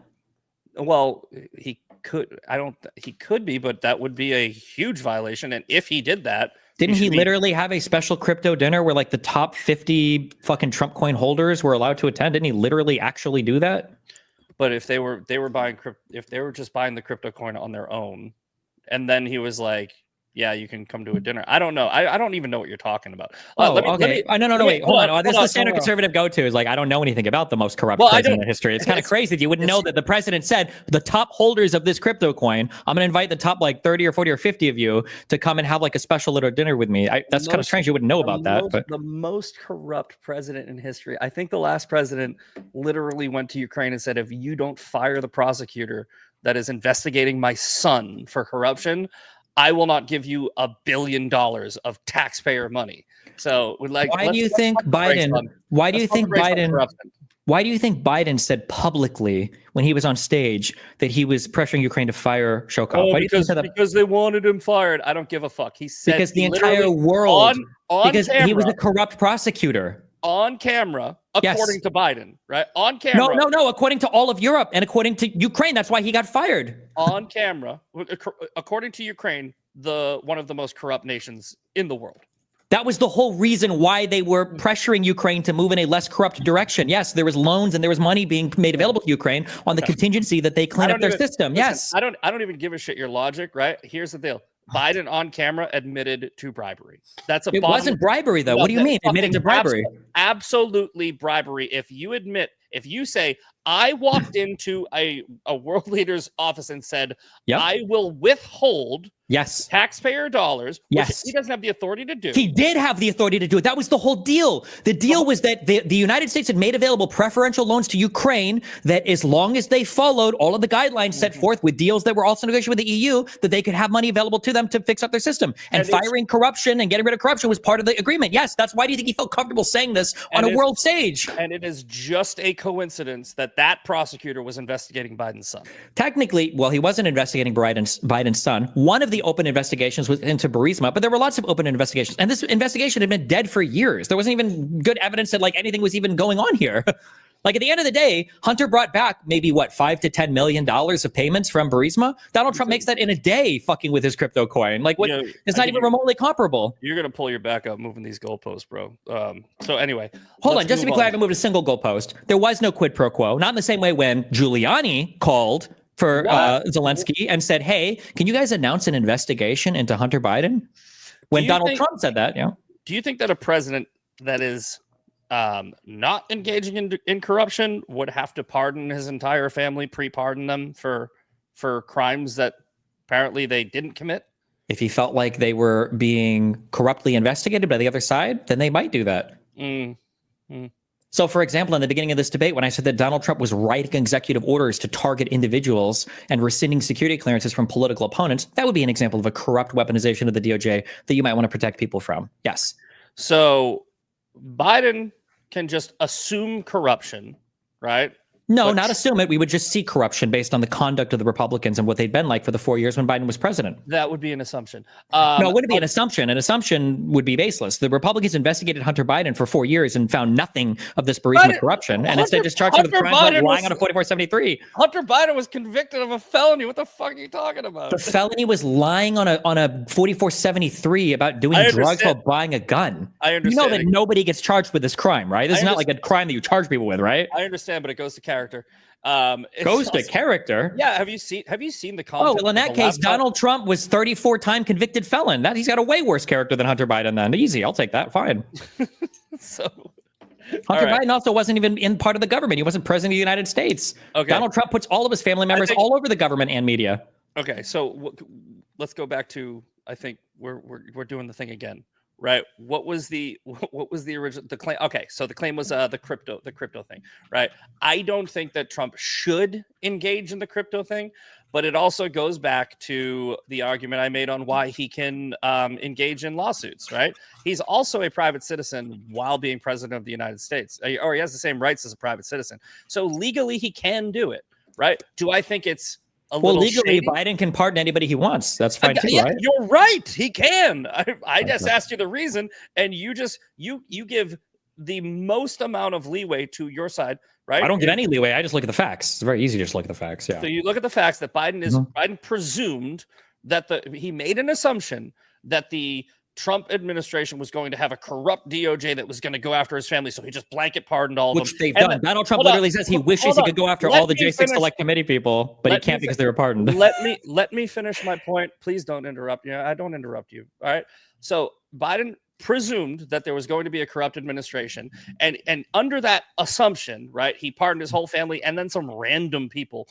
Well, he could be, but that would be a huge violation. And if he did that, didn't he literally have a special crypto dinner where like the top 50 fucking Trump coin holders were allowed to attend? Didn't he literally actually do that? But if they were just buying the crypto coin on their own, and then he was like, yeah, you can come to a dinner. I don't know. I don't even know what you're talking about. Okay. Wait, hold on. This is the standard conservative go-to is like, I don't know anything about the most corrupt president in history. It's kind of crazy that you wouldn't know that the president said the top holders of this crypto coin, I'm going to invite the top like 30 or 40 or 50 of you to come and have like a special little dinner with me. That's kind of strange. You wouldn't know about that. But the most corrupt president in history. I think the last president literally went to Ukraine and said, if you don't fire the prosecutor that is investigating my son for corruption, I will not give you $1 billion of taxpayer money. So, why do you think Biden? Why do you think Biden said publicly when he was on stage that he was pressuring Ukraine to fire Shokov? Oh, because they wanted him fired. I don't give a fuck. He said because the entire world because camera, he was a corrupt prosecutor on camera, according to Biden, right? On camera. No. According to all of Europe and according to Ukraine, that's why he got fired. On camera, according to Ukraine, one of the most corrupt nations in the world. That was the whole reason why they were pressuring Ukraine to move in a less corrupt direction. Yes, there was loans and there was money being made available to Ukraine on the contingency that they clean up their system. Yes. I don't even give a shit your logic, right? Here's the deal. Biden on camera admitted to bribery. It wasn't bribery, though. What do you mean? Admitting to bribery? Absolutely bribery. If you say, I walked into a world leader's office and said, I will withhold taxpayer dollars, which he doesn't have the authority to do. He did have the authority to do it. That was the whole deal. The deal was that the United States had made available preferential loans to Ukraine that as long as they followed all of the guidelines set forth with deals that were also negotiated with the EU, that they could have money available to them to fix up their system. And firing corruption and getting rid of corruption was part of the agreement. Yes, that's why do you think he felt comfortable saying this on a world stage? And it is just a coincidence that prosecutor was investigating Biden's son. Technically, well, he wasn't investigating Biden's son. One of the open investigations was into Burisma, but there were lots of open investigations. And this investigation had been dead for years. There wasn't even good evidence that anything was even going on here. At the end of the day, Hunter brought back maybe $5 to $10 million of payments from Burisma. Donald Trump makes that in a day fucking with his crypto coin. It's not even remotely comparable. You're going to pull your back up moving these goalposts, bro. So anyway. Hold on. Just to be clear, I haven't moved a single goalpost. There was no quid pro quo. Not in the same way when Giuliani called for Zelensky and said, hey, can you guys announce an investigation into Hunter Biden? When Donald Trump said that, Do you think that a president that is not engaging in corruption would have to pardon his entire family, pre-pardon them for crimes that apparently they didn't commit? If he felt like they were being corruptly investigated by the other side, then they might do that. So, for example, in the beginning of this debate, when I said that Donald Trump was writing executive orders to target individuals and rescinding security clearances from political opponents, that would be an example of a corrupt weaponization of the DOJ that you might want to protect people from. Yes. So Biden can just assume corruption, right? No, not assume it. We would just see corruption based on the conduct of the Republicans and what they'd been like for the 4 years when Biden was president. That would be an assumption. No, it wouldn't be an assumption. An assumption would be baseless. The Republicans investigated Hunter Biden for 4 years and found nothing of this Burisma corruption, and instead just charged him with crimes like lying on a 4473. Hunter Biden was convicted of a felony. What the fuck are you talking about? The felony was lying on a 4473 about doing drugs while buying a gun. I understand. You know that nobody gets charged with this crime, right? This is not like a crime that you charge people with, right? I understand, but it goes to character. Goes to character. Yeah. Have you seen the content? Oh, well, in that case, Donald Trump was 34-time convicted felon. He's got a way worse character than Hunter Biden then. Easy. I'll take that. Fine. So Hunter Biden also wasn't even in part of the government. He wasn't president of the United States. Okay. Donald Trump puts all of his family members all over the government and media. Okay. So let's go back to, I think we're doing the thing again. Right. What was the original claim? Okay, so the claim was the crypto thing, right? I don't think that Trump should engage in the crypto thing, but it also goes back to the argument I made on why he can engage in lawsuits, right? He's also a private citizen while being president of the United States, or he has the same rights as a private citizen. So legally he can do it, right? Do I think it's legally, shady? Biden can pardon anybody he wants. That's fine too, right? You're right. He can. I just asked you the reason, and you give the most amount of leeway to your side, right? I don't give any leeway. I just look at the facts. It's very easy to just look at the facts. Yeah. So you look at the facts that Biden presumed that he made an assumption that the Trump administration was going to have a corrupt DOJ that was going to go after his family, so he just blanket pardoned all of them. Which they've done. Donald Trump literally says he wishes he could go after all the J6 Select Committee people, but he can't because they were pardoned. Let me finish my point. Please don't interrupt. I don't interrupt you. All right. So Biden presumed that there was going to be a corrupt administration, and under that assumption, right, he pardoned his whole family and then some random people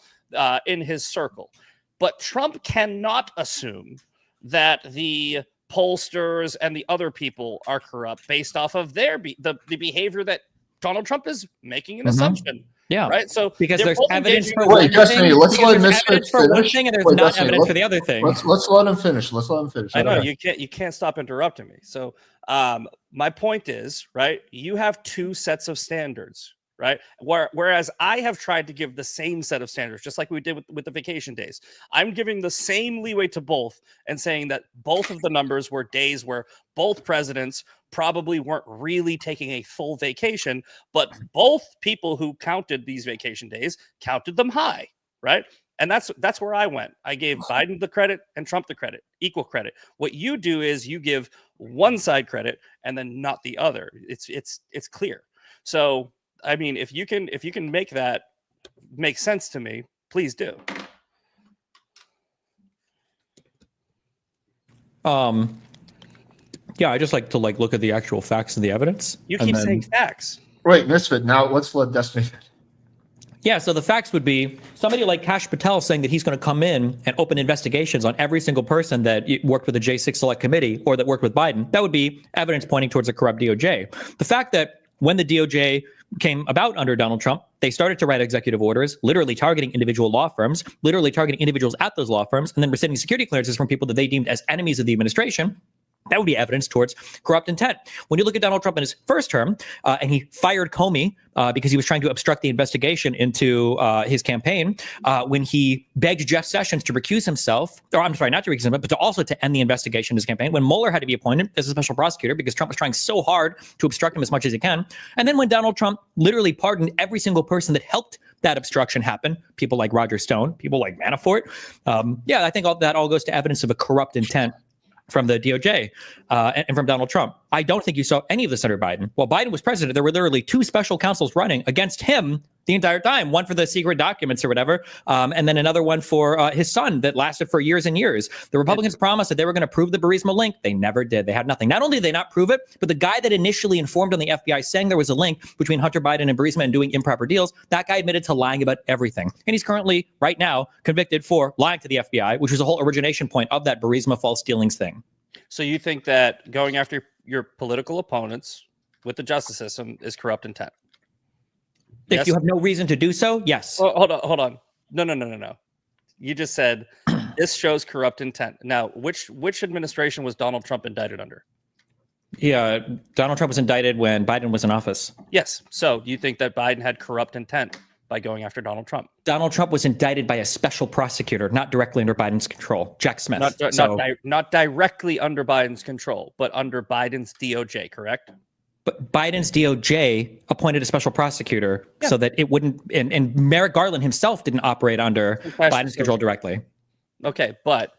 in his circle. But Trump cannot assume that the pollsters and the other people are corrupt based off of the behavior that Donald Trump is making an assumption. Yeah. Right. So because they're there's both evidence engaging for in- one Wait, Destiny, thing, let's because let there's Misfit evidence for one finish. thing and there's Wait, not Destiny, evidence for the other thing. Let's let him finish. Let's let him finish. I know Okay. you can't stop interrupting me. So my point is, right, you have two sets of standards, right? Whereas I have tried to give the same set of standards, just like we did with the vacation days. I'm giving the same leeway to both and saying that both of the numbers were days where both presidents probably weren't really taking a full vacation, but both people who counted these vacation days counted them high, right? And that's where I went. I gave Biden the credit and Trump the credit, equal credit. What you do is you give one side credit and then not the other. It's clear. So I mean, if you can make that make sense to me, please do. Yeah, I just like to look at the actual facts and the evidence. You and keep then- saying facts. Wait, Misfit. Now let's let Destiny finish. Yeah, so the facts would be somebody like Kash Patel saying that he's going to come in and open investigations on every single person that worked with the J6 Select Committee or that worked with Biden. That would be evidence pointing towards a corrupt DOJ. The fact that when the DOJ came about under Donald Trump, they started to write executive orders, literally targeting individual law firms, literally targeting individuals at those law firms, and then rescinding security clearances from people that they deemed as enemies of the administration. That would be evidence towards corrupt intent. When you look at Donald Trump in his first term, and he fired Comey because he was trying to obstruct the investigation into his campaign, when he begged Jeff Sessions to recuse himself, or I'm sorry, not to recuse himself, but to also to end the investigation in his campaign, when Mueller had to be appointed as a special prosecutor because Trump was trying so hard to obstruct him as much as he can. And then when Donald Trump literally pardoned every single person that helped that obstruction happen, people like Roger Stone, people like Manafort. I think that all goes to evidence of a corrupt intent from the DOJ and from Donald Trump. I don't think you saw any of this under Biden. While Biden was president, there were literally two special counsels running against him the entire time, one for the secret documents or whatever, and then another one for his son that lasted for years and years. The Republicans promised that they were going to prove the Burisma link. They never did. They had nothing. Not only did they not prove it, but the guy that initially informed on the FBI saying there was a link between Hunter Biden and Burisma and doing improper deals, that guy admitted to lying about everything. And he's currently, right now, convicted for lying to the FBI, which was the whole origination point of that Burisma false dealings thing. So you think that going after your political opponents with the justice system is corrupt intent? If Yes? you have no reason to do so, yes. Oh, hold on. No. You just said this shows corrupt intent. Now, which administration was Donald Trump indicted under? Yeah, Donald Trump was indicted when Biden was in office. Yes. So you think that Biden had corrupt intent by going after Donald Trump? Donald Trump was indicted by a special prosecutor, not directly under Biden's control, Jack Smith. Not directly under Biden's control, but under Biden's DOJ, correct? But Biden's DOJ appointed a special prosecutor so that it wouldn't, and Merrick Garland himself didn't operate under Biden's control directly. Okay, but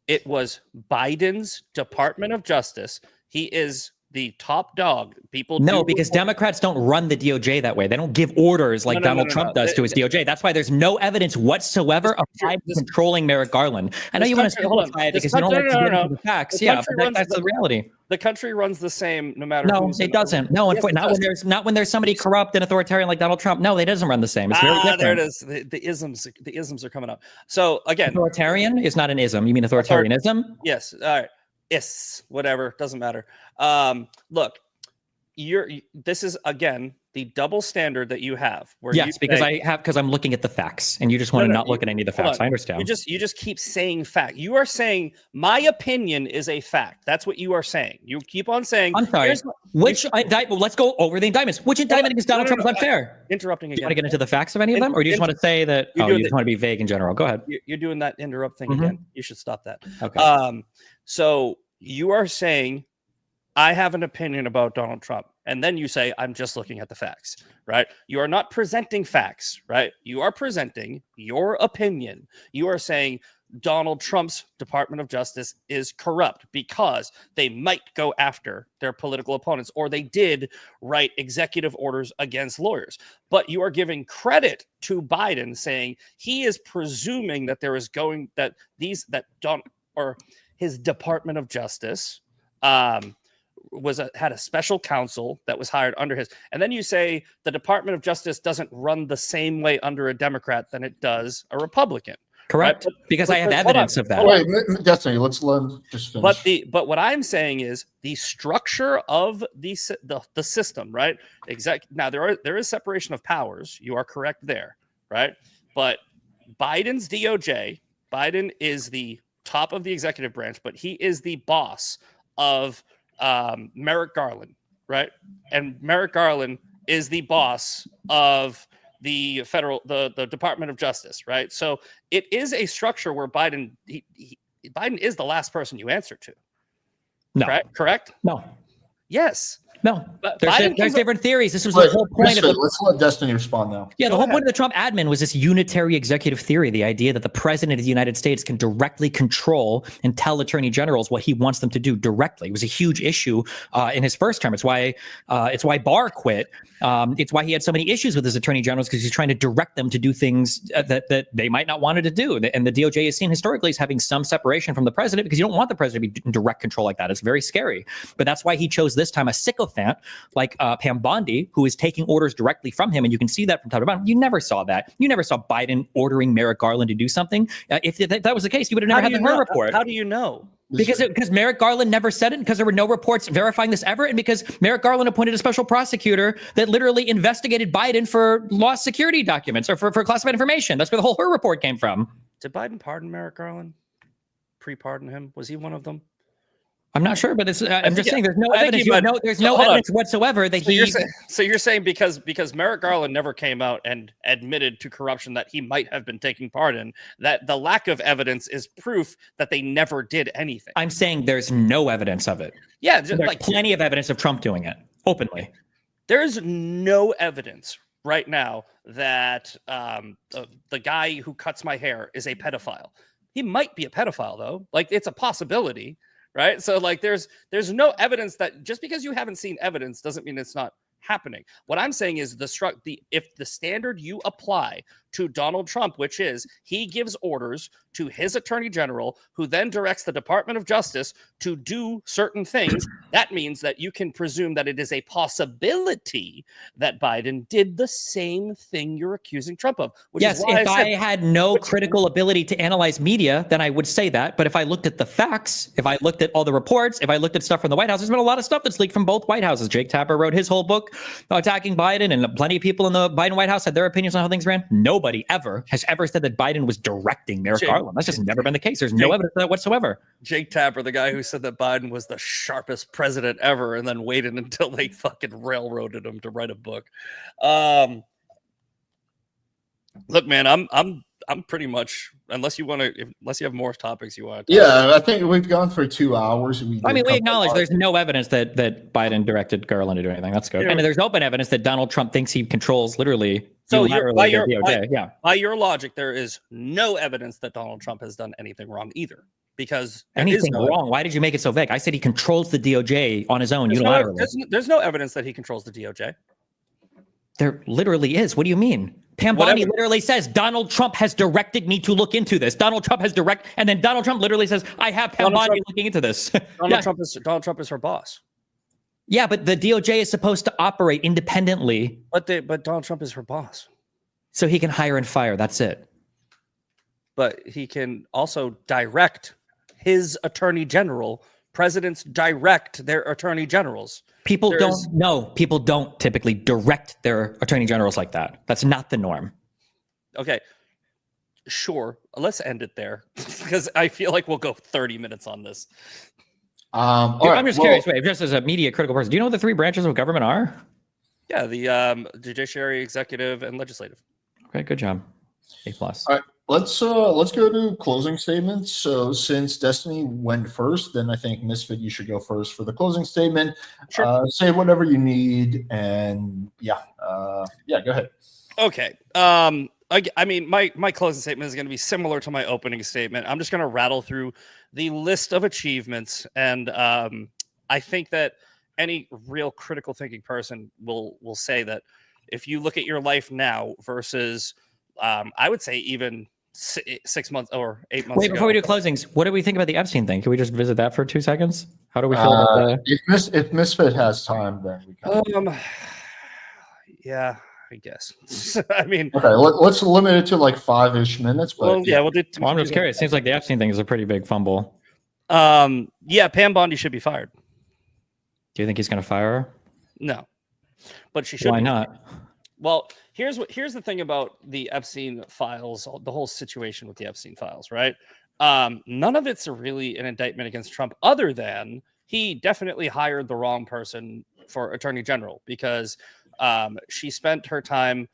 it was Biden's Department of Justice. He is the top dog. Because Democrats don't run the DOJ that way. They don't give orders like Donald Trump does to his DOJ. That's why there's no evidence whatsoever of Biden controlling Merrick Garland. I know you want to simplify it because you don't like to get into the facts. Yeah, but that's the reality. The country runs the same no matter. No, it doesn't. No, not when there's somebody corrupt and authoritarian like Donald Trump. No, it doesn't run the same. It's very different. There it is. The isms are coming up. So again, authoritarian is not an ism. You mean authoritarianism? Yes. All right. Whatever, doesn't matter. Look, this is again the double standard that you have. Because I'm looking at the facts, and you just want to not look at any of the facts. I understand. You just keep saying fact. You are saying my opinion is a fact. That's what you are saying. You keep on saying. I'm sorry. Which indictment? Let's go over the indictments. Which indictment against Donald Trump is unfair? Interrupting again. Do you want to get into the facts of any of them, or do you just want to say that? You just want to be vague in general. Go ahead. You're doing that interrupt thing again. You should stop that. Okay. So you are saying I have an opinion about Donald Trump. And then you say, I'm just looking at the facts, right? You are not presenting facts, right? You are presenting your opinion. You are saying Donald Trump's Department of Justice is corrupt because they might go after their political opponents, or they did write executive orders against lawyers. But you are giving credit to Biden, saying he is presuming that there is his Department of Justice had a special counsel that was hired under his. And then you say the Department of Justice doesn't run the same way under a Democrat than it does a Republican, Correct. Right? Because I have hold evidence on, of that. hold on. Wait, Destiny, let's let him just finish. But what I'm saying is the structure of the system, right? Now there is separation of powers. You are correct there, right? But Biden's DOJ, Biden is the top of the executive branch, but he is the boss of Merrick Garland, right? And Merrick Garland is the boss of the Department of Justice, right? So it is a structure where Biden is the last person you answer to. No. Correct? No. Yes. No. But There's different theories. This was the whole point of let's let Destiny respond now. Yeah, the whole point of the Trump admin was this unitary executive theory, the idea that the president of the United States can directly control and tell attorney generals what he wants them to do directly. It was a huge issue in his first term. It's why Barr quit. It's why he had so many issues with his attorney generals, because he's trying to direct them to do things that they might not wanted to do. And the DOJ is seen historically as having some separation from the president, because you don't want the president to be in direct control like that. It's very scary. But that's why he chose this time a sycophant like Pam Bondi, who is taking orders directly from him. And you can see that from top to bottom. You never saw that. You never saw Biden ordering Merrick Garland to do something. If that was the case, you would have never had the Mueller report. How do you know? Because Merrick Garland never said it, because there were no reports verifying this ever, and because Merrick Garland appointed a special prosecutor that literally investigated Biden for lost security documents or for classified information. That's where the whole Mueller report came from. Did Biden pardon Merrick Garland? Pre-pardon him? Was he one of them? I'm not sure, but I'm just saying there's no evidence. There's no evidence whatsoever that So you're saying because Merrick Garland never came out and admitted to corruption that he might have been taking part in, that the lack of evidence is proof that they never did anything. I'm saying there's no evidence of it. Yeah, there's like plenty of evidence of Trump doing it openly. There's no evidence right now that the guy who cuts my hair is a pedophile. He might be a pedophile though. Like, it's a possibility. Right. So like there's no evidence that just because you haven't seen evidence doesn't mean it's not happening. What I'm saying is if the standard you apply to Donald Trump, which is he gives orders to his attorney general, who then directs the Department of Justice to do certain things, that means that you can presume that it is a possibility that Biden did the same thing you're accusing Trump of. Yes, if I had no critical ability to analyze media, then I would say that. But if I looked at the facts, if I looked at all the reports, if I looked at stuff from the White House, there's been a lot of stuff that's leaked from both White Houses. Jake Tapper wrote his whole book attacking Biden, and plenty of people in the Biden White House had their opinions on how things ran. Nobody ever has ever said that Biden was directing Merrick Garland. That's just never been the case. There's no evidence of that whatsoever. Jake Tapper, the guy who said that Biden was the sharpest president ever, and then waited until they fucking railroaded him to write a book. Look, man, I'm pretty much, unless you have more topics you want to talk about. I think we've gone for 2 hours. We acknowledge there's no evidence that Biden directed Garland to do anything. That's good. And there's open evidence that Donald Trump thinks he controls literally. So by your logic, there is no evidence that Donald Trump has done anything wrong either. Because anything wrong? Why did you make it so vague? I said he controls the DOJ on his own unilaterally. There's no evidence that he controls the DOJ. There literally is. What do you mean? Pam Bondi literally says, Donald Trump has directed me to look into this. Donald Trump literally says, I have Pam Bondi looking into this. Donald Trump is her boss. Yeah, but the DOJ is supposed to operate independently. But Donald Trump is her boss. So he can hire and fire. That's it. But he can also direct his attorney general. Presidents direct their attorney generals. People don't typically direct their attorney generals like that. That's not the norm. Okay. Sure. Let's end it there because I feel like we'll go 30 minutes on this. I'm just curious. Wait, just as a media critical person, do you know what the three branches of government are? Yeah, the judiciary, executive, and legislative. Okay, good job. A+. All right, let's go to closing statements. So since Destiny went first, then I think Misfit, you should go first for the closing statement. Sure. Say whatever you need, and go ahead. Okay. I mean, my closing statement is going to be similar to my opening statement. I'm just going to rattle through the list of achievements, and I think that any real critical thinking person will say that if you look at your life now versus, I would say even 6 months or 8 months. Wait, before we do closings, what do we think about the Epstein thing? Can we just visit that for 2 seconds? How do we feel about that? If Misfit has time, then we can. Yeah. I guess. I mean, Okay, let's limit it to like 5-ish minutes. But well, yeah, we'll do. Well, I'm just curious. It seems like the Epstein thing is a pretty big fumble. Yeah, Pam Bondi should be fired. Do you think he's going to fire her? No, but she should. Why be. not? Well, here's the thing about the Epstein files, the whole situation with the Epstein files, right? None of it's really an indictment against Trump, other than he definitely hired the wrong person for attorney general, because she spent her time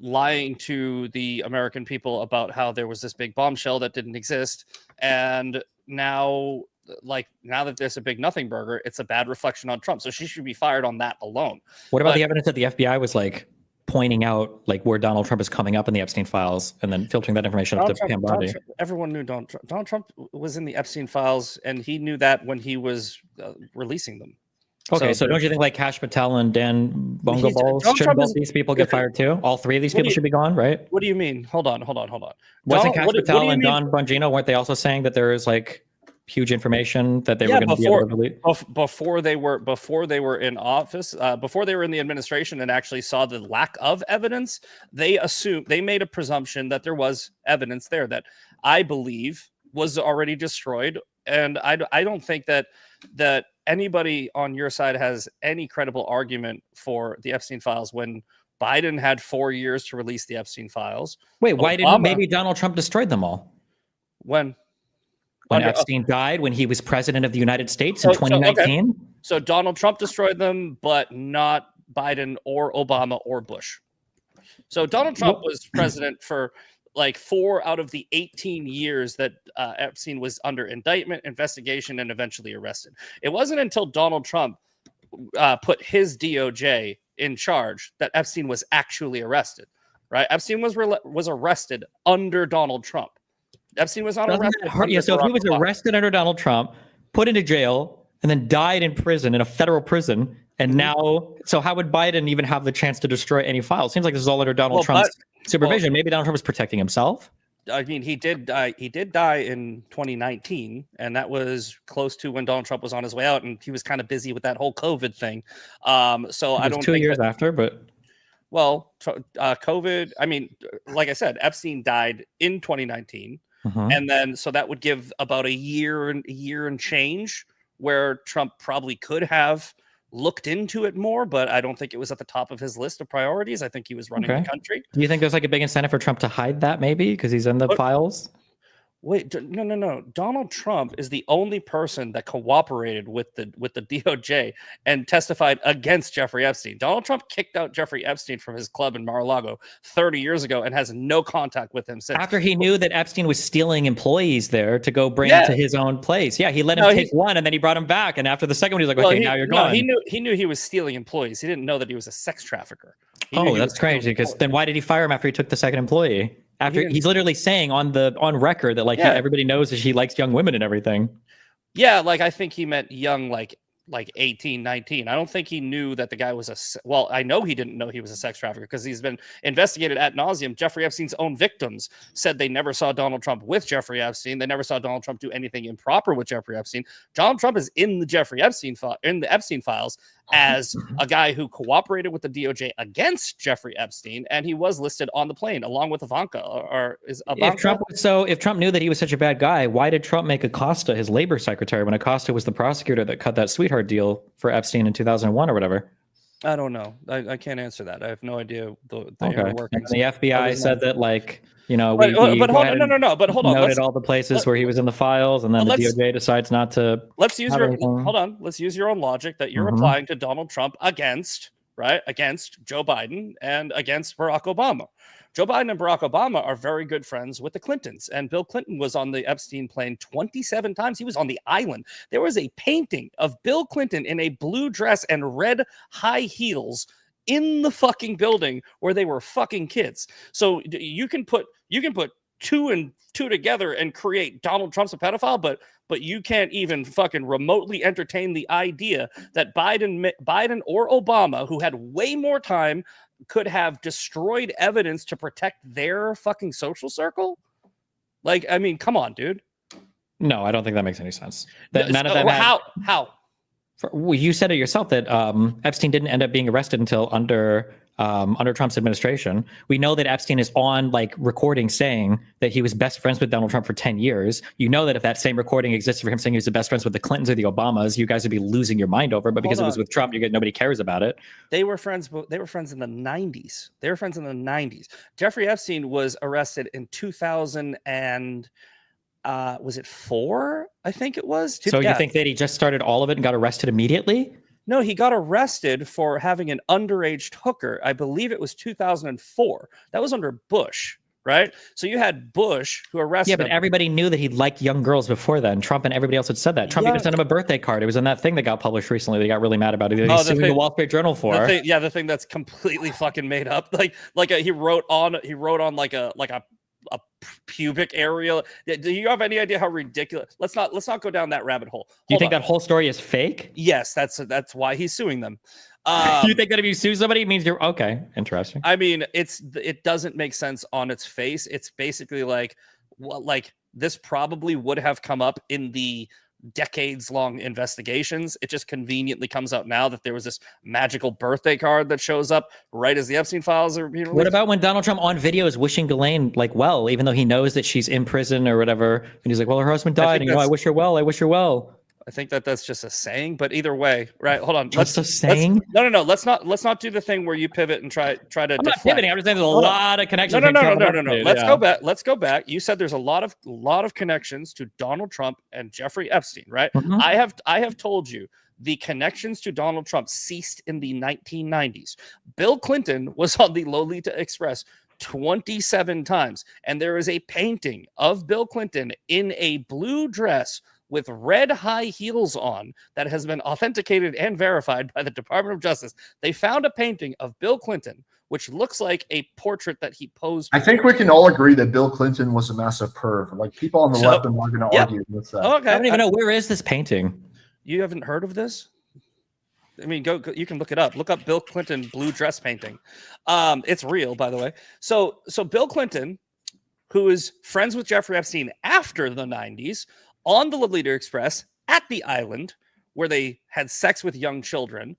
lying to the American people about how there was this big bombshell that didn't exist, and now that there's a big nothing burger, it's a bad reflection on Trump. So she should be fired on that alone. What about the evidence that the FBI was like pointing out like where Donald Trump is coming up in the Epstein files and then filtering that information up to Pam Bondi? Everyone knew Donald Trump was in the Epstein files, and he knew that when he was releasing them. Okay, so don't you think like Kash Patel and Dan Bongo Balls, should both these people get fired too? All three of these people should be gone, right? What do you mean? Hold on. Wasn't Kash Patel and Don Bongino, weren't they also saying that there is like huge information that they were going to be able to release before they were in office, before they were in the administration and actually saw the lack of evidence? They made a presumption that there was evidence there that I believe was already destroyed, and I don't think that anybody on your side has any credible argument for the Epstein files when Biden had 4 years to release the Epstein files. Wait, why didn't maybe Donald Trump destroyed them all? When Epstein died, when he was president of the United States in 2019? So Donald Trump destroyed them, but not Biden or Obama or Bush. So Donald Trump was president for like 4 out of the 18 years that Epstein was under indictment, investigation, and eventually arrested. It wasn't until Donald Trump put his DOJ in charge that Epstein was actually arrested, right? Epstein was arrested under Donald Trump. Epstein was not arrested. Yeah, so if he was arrested under Donald Trump, put into jail, and then died in prison, in a federal prison, and now, so how would Biden even have the chance to destroy any files? Seems like this is all under Donald Trump's supervision. Maybe Donald Trump was protecting himself. I mean, he did die in 2019, and that was close to when Donald Trump was on his way out, and he was kind of busy with that whole COVID thing. So I don't 2 years after, but COVID. I mean, like I said, Epstein died in 2019. And then, so that would give about a year and change where Trump probably could have looked into it more, but I don't think it was at the top of his list of priorities. I think he was running the country. Do you think there's like a big incentive for Trump to hide that maybe because he's in the files? Wait, no. Donald Trump is the only person that cooperated with the DOJ and testified against Jeffrey Epstein. Donald Trump kicked out Jeffrey Epstein from his club in Mar-a-Lago 30 years ago and has no contact with him since. After he knew that Epstein was stealing employees there to go bring to his own place. Yeah, he let him take one and then he brought him back. And after the second one, he was like, okay, now you're gone. He knew he was stealing employees. He didn't know that he was a sex trafficker. That's crazy, because then why did he fire him after he took the second employee? After he's literally saying on record that everybody knows that he likes young women and everything. Yeah, like I think he meant young, like 18, 19. I don't think he knew that the guy was I know he didn't know he was a sex trafficker because he's been investigated ad nauseum. Jeffrey Epstein's own victims said they never saw Donald Trump with Jeffrey Epstein. They never saw Donald Trump do anything improper with Jeffrey Epstein. Donald Trump is in the in the Epstein files as a guy who cooperated with the DOJ against Jeffrey Epstein, and he was listed on the plane along with Ivanka. If Trump knew that he was such a bad guy, why did Trump make Acosta his labor secretary when Acosta was the prosecutor that cut that sweetheart deal for Epstein in 2001 or whatever? I don't know. I can't answer that. I have no idea the inner workings. And the FBI said that but hold on. Noted all the places where he was in the files, and then the DOJ decides not to. Let's use your own logic that you're applying to Donald Trump against Joe Biden and against Barack Obama. Joe Biden and Barack Obama are very good friends with the Clintons, and Bill Clinton was on the Epstein plane 27 times. He was on the island. There was a painting of Bill Clinton in a blue dress and red high heels in the fucking building where they were fucking kids. So you can put two and two together and create Donald Trump's a pedophile, but you can't even fucking remotely entertain the idea that Biden or Obama, who had way more time, could have destroyed evidence to protect their fucking social circle. Like, I mean, come on, dude. No, I don't think that makes any sense. None of them. How? You said it yourself that Epstein didn't end up being arrested until under under Trump's administration. We know that Epstein is on like recording saying that he was best friends with Donald Trump for 10 years. You know that if that same recording existed for him saying he was the best friends with the Clintons or the Obamas, you guys would be losing your mind over. But because it was with Trump, nobody cares about it. They were friends. They were friends in the 90s. They were friends in the 90s. Jeffrey Epstein was arrested in 2000 and was it 4? I think it was. So you think that he just started all of it and got arrested immediately? No, he got arrested for having an underage hooker. I believe it was 2004. That was under Bush, right? So you had Bush who arrested him. Yeah, but everybody knew that he liked young girls before then. Trump and everybody else had said that. Trump even sent him a birthday card. It was in that thing that got published recently. They got really mad about it. He's suing the Wall Street Journal for. The thing that's completely fucking made up. He wrote on like a pubic area. Do you have any idea how ridiculous? Let's not go down that rabbit hole. Do you think that whole story is fake? Yes, that's why he's suing them. You think that if you sue somebody, it means you're okay? Interesting. I mean, it doesn't make sense on its face. It's basically like this probably would have come up in the decades-long investigations. It just conveniently comes out now that there was this magical birthday card that shows up right as the Epstein files are being released. What about when Donald Trump on video is wishing Ghislaine well, even though he knows that she's in prison or whatever, and he's like, "Well, her husband died, and I wish her well. I wish her well." I think that's just a saying, but either way, right? Hold on. Just a saying? No. Let's not do the thing where you pivot and try to. I'm not pivoting. I'm just saying there's a lot of connections. No. Let's go back. You said there's a lot of connections to Donald Trump and Jeffrey Epstein, right? Mm-hmm. I have told you the connections to Donald Trump ceased in the 1990s. Bill Clinton was on the Lolita Express 27 times, and there is a painting of Bill Clinton in a blue dress with red high heels on that has been authenticated and verified by the Department of Justice. They found a painting of Bill Clinton, which looks like a portrait that he posed. I think we can all agree that Bill Clinton was a massive perv. Like, people on the left are not going to argue with that. Okay. I don't even know, where is this painting? You haven't heard of this? I mean, go. You can look it up. Look up Bill Clinton blue dress painting. It's real, by the way. So Bill Clinton, who is friends with Jeffrey Epstein after the 90s, on the Lolita Express at the island where they had sex with young children.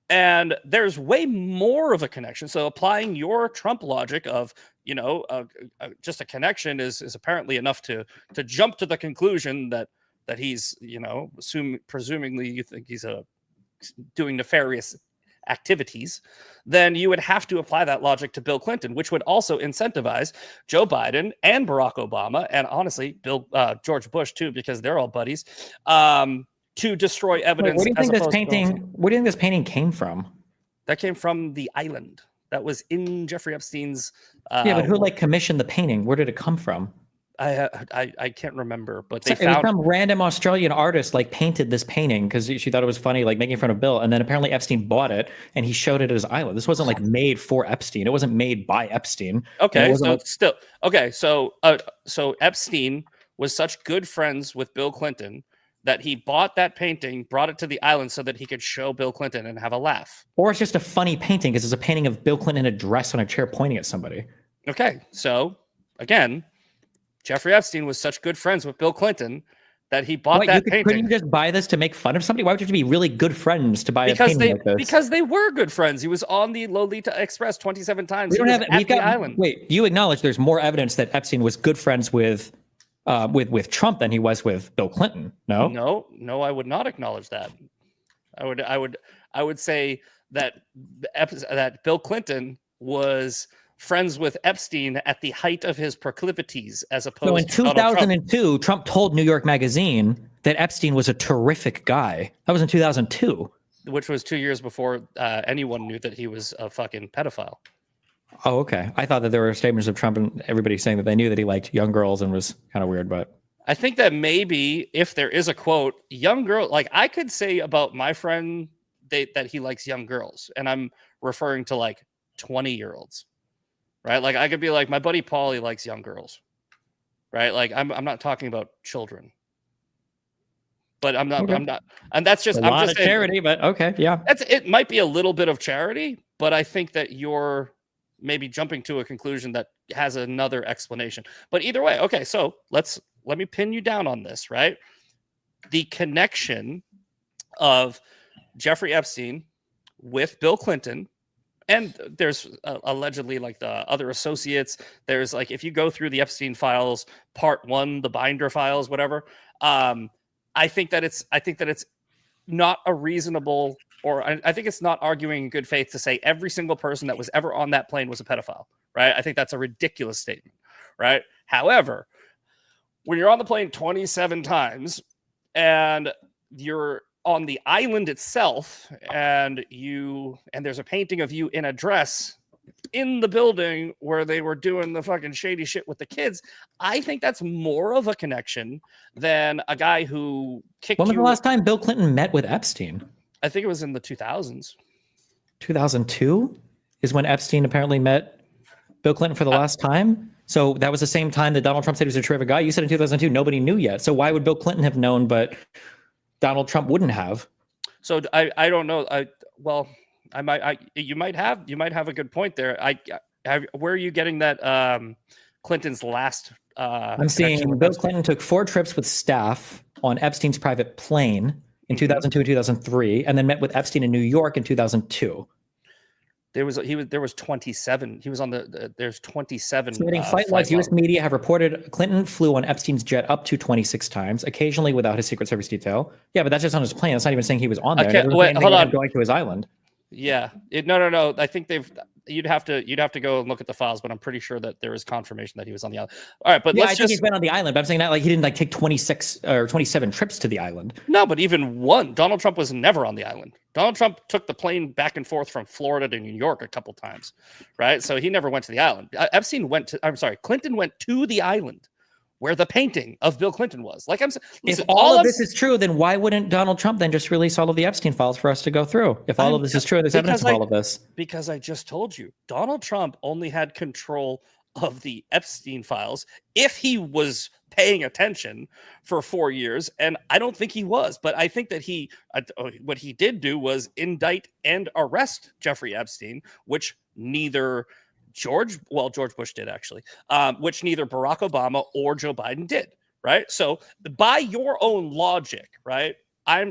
And there's way more of a connection. So applying your Trump logic of, just a connection is apparently enough to jump to the conclusion that he's, presumably you think he's doing nefarious activities, then you would have to apply that logic to Bill Clinton, which would also incentivize Joe Biden and Barack Obama, and honestly, George Bush too, because they're all buddies, to destroy evidence. Where do you think this painting came from? That came from the island. That was in Jeffrey Epstein's. But who commissioned the painting? Where did it come from? I can't remember, but it was some random Australian artist painted this painting because she thought it was funny, making fun of Bill, and then apparently Epstein bought it and he showed it at his island. This wasn't made for Epstein. It wasn't made by Epstein. Okay, so Epstein was such good friends with Bill Clinton that he bought that painting, brought it to the island so that he could show Bill Clinton and have a laugh. Or it's just a funny painting because it's a painting of Bill Clinton in a dress on a chair pointing at somebody. Okay, so again, Jeffrey Epstein was such good friends with Bill Clinton that he bought that painting. Couldn't you just buy this to make fun of somebody? Why would you have to be really good friends to buy a painting like this? Because they were good friends. He was on the Lolita Express 27 times. He was at the island. Wait, you acknowledge there's more evidence that Epstein was good friends with Trump than he was with Bill Clinton? No, I would not acknowledge that. I would say that Bill Clinton was friends with Epstein at the height of his proclivities, as opposed to 2002, Trump told New York Magazine that Epstein was a terrific guy. That was in 2002. Which was 2 years before anyone knew that he was a fucking pedophile. Oh, okay. I thought that there were statements of Trump and everybody saying that they knew that he liked young girls and was kind of weird, but... I think that maybe if there is a quote, young girl, I could say about my friend that he likes young girls, and I'm referring to 20-year-olds. Right, I could be like, my buddy Paulie likes young girls, right? I'm not talking about children, but I'm not, and that's just a lot of charity. But okay, yeah, it might be a little bit of charity, but I think that you're maybe jumping to a conclusion that has another explanation. But either way, okay, so let me pin you down on this, right? The connection of Jeffrey Epstein with Bill Clinton And there's allegedly like the other associates. There's like, if you go through the Epstein files, part 1, the binder files, whatever. I think that it's not a reasonable, or I think it's not arguing in good faith to say every single person that was ever on that plane was a pedophile, right? I think that's a ridiculous statement, right? However, when you're on the plane 27 times and you're on the island itself and there's a painting of you in a dress in the building where they were doing the fucking shady shit with the kids, I think that's more of a connection than a guy who kicked you. When was the last time Bill Clinton met with Epstein? I think it was in the 2000s. 2002 is when Epstein apparently met Bill Clinton for the last time. So that was the same time that Donald Trump said he was a terrific guy. You said in 2002, nobody knew yet. So why would Bill Clinton have known, but Donald Trump wouldn't have? So I don't know. You might have a good point there. Where are you getting that Clinton's last I'm seeing Bill Clinton took 4 trips with staff on Epstein's private plane in 2002 and 2003, and then met with Epstein in New York in 2002. There was 27. He was on there's 27. Flight logs. U.S. media have reported Clinton flew on Epstein's jet up to 26 times, occasionally without his Secret Service detail. Yeah, but that's just on his plane. That's not even saying he was on there. Okay, wait, hold on. Going to his island. Yeah. No. I think you'd have to go and look at the files, but I'm pretty sure that there is confirmation that he was on the island. All right, but I think he's been on the island, but I'm saying that like he didn't like take 26 or 27 trips to the island. No, but even one. Donald Trump was never on the island. Donald Trump took the plane back and forth from Florida to New York a couple times, right? So he never went to the island. Clinton went to the island where the painting of Bill Clinton was. Like I'm saying, if all of this is true, then why wouldn't Donald Trump then just release all of the Epstein files for us to go through? If all of this is true, there's evidence of all of this. Because I just told you, Donald Trump only had control of the Epstein files if he was paying attention for 4 years, and I don't think he was. But I think that what he did do was indict and arrest Jeffrey Epstein, which neither George Bush did actually, which neither Barack Obama or Joe Biden did, right? So by your own logic, right,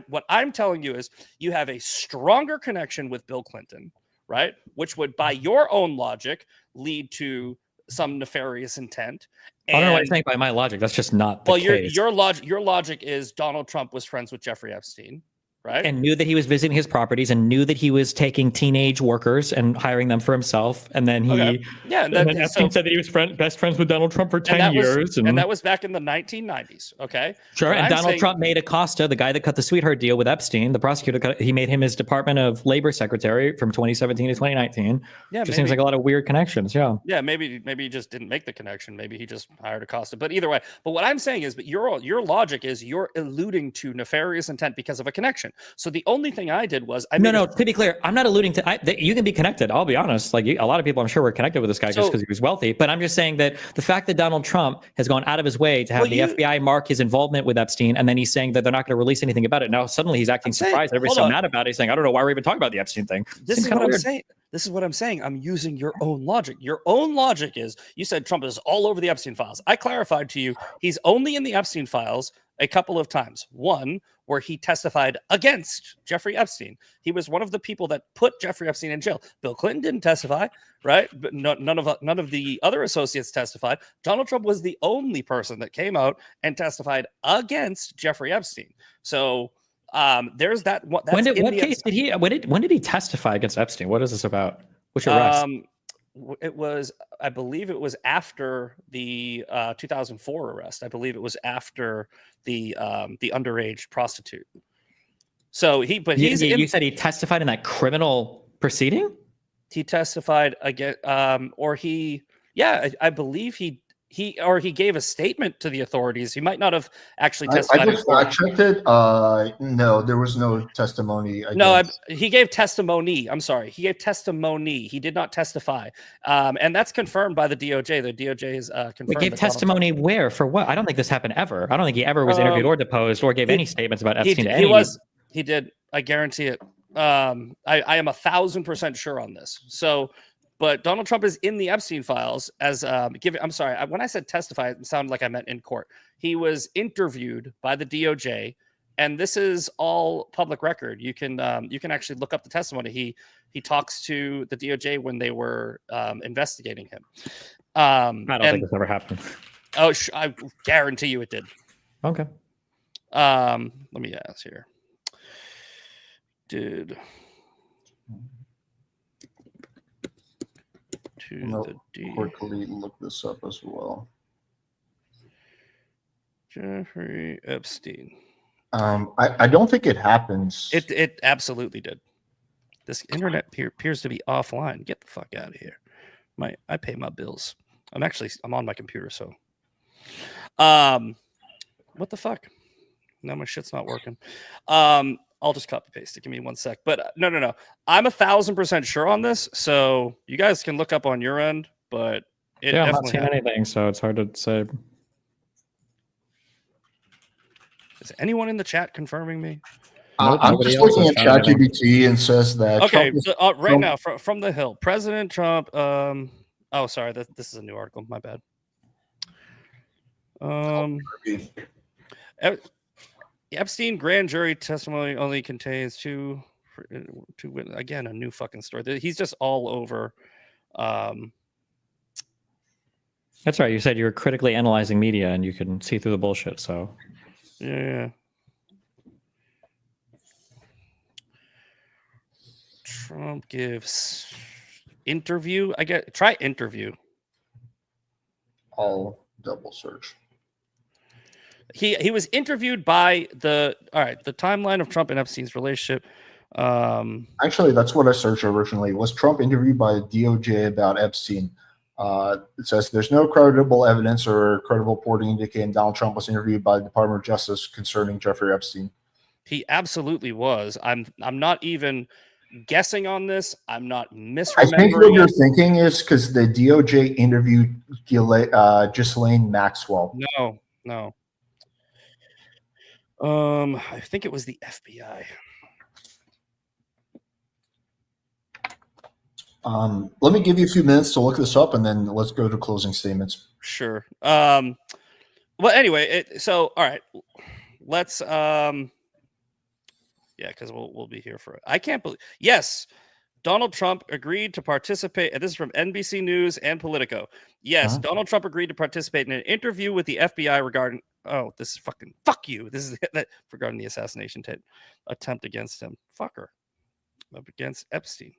what I'm telling you is you have a stronger connection with Bill Clinton, right, which would by your own logic lead to some nefarious intent. I don't know what you're saying by my logic. That's just not the case. Your logic is Donald Trump was friends with Jeffrey Epstein, right? And knew that he was visiting his properties and knew that he was taking teenage workers and hiring them for himself. And then Epstein said that he was best friends with Donald Trump for 10 years. And that was back in the 1990s. Okay. Sure. And Donald Trump made Acosta, the guy that cut the sweetheart deal with Epstein, the prosecutor, he made him his Department of Labor secretary from 2017 to 2019. Yeah. Just seems like a lot of weird connections. Yeah. Yeah. Maybe he just didn't make the connection. Maybe he just hired Acosta. But either way, what I'm saying is, but your logic is you're alluding to nefarious intent because of a connection. So the only thing I did was to be clear, I'm not alluding to you can be connected. I'll be honest. Like a lot of people, I'm sure, were connected with this guy just because he was wealthy. But I'm just saying that the fact that Donald Trump has gone out of his way to have the FBI mark his involvement with Epstein, and then he's saying that they're not going to release anything about it. Now suddenly he's acting surprised. Everybody's so mad about it. He's saying, I don't know why we're even talking about the Epstein thing. This is what I'm saying. This is what I'm saying. I'm using your own logic. Your own logic is you said Trump is all over the Epstein files. I clarified to you he's only in the Epstein files a couple of times. One, where he testified against Jeffrey Epstein. He was one of the people that put Jeffrey Epstein in jail. Bill Clinton didn't testify, right? But none of the other associates testified. Donald Trump was the only person that came out and testified against Jeffrey Epstein. So there's that. When did he testify against Epstein? What is this about? Which arrest? I believe it was after the 2004 arrest. I believe it was after the underage prostitute. So you said he testified in that criminal proceeding? He testified again, I believe he gave a statement to the authorities. He might not have actually testified. I checked it. No, there was no testimony. He gave testimony. I'm sorry. He gave testimony. He did not testify. And that's confirmed by the DOJ. The DOJ is confirmed. We gave testimony where? For what? I don't think this happened ever. I don't think he ever was interviewed or deposed or gave any statements about Epstein. He did. I guarantee it. I am 1,000% sure on this. So, but Donald Trump is in the Epstein files as I'm sorry. When I said testify, it sounded like I meant in court. He was interviewed by the DOJ and this is all public record. You can actually look up the testimony. He talks to the DOJ when they were investigating him. I don't think this ever happened. Oh, I guarantee you it did. Okay. Let me ask here. Did to the quickly look this up as well. Jeffrey Epstein. I don't think it happens. It absolutely did. This internet appears to be offline. Get the fuck out of here. I pay my bills. I'm on my computer, so what the fuck? Now my shit's not working. I'll just copy paste it. Give me 1 sec. But no. I'm 1,000% sure on this. So you guys can look up on your end, but I'm not seeing anything, so it's hard to say. Is anyone in the chat confirming me? I'm just looking at ChatGPT and says that. Okay, right now from the Hill, President Trump. Oh, sorry, this is a new article. My bad. Epstein grand jury testimony only contains two. Again, a new fucking story. He's just all over. That's right. You said you were critically analyzing media, and you can see through the bullshit. So, yeah. Trump gives interview. Try interview. I'll double search. He was interviewed by the timeline of Trump and Epstein's relationship. Actually, that's what I searched originally. Was Trump interviewed by the DOJ about Epstein? It says there's no credible evidence or credible reporting indicating Donald Trump was interviewed by the Department of Justice concerning Jeffrey Epstein. He absolutely was. I'm not even guessing on this. I'm not misremembering. I think what you're thinking is because the DOJ interviewed Ghislaine Maxwell. No. I think it was the FBI. Let me give you a few minutes to look this up, and then let's go to closing statements. Sure. Well, anyway, all right. Let's because we'll be here for it. I can't believe. Yes, Donald Trump agreed to participate. And this is from NBC News and Politico. Yes, Donald Trump agreed to participate in an interview with the FBI regarding. Oh, this is fucking fuck you. This is regarding the assassination attempt against him. Fucker. Up against Epstein.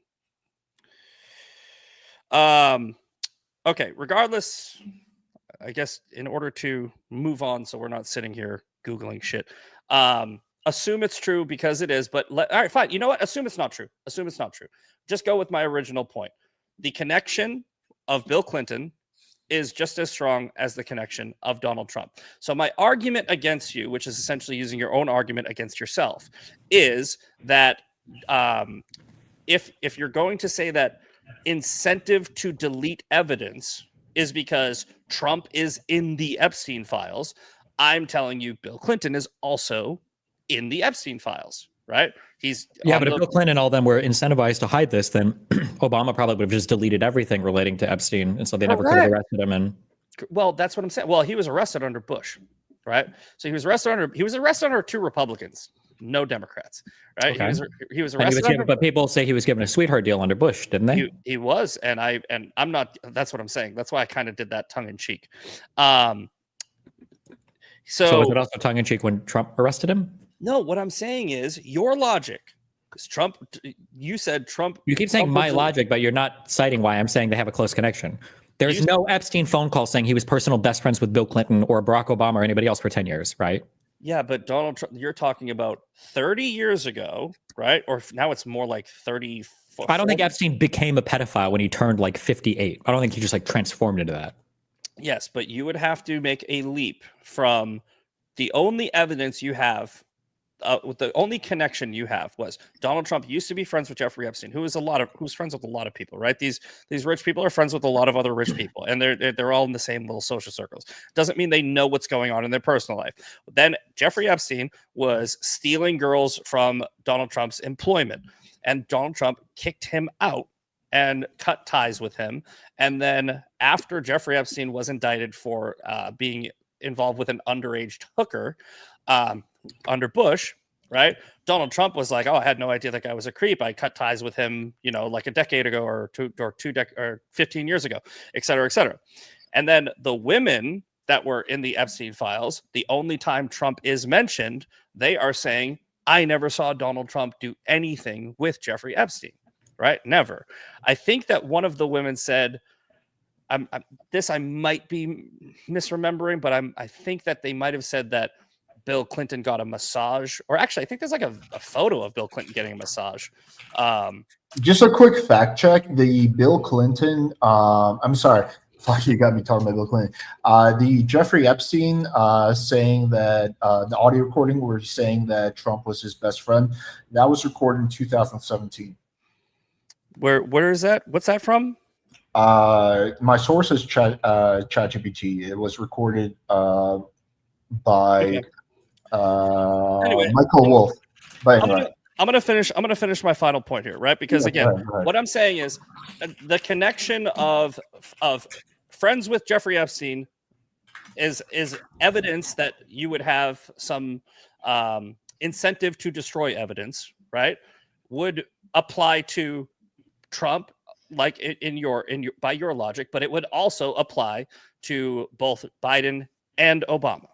Okay. Regardless, I guess in order to move on, so we're not sitting here Googling shit. Assume it's true because it is, but all right, fine. You know what? Assume it's not true. Assume it's not true. Just go with my original point. The connection of Bill Clinton is just as strong as the connection of Donald Trump. So my argument against you, which is essentially using your own argument against yourself, is that if you're going to say that incentive to delete evidence is because Trump is in the Epstein files, I'm telling you Bill Clinton is also in the Epstein files, right? But if Bill Clinton and all them were incentivized to hide this, then Obama probably would have just deleted everything relating to Epstein, and so they never could have arrested him. And well, that's what I'm saying. Well, he was arrested under Bush, right? So he was arrested under two Republicans, no Democrats, right? Okay. He was arrested. But people say he was given a sweetheart deal under Bush, didn't they? He was, and I'm not. That's what I'm saying. That's why I kind of did that tongue in cheek. So was it also tongue in cheek when Trump arrested him? No, what I'm saying is your logic, because Trump. You said Trump. You keep saying my logic, but you're not citing why I'm saying they have a close connection. There's no Epstein phone call saying he was personal best friends with Bill Clinton or Barack Obama or anybody else for 10 years, right? Yeah, but Donald Trump, you're talking about 30 years ago, right? Or now it's more like 30. I don't think Epstein became a pedophile when he turned like 58. I don't think he just like transformed into that. Yes, but you would have to make a leap from the only evidence you have. The only connection you have was Donald Trump used to be friends with Jeffrey Epstein, who's friends with a lot of people, right? These rich people are friends with a lot of other rich people, and they're all in the same little social circles. Doesn't mean they know what's going on in their personal life. Then Jeffrey Epstein was stealing girls from Donald Trump's employment, and Donald Trump kicked him out and cut ties with him. And then after Jeffrey Epstein was indicted for being involved with an underage hooker, under Bush, right? Donald Trump was like, "Oh, I had no idea that guy was a creep. I cut ties with him, like a decade ago or 15 years ago, et cetera, et cetera." And then the women that were in the Epstein files, the only time Trump is mentioned, they are saying, "I never saw Donald Trump do anything with Jeffrey Epstein." Right? Never. I think that one of the women said, I might be misremembering, but I think that they might have said that Bill Clinton got a massage, or actually, I think there's like a photo of Bill Clinton getting a massage. Just a quick fact check: the Bill Clinton. I'm sorry, fuck, you got me talking about Bill Clinton. The Jeffrey Epstein saying that the audio recording where he's saying that Trump was his best friend, that was recorded in 2017. Where is that? What's that from? My source is ChatGPT. It was recorded by Anyway, Michael Wolff. But anyway. I'm gonna finish my final point here, right? Because again, go ahead. what I'm saying is the connection of friends with Jeffrey Epstein is evidence that you would have some incentive to destroy evidence, right? Would apply to Trump, like in your by your logic, but it would also apply to both Biden and Obama.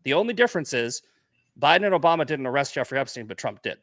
The only difference is Biden and Obama didn't arrest Jeffrey Epstein, but Trump did.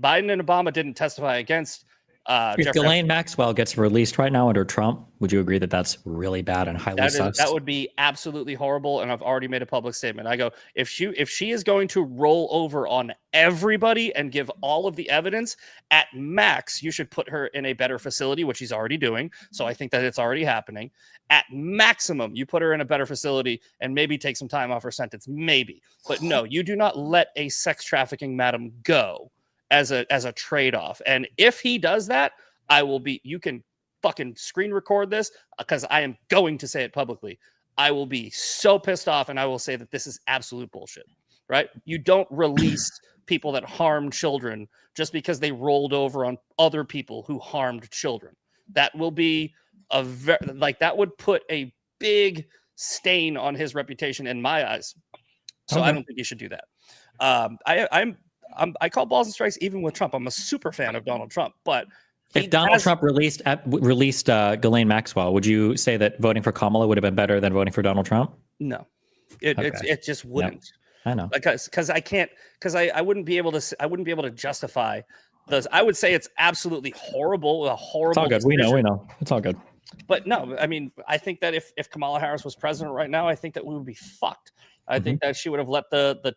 Biden and Obama didn't testify against if Jeffrey Ghislaine Epstein. Maxwell gets released right now under Trump, would you agree that that's really bad and highly sus? That would be absolutely horrible, and I've already made a public statement. I go, if she is going to roll over on everybody and give all of the evidence, at max, you should put her in a better facility, which she's already doing. So I think that it's already happening. At maximum, you put her in a better facility and maybe take some time off her sentence, maybe. But no, you do not let a sex trafficking madam go as a trade-off. And if he does that, you can fucking screen record this because I am going to say it publicly. I will be so pissed off and I will say that this is absolute bullshit, right? You don't release people that harm children just because they rolled over on other people who harmed children. That will be that would put a big stain on his reputation in my eyes. So I don't think you should do that. I call balls and strikes even with Trump. I'm a super fan of Donald Trump, but if Donald Trump released Ghislaine Maxwell, would you say that voting for Kamala would have been better than voting for Donald Trump? No, it just wouldn't. Yep. I know because I wouldn't be able to justify those. I would say it's absolutely horrible. It's all good. Decision. We know. It's all good. But no, I mean, I think that if Kamala Harris was president right now, I think that we would be fucked. I think that she would have let the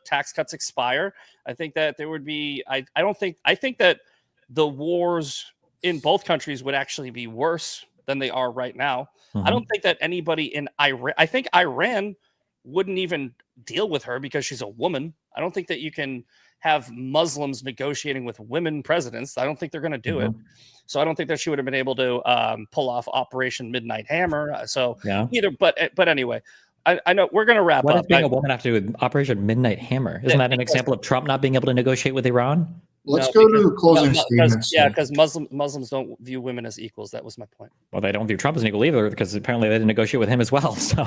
tax cuts expire. I think that there would be. I think that the wars in both countries would actually be worse than they are right now. I don't think that anybody in Iran. I think Iran wouldn't even deal with her because she's a woman. I don't think that you can have Muslims negotiating with women presidents. I don't think they're going to do it. So I don't think that she would have been able to pull off Operation Midnight Hammer. So either, but anyway, I know we're going to wrap up. What does being a woman have to do with Operation Midnight Hammer? Isn't that an example of Trump not being able to negotiate with Iran? Let's go to closing statements. Because Muslims don't view women as equals. That was my point. Well, they don't view Trump as an equal either because apparently they didn't negotiate with him as well. So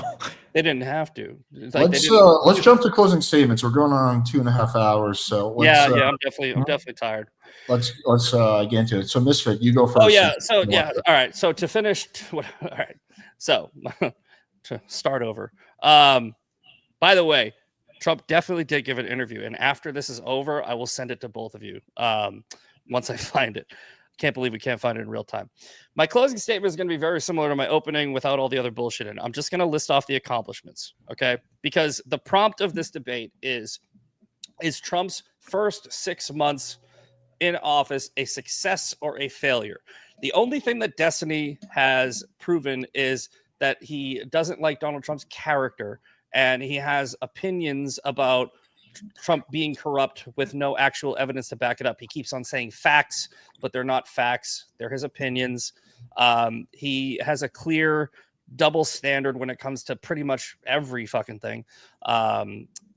they didn't have to. Let's jump to closing statements. We're going on 2.5 hours. So I'm definitely tired. Let's get into it. So Misfit, you go first. Oh yeah. So yeah. All right. So to finish. All right. So to start over. By the way, Trump definitely did give an interview, and after this is over, I will send it to both of you once I find it. Can't believe we can't find it in real time. My closing statement is going to be very similar to my opening without all the other bullshit in it. I'm just going to list off the accomplishments, okay? Because the prompt of this debate is Trump's first 6 months in office a success or a failure? The only thing that Destiny has proven is that he doesn't like Donald Trump's character, and he has opinions about Trump being corrupt with no actual evidence to back it up. He keeps on saying facts, but they're not facts. They're his opinions. He has a clear double standard when it comes to pretty much every fucking thing.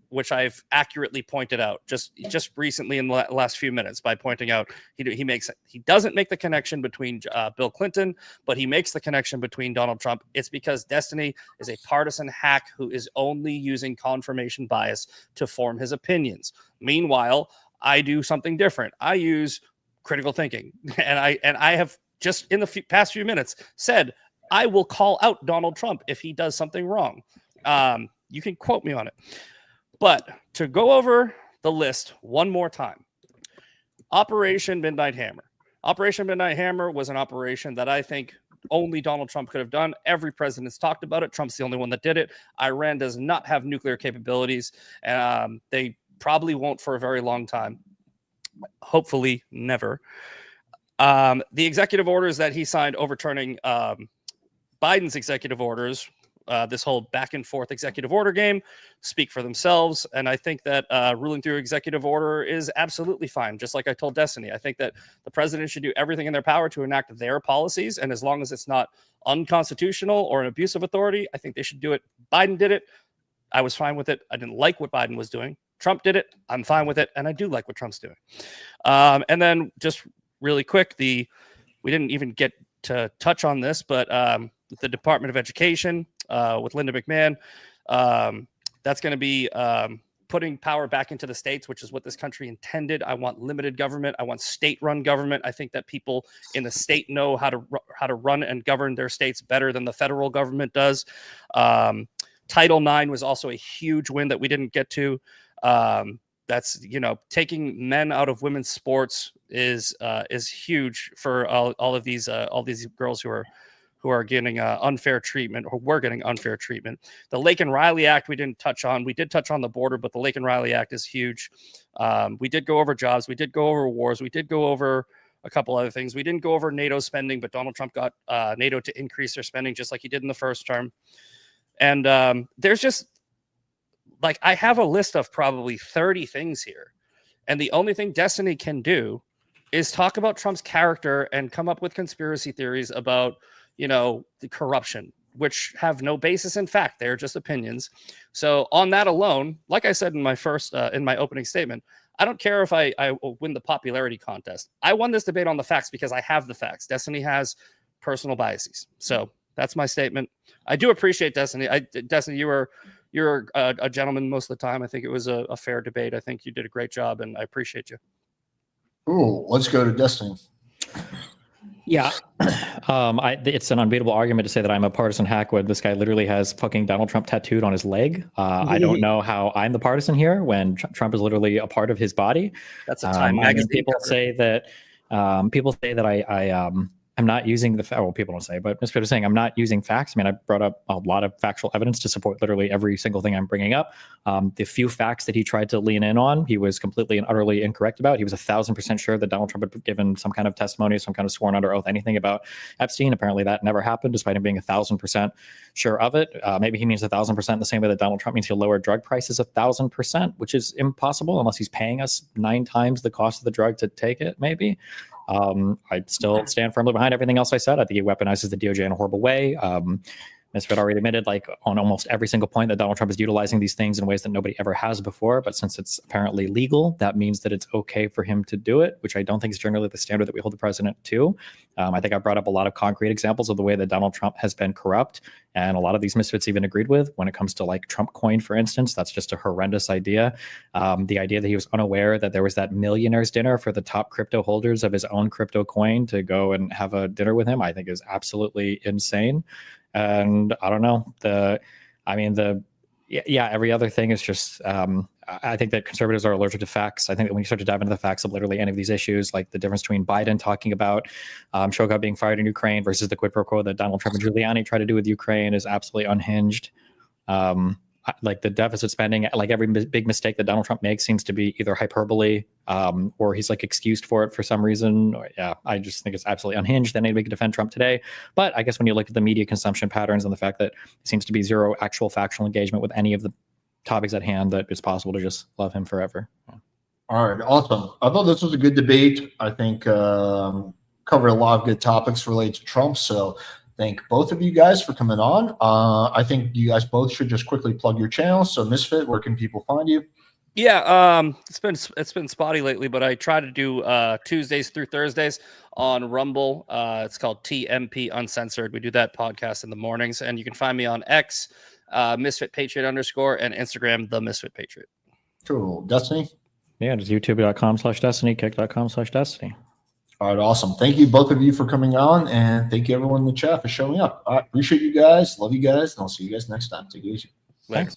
which I've accurately pointed out just recently in the last few minutes by pointing out he doesn't make the connection between Bill Clinton, but he makes the connection between Donald Trump. It's because Destiny is a partisan hack who is only using confirmation bias to form his opinions. Meanwhile, I do something different. I use critical thinking, and I have just in the past few minutes said I will call out Donald Trump if he does something wrong. You can quote me on it. But to go over the list one more time, Operation Midnight Hammer. Operation Midnight Hammer was an operation that I think only Donald Trump could have done. Every president's talked about it. Trump's the only one that did it. Iran does not have nuclear capabilities. They probably won't for a very long time. Hopefully never. The executive orders that he signed overturning Biden's executive orders, this whole back and forth executive order game, speak for themselves. And I think that ruling through executive order is absolutely fine. Just like I told Destiny, I think that the president should do everything in their power to enact their policies. And as long as it's not unconstitutional or an abuse of authority, I think they should do it. Biden did it. I was fine with it. I didn't like what Biden was doing. Trump did it. I'm fine with it. And I do like what Trump's doing. And then just really quick, we didn't even get to touch on this, but the Department of Education with Linda McMahon, that's going to be putting power back into the states, which is what this country intended. I want limited government. I want state-run government. I think that people in the state know how to run and govern their states better than the federal government does. Title IX was also a huge win that we didn't get to. That's, taking men out of women's sports is huge for all of these girls who are getting unfair treatment, or were getting unfair treatment. The Lake and Riley Act we didn't touch on. We did touch on the border, but the Lake and Riley Act is huge. We did go over jobs. We did go over wars. We did go over a couple other things. We didn't go over NATO spending, but Donald Trump got NATO to increase their spending just like he did in the first term. And there's just, I have a list of probably 30 things here. And the only thing Destiny can do is talk about Trump's character and come up with conspiracy theories about, the corruption, which have no basis in fact. They're just opinions. So on that alone, like I said in my opening statement, I don't care if I win the popularity contest. I won this debate on the facts because I have the facts. Destiny has personal biases. So that's my statement. I do appreciate Destiny. Destiny, you're a gentleman most of the time. I think it was a fair debate. I think you did a great job, and I appreciate you. Ooh, let's go to Destiny. Yeah, it's an unbeatable argument to say that I'm a partisan hack when this guy literally has fucking Donald Trump tattooed on his leg. I don't know how I'm the partisan here when Trump is literally a part of his body. That's a Time magazine. People say that I'm not using people don't say, but Misfit is saying I'm not using facts. I mean, I brought up a lot of factual evidence to support literally every single thing I'm bringing up. The few facts that he tried to lean in on, he was completely and utterly incorrect about. He was 1,000% sure that Donald Trump had given some kind of testimony, some kind of sworn under oath, anything about Epstein. Apparently that never happened, despite him being 1,000% sure of it. Maybe he means 1,000% in the same way that Donald Trump means he'll lower drug prices 1,000%, which is impossible unless he's paying us 9 times the cost of the drug to take it, maybe. I still stand firmly behind everything else I said. I think he weaponizes the DOJ in a horrible way. Misfit already admitted, on almost every single point, that Donald Trump is utilizing these things in ways that nobody ever has before. But since it's apparently legal, that means that it's okay for him to do it, which I don't think is generally the standard that we hold the president to. I think I brought up a lot of concrete examples of the way that Donald Trump has been corrupt, and a lot of these misfits even agreed with. When it comes to Trump coin, for instance, that's just a horrendous idea. The idea that he was unaware that there was that millionaires dinner for the top crypto holders of his own crypto coin to go and have a dinner with him, I think is absolutely insane. And I don't know, every other thing is just, I think that conservatives are allergic to facts. I think that when you start to dive into the facts of literally any of these issues, like the difference between Biden talking about Shogun being fired in Ukraine versus the quid pro quo that Donald Trump and Giuliani try to do with Ukraine is absolutely unhinged. The deficit spending, every big mistake that Donald Trump makes seems to be either hyperbole or he's excused for it for some reason. I just think it's absolutely unhinged that anybody can defend Trump today. But I guess when you look at the media consumption patterns and the fact that there seems to be zero actual factual engagement with any of the topics at hand, that it's possible to just love him forever. All right, awesome. I thought this was a good debate. I think covered a lot of good topics related to Trump. So thank both of you guys for coming on. I think you guys both should just quickly plug your channels. So Misfit, where can people find you? Yeah, it's been spotty lately, but I try to do Tuesdays through Thursdays on Rumble. It's called TMP Uncensored. We do that podcast in the mornings, and you can find me on X, Misfit Patriot _ and Instagram, The Misfit Patriot. Cool. Destiny? Yeah, just youtube.com/Destiny, kick.com/Destiny. All right, awesome. Thank you, both of you, for coming on, and thank you, everyone in the chat, for showing up. All right, appreciate you guys. Love you guys, and I'll see you guys next time. Take it easy. Thanks.